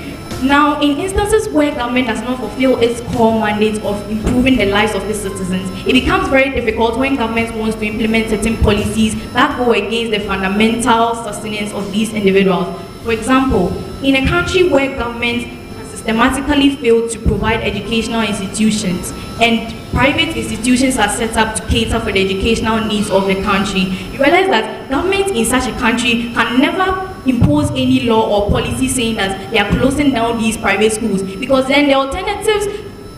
Now, in instances where government does not fulfill its core mandate of improving the lives of its citizens, it becomes very difficult when government wants to implement certain policies that go against the fundamental sustenance of these individuals. For example, in a country where government has systematically failed to provide educational institutions and private institutions are set up to cater for the educational needs of the country, you realize that government in such a country can never impose any law or policy saying that they are closing down these private schools, because then the alternatives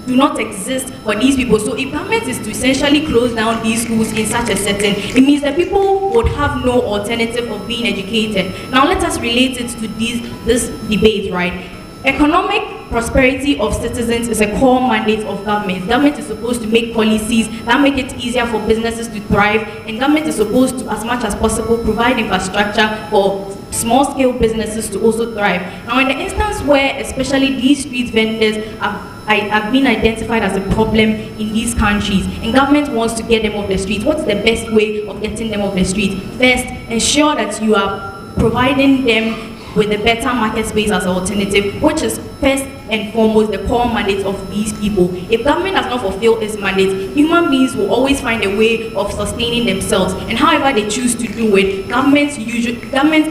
do not exist for these people. So if government is to essentially close down these schools in such a setting, it means that people would have no alternative of being educated. Now let us relate it to this debate, right? Economic prosperity of citizens is a core mandate of government. Government is supposed to make policies that make it easier for businesses to thrive, and government is supposed to, as much as possible, provide infrastructure for small-scale businesses to also thrive. Now, in the instance where especially these street vendors have been identified as a problem in these countries, and government wants to get them off the streets, what's the best way of getting them off the streets? First, ensure that you are providing them with a better market space as an alternative, which is first and foremost the core mandate of these people. If government does not fulfill its mandate, human beings will always find a way of sustaining themselves, and however they choose to do it, government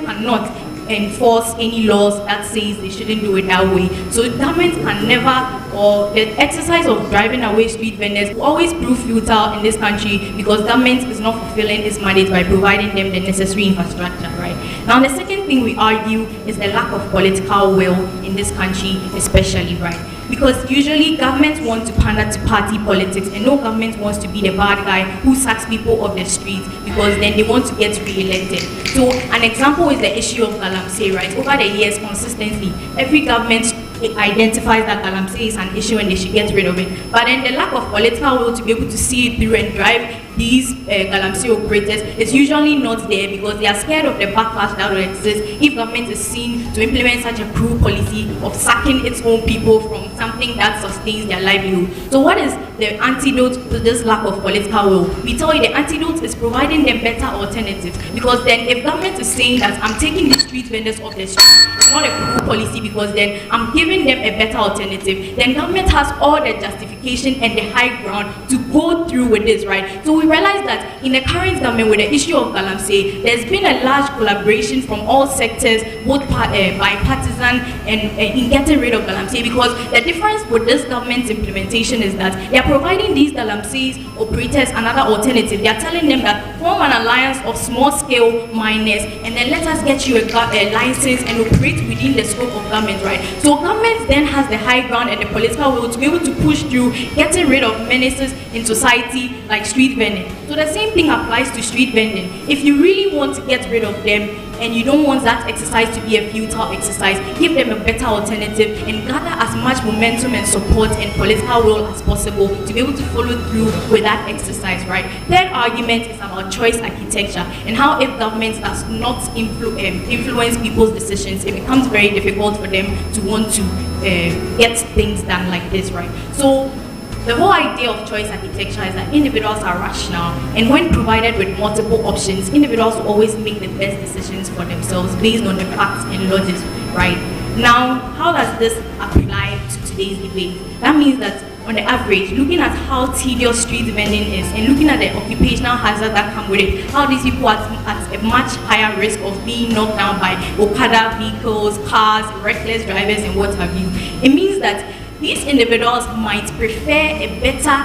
cannot enforce any laws that says they shouldn't do it that way. So government can never, or the exercise of driving away street vendors will always prove futile in this country, because government is not fulfilling its mandate by providing them the necessary infrastructure, right? Now the second thing we argue is the lack of political will in this country especially, right? Because usually governments want to pander to party politics, and no government wants to be the bad guy who sacks people off the streets because then they want to get re-elected. So an example is the issue of Galamsey, right? Over the years, consistently, every government identifies that Galamsey is an issue and they should get rid of it. But then the lack of political will to be able to see it through and drive these Galamsey operators is usually not there, because they are scared of the backlash that will exist if government is seen to implement such a cruel policy of sacking its own people from something that sustains their livelihood. So what is the antidote to this lack of political will? We tell you the antidote is providing them better alternatives, because then if government is saying that I'm taking the street vendors off the street, it's not a cruel policy because then I'm giving them a better alternative, then government has all the justification and the high ground to go through with this, right? So we realize that in the current government with the issue of Galamsey, there's been a large collaboration from all sectors, both bipartisan and in getting rid of Galamsey, because the difference with this government's implementation is that they are providing these Galamsey operators another alternative. They are telling them that form an alliance of small-scale miners and then let us get you a license and operate within the scope of government, right? So government then has the high ground and the political will to be able to push through getting rid of menaces in society like street vending. So the same thing applies to street vending. If you really want to get rid of them and you don't want that exercise to be a futile exercise, give them a better alternative and gather as much momentum and support and political will as possible to be able to follow through with that exercise, right? Third argument is about choice architecture and how if government does not influence people's decisions, it becomes very difficult for them to want to get things done like this, right? So the whole idea of choice architecture is that individuals are rational, and when provided with multiple options, individuals will always make the best decisions for themselves based on the facts and logic, right? Now, how does this apply to today's debate? That means that on the average, looking at how tedious street vending is and looking at the occupational hazard that come with it, how these people are at a much higher risk of being knocked down by Okada vehicles, cars, reckless drivers, and what have you. It means that these individuals might prefer a better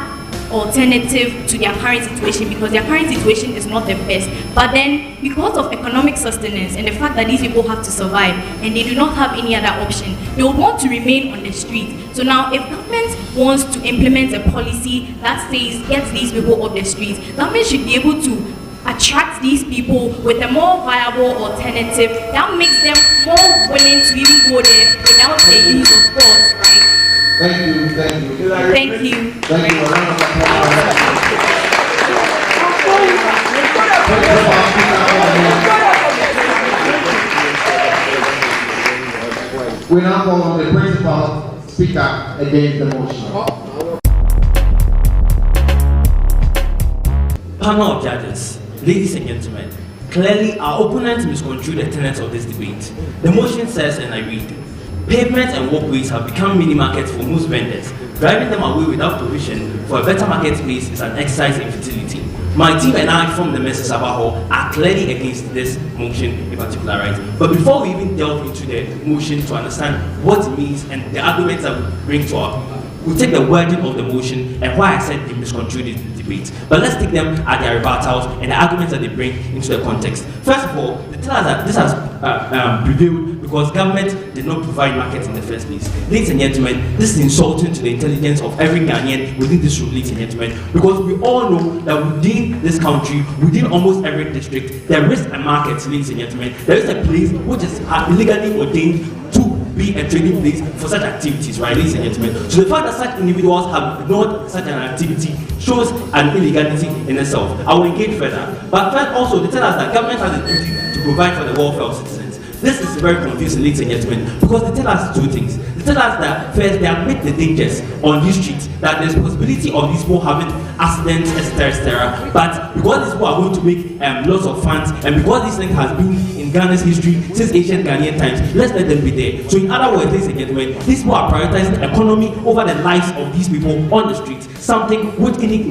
alternative to their current situation, because their current situation is not the best. But then, because of economic sustenance and the fact that these people have to survive and they do not have any other option, they will want to remain on the street. So now, if government wants to implement a policy that says get these people off the streets, government should be able to attract these people with a more viable alternative that makes them more willing to even go there without the use of force, right? Thank you. Thank you. Thank you. A round of applause. We now call on the principal speaker against the motion. Panel of judges, ladies and gentlemen, clearly our opponents misconstrued the tenets of this debate. The motion says, and I read, pavements and walkways have become mini markets for most vendors. Driving them away without provision for a better market space is an exercise in futility. My team and I from the Mrs. Sabaho are clearly against this motion in particular, right? But before we even delve into the motion to understand what it means and the arguments that we bring to our, we'll take the wording of the motion and why I said they misconstrued the debate. But let's take them at their rebuttals and the arguments that they bring into the context. First of all, they tell us that this has prevailed because government did not provide markets in the first place. Ladies and gentlemen, this is insulting to the intelligence of every Ghanaian within this room, ladies and gentlemen, because we all know that within this country, within almost every district, there is a market, ladies and gentlemen. There is a place which is illegally ordained to be a trading place for such activities, right, ladies and gentlemen? So the fact that such individuals have ignored such an activity shows an illegality in itself. I will engage further. But first also, they tell us that government has a duty to provide for the welfare of citizens. This is very confusing, ladies and gentlemen, because they tell us two things. They tell us that first, they admit the dangers on these streets, that there's possibility of these people having accidents, etc. But because these people are going to make lots of funds, and because this thing has been in Ghana's history since ancient Ghanaian times, let's let them be there. So in other words, ladies and gentlemen, these people are prioritizing economy over the lives of these people on the streets, something which any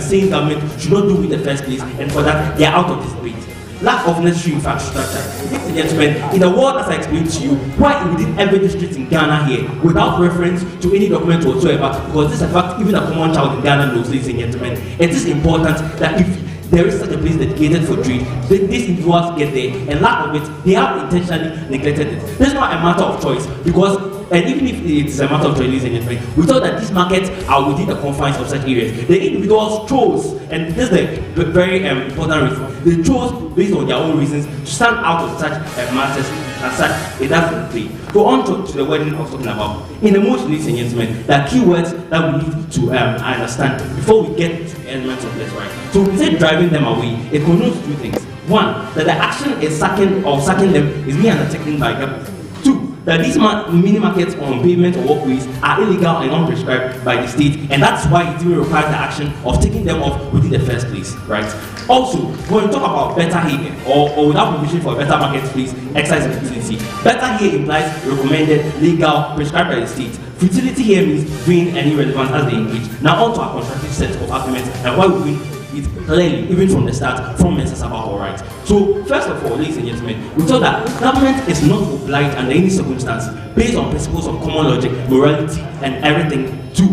sane government should not do in the first place, and for that, they are out of this debate. Lack of necessary infrastructure. Ladies and gentlemen, in the world, as I explained to you, why within every district in Ghana here, without reference to any document whatsoever, because this is a fact even a common child in Ghana knows, ladies and gentlemen, it is important that if there is such a place dedicated for trade, these individuals get there, and lack of it, they have intentionally neglected it. This is not a matter of choice, because and even if it's a matter of choice, ladies and gentlemen, we thought that these markets are within the confines of such areas. The individuals chose, and this is the very important reason, they chose based on their own reasons to stand out of such matters and such it doesn't play. Go on to the wording I was talking about. In the motion, ladies and gentlemen, there are keywords that we need to understand before we get to the elements of this, right? So we say driving them away, it connotes two things. One, that the action is sacking them is being undertaken by government. Two, that these mini markets on pavement or walkways are illegal and unprescribed by the state, and that's why it even requires the action of taking them off within the first place, right? Also, when we talk about better here or without provision for a better marketplace, exercise futility. Better here implies recommended, legal, prescribed by the state. Futility here means doing any relevant as they engage. Now on to our constructive set of arguments and why we win it clearly, even from the start, from Mrs. Sabaho, right? So, first of all, ladies and gentlemen, we thought that government is not obliged under any circumstances, based on principles of common logic, morality, and everything, to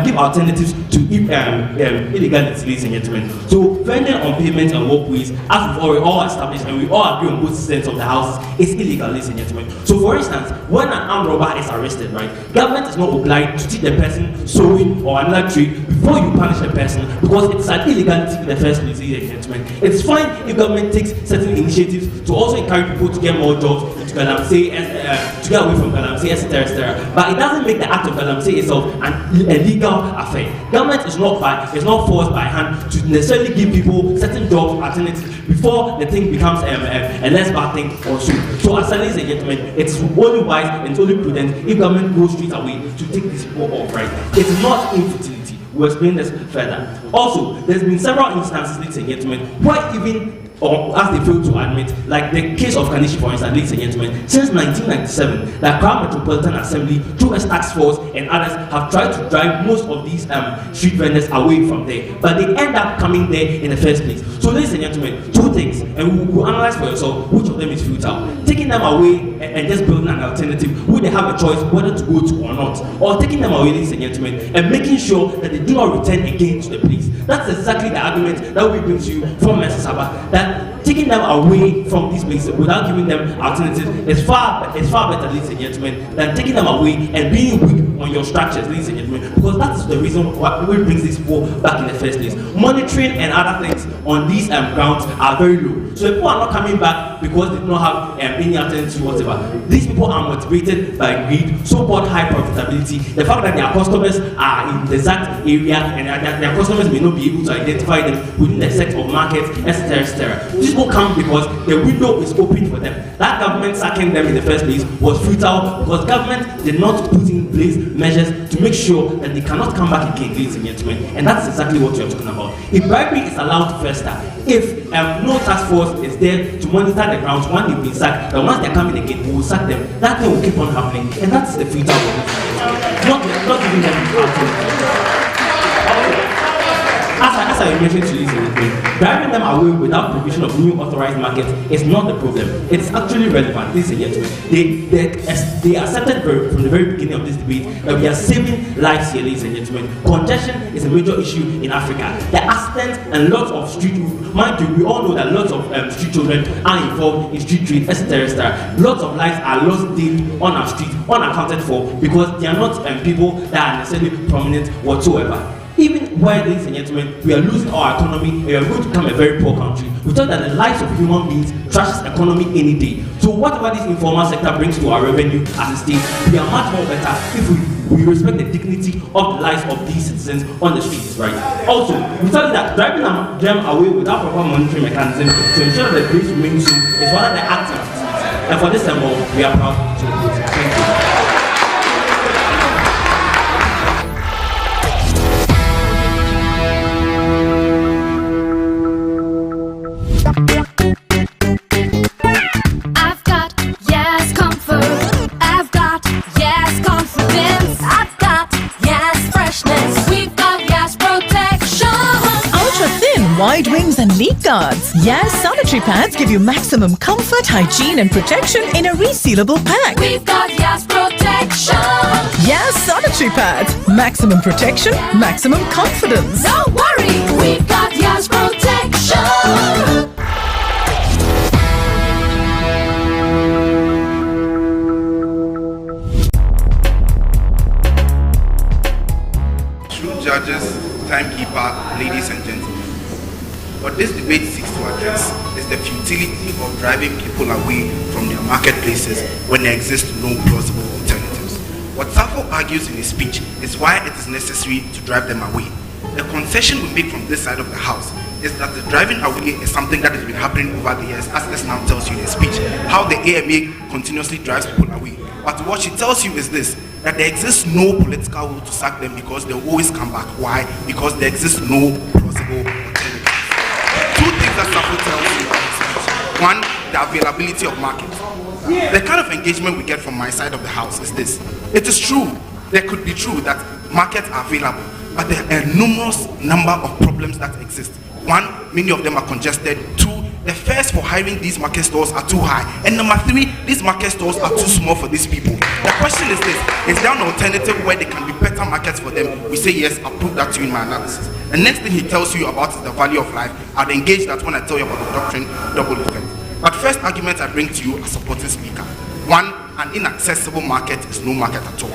give alternatives to illegality, ladies and gentlemen. So, vending on pavements and walkways, as we've already all established, and we all agree on both sides of the houses, is illegal, ladies and gentlemen. So, for instance, when an armed robber is arrested, right, government is not obliged to teach the person sewing or another trade before you punish the person, because it's an illegality in the first place, ladies and gentlemen. It's fine if government takes certain initiatives to also encourage people to get more jobs, to galamsey, to get away from galamsey, etc. But it doesn't make the act of galamsey itself a legal affair. Government is not forced by hand to necessarily give people certain jobs alternatives before the thing becomes a less bad thing or so. So as ladies and gentlemen, it's only wise and it's only prudent if government goes straight away to take these people off, right? It's not infertility. We'll explain this further. Also, there's been several instances, ladies and gentlemen, where even or as they fail to admit, like the case of Kanishi, for instance, ladies and gentlemen, since 1997, the Accra Metropolitan Assembly, through its task force and others, have tried to drive most of these street vendors away from there, but they end up coming there in the first place. So, ladies and gentlemen, two things, and we'll analyze for yourself which of them is futile. Taking them away and just building an alternative, would they have a choice whether to go to or not, or taking them away, ladies and gentlemen, and making sure that they do not return again to the place. That's exactly the argument that we bring to you from Mr. Saba, that taking them away from these places without giving them alternatives is far better, ladies and gentlemen, than taking them away and being weak on your structures, ladies and gentlemen, because that's the reason why we brings these people back in the first place. Monitoring and other things on these grounds are very low. So if people are not coming back because they do not have any alternative whatever, these people are motivated by greed, so-called high profitability, the fact that their customers are in the exact area and their customers may not be able to identify them within the set of markets, etc., etc. These people come because the window is open for them. That government sacking them in the first place was futile because government did not put in place measures to make sure that they cannot come back again, ladies and gentlemen. And that's exactly what you're talking about. If bribery is allowed to fester, if no task force is there to monitor the grounds when they've been sacked, then once they're coming again, we will sack them. That thing will keep on happening, and that's the future of not giving them the alternatives. As I mentioned to you, driving them away without provision of new authorized markets is not the problem. It is actually relevant, ladies and gentlemen. They accepted from the very beginning of this debate that we are saving lives here, ladies and gentlemen. Congestion is a major issue in Africa. The accidents and lots of street, mind you, we all know that lots of street children are involved in street trade, etc., etc. Lots of lives are lost daily on our street, unaccounted for, because they are not people that are necessarily prominent whatsoever. Even while, ladies and gentlemen, we are losing our economy and we are going to become a very poor country, we thought that the lives of human beings trashes the economy any day. So whatever this informal sector brings to our revenue as a state, we are much more better if we respect the dignity of the lives of these citizens on the streets, right? Also, we thought that driving them away without proper monitoring mechanism to ensure that the place remains safe is one of the activities. And for this symbol, we are proud to report. Thank you. Wide wings and leak guards. Yes, sanitary pads give you maximum comfort, hygiene and protection in a resealable pack. We've got Yas Protection. Yes, sanitary pads. Maximum protection, maximum confidence. Don't worry, we've got Yas Protection. True judges, timekeeper, ladies and gentlemen. What this debate seeks to address is the futility of driving people away from their marketplaces when there exist no plausible alternatives. What Safo argues in his speech is why it is necessary to drive them away. The concession we make from this side of the house is that the driving away is something that has been happening over the years, as this now tells you in his speech, how the AMA continuously drives people away. But what she tells you is this, that there exists no political will to sack them because they'll always come back. Why? Because there exists no plausible alternatives. Two things that Safo tells you about his speech. One, the availability of markets. The kind of engagement we get from my side of the house is this. It is true, there could be true that markets are available, but there are a numerous number of problems that exist. One, many of them are congested. Two, the fares for hiring these market stores are too high. And number three, these market stores are too small for these people. The question is this, is there an alternative where there can be better markets for them? We say yes, I'll prove that to you in my analysis. The next thing he tells you about is the value of life. I'd engage that when I tell you about the doctrine, double effect. But first argument I bring to you as supporting speaker. One, an inaccessible market is no market at all.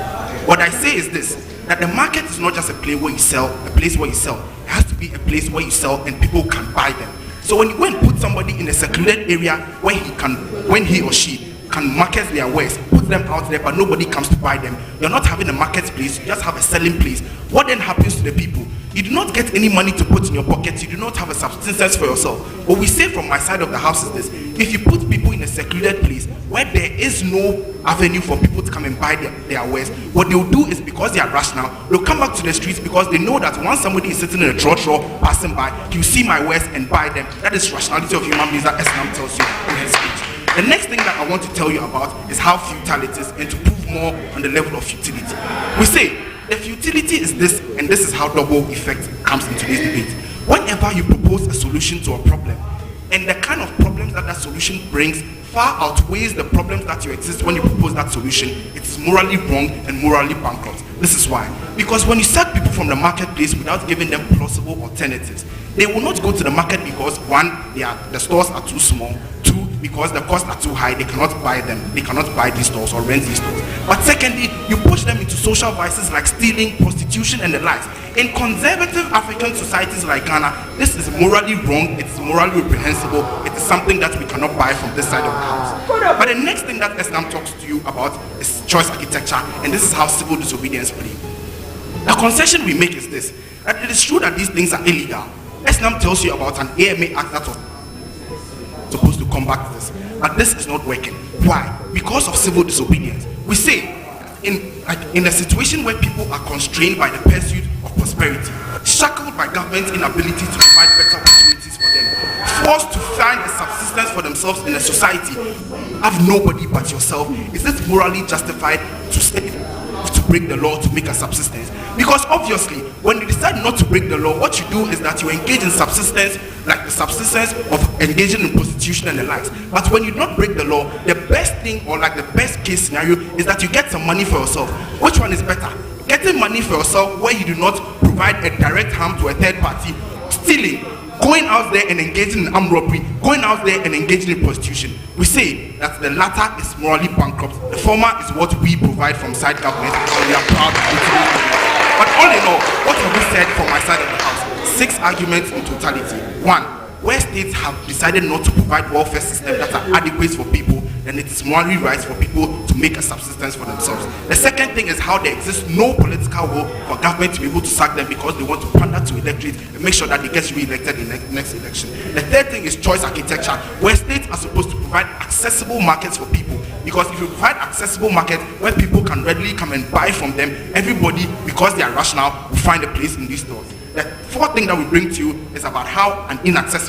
What I say is this, that the market is not just a place where you sell, It has to be a place where you sell and people can buy them. So when you go and put somebody in a secluded area where when he or she can market their wares, put them out there, but nobody comes to buy them, you're not having a marketplace, you just have a selling place. What then happens to the people? You do not get any money to put in your pocket. You do not have a subsistence for yourself. What we say from my side of the house is this: if you put people in a secluded place where there is no avenue for people to come and buy their wares, what they'll do is, because they are rational, they'll come back to the streets because they know that once somebody is sitting in a trotro passing by, you see my wares and buy them. That is rationality of human beings that Islam tells you in his speech. The next thing that I want to tell you about is how futile it is, and to prove more on the level of futility. We say the futility is this, and this is how double effect comes into this debate. Whenever you propose a solution to a problem, and the kind of problems that that solution brings far outweighs the problems that you exist when you propose that solution, it is morally wrong and morally bankrupt. This is why. Because when you sack people from the marketplace without giving them plausible alternatives, they will not go to the market because, one, the stores are too small, two, because the costs are too high, they cannot buy them, they cannot buy these stores or rent these stores. But secondly, you push them into social vices like stealing, prostitution, and the likes. In conservative African societies like Ghana, this is morally wrong, it's morally reprehensible, it is something that we cannot buy from this side of the house. But the next thing that Islam talks to you about is choice architecture, and this is how civil disobedience plays. The concession we make is this: that it is true that these things are illegal. Islam tells you about an AMA Act that was supposed to combat this, but this is not working. Why? Because of civil disobedience. We say in a situation where people are constrained by the pursuit of prosperity, shackled by government's inability to provide better opportunities for them, forced to find a subsistence for themselves in a society, have nobody but yourself, is it morally justified to break the law to make a subsistence? Because obviously, when you decide not to break the law, what you do is that you engage in subsistence, like the subsistence of engaging in prostitution and the likes. But when you don't break the law, the best thing, or like the best case scenario, is that you get some money for yourself. Which one is better? Getting money for yourself where you do not provide a direct harm to a third party, stealing, going out there and engaging in armed robbery, going out there and engaging in prostitution. We say that the latter is morally bankrupt. The former is what we provide from side government, and we are proud to continue. But all in all, what have we said from my side of the house? 6 arguments in totality. 1, where states have decided not to provide welfare systems that are adequate for people, then it is morally right for people to make a subsistence for themselves. The second thing is how there exists no political will for government to be able to sack them because they want to pander to electorate and make sure that they get re-elected in the next election. The third thing is choice architecture, where states are supposed to provide accessible markets for people. Because if you provide accessible market where people can readily come and buy from them, everybody, because they are rational, will find a place in these stores. The fourth thing that we bring to you is about how an inaccessible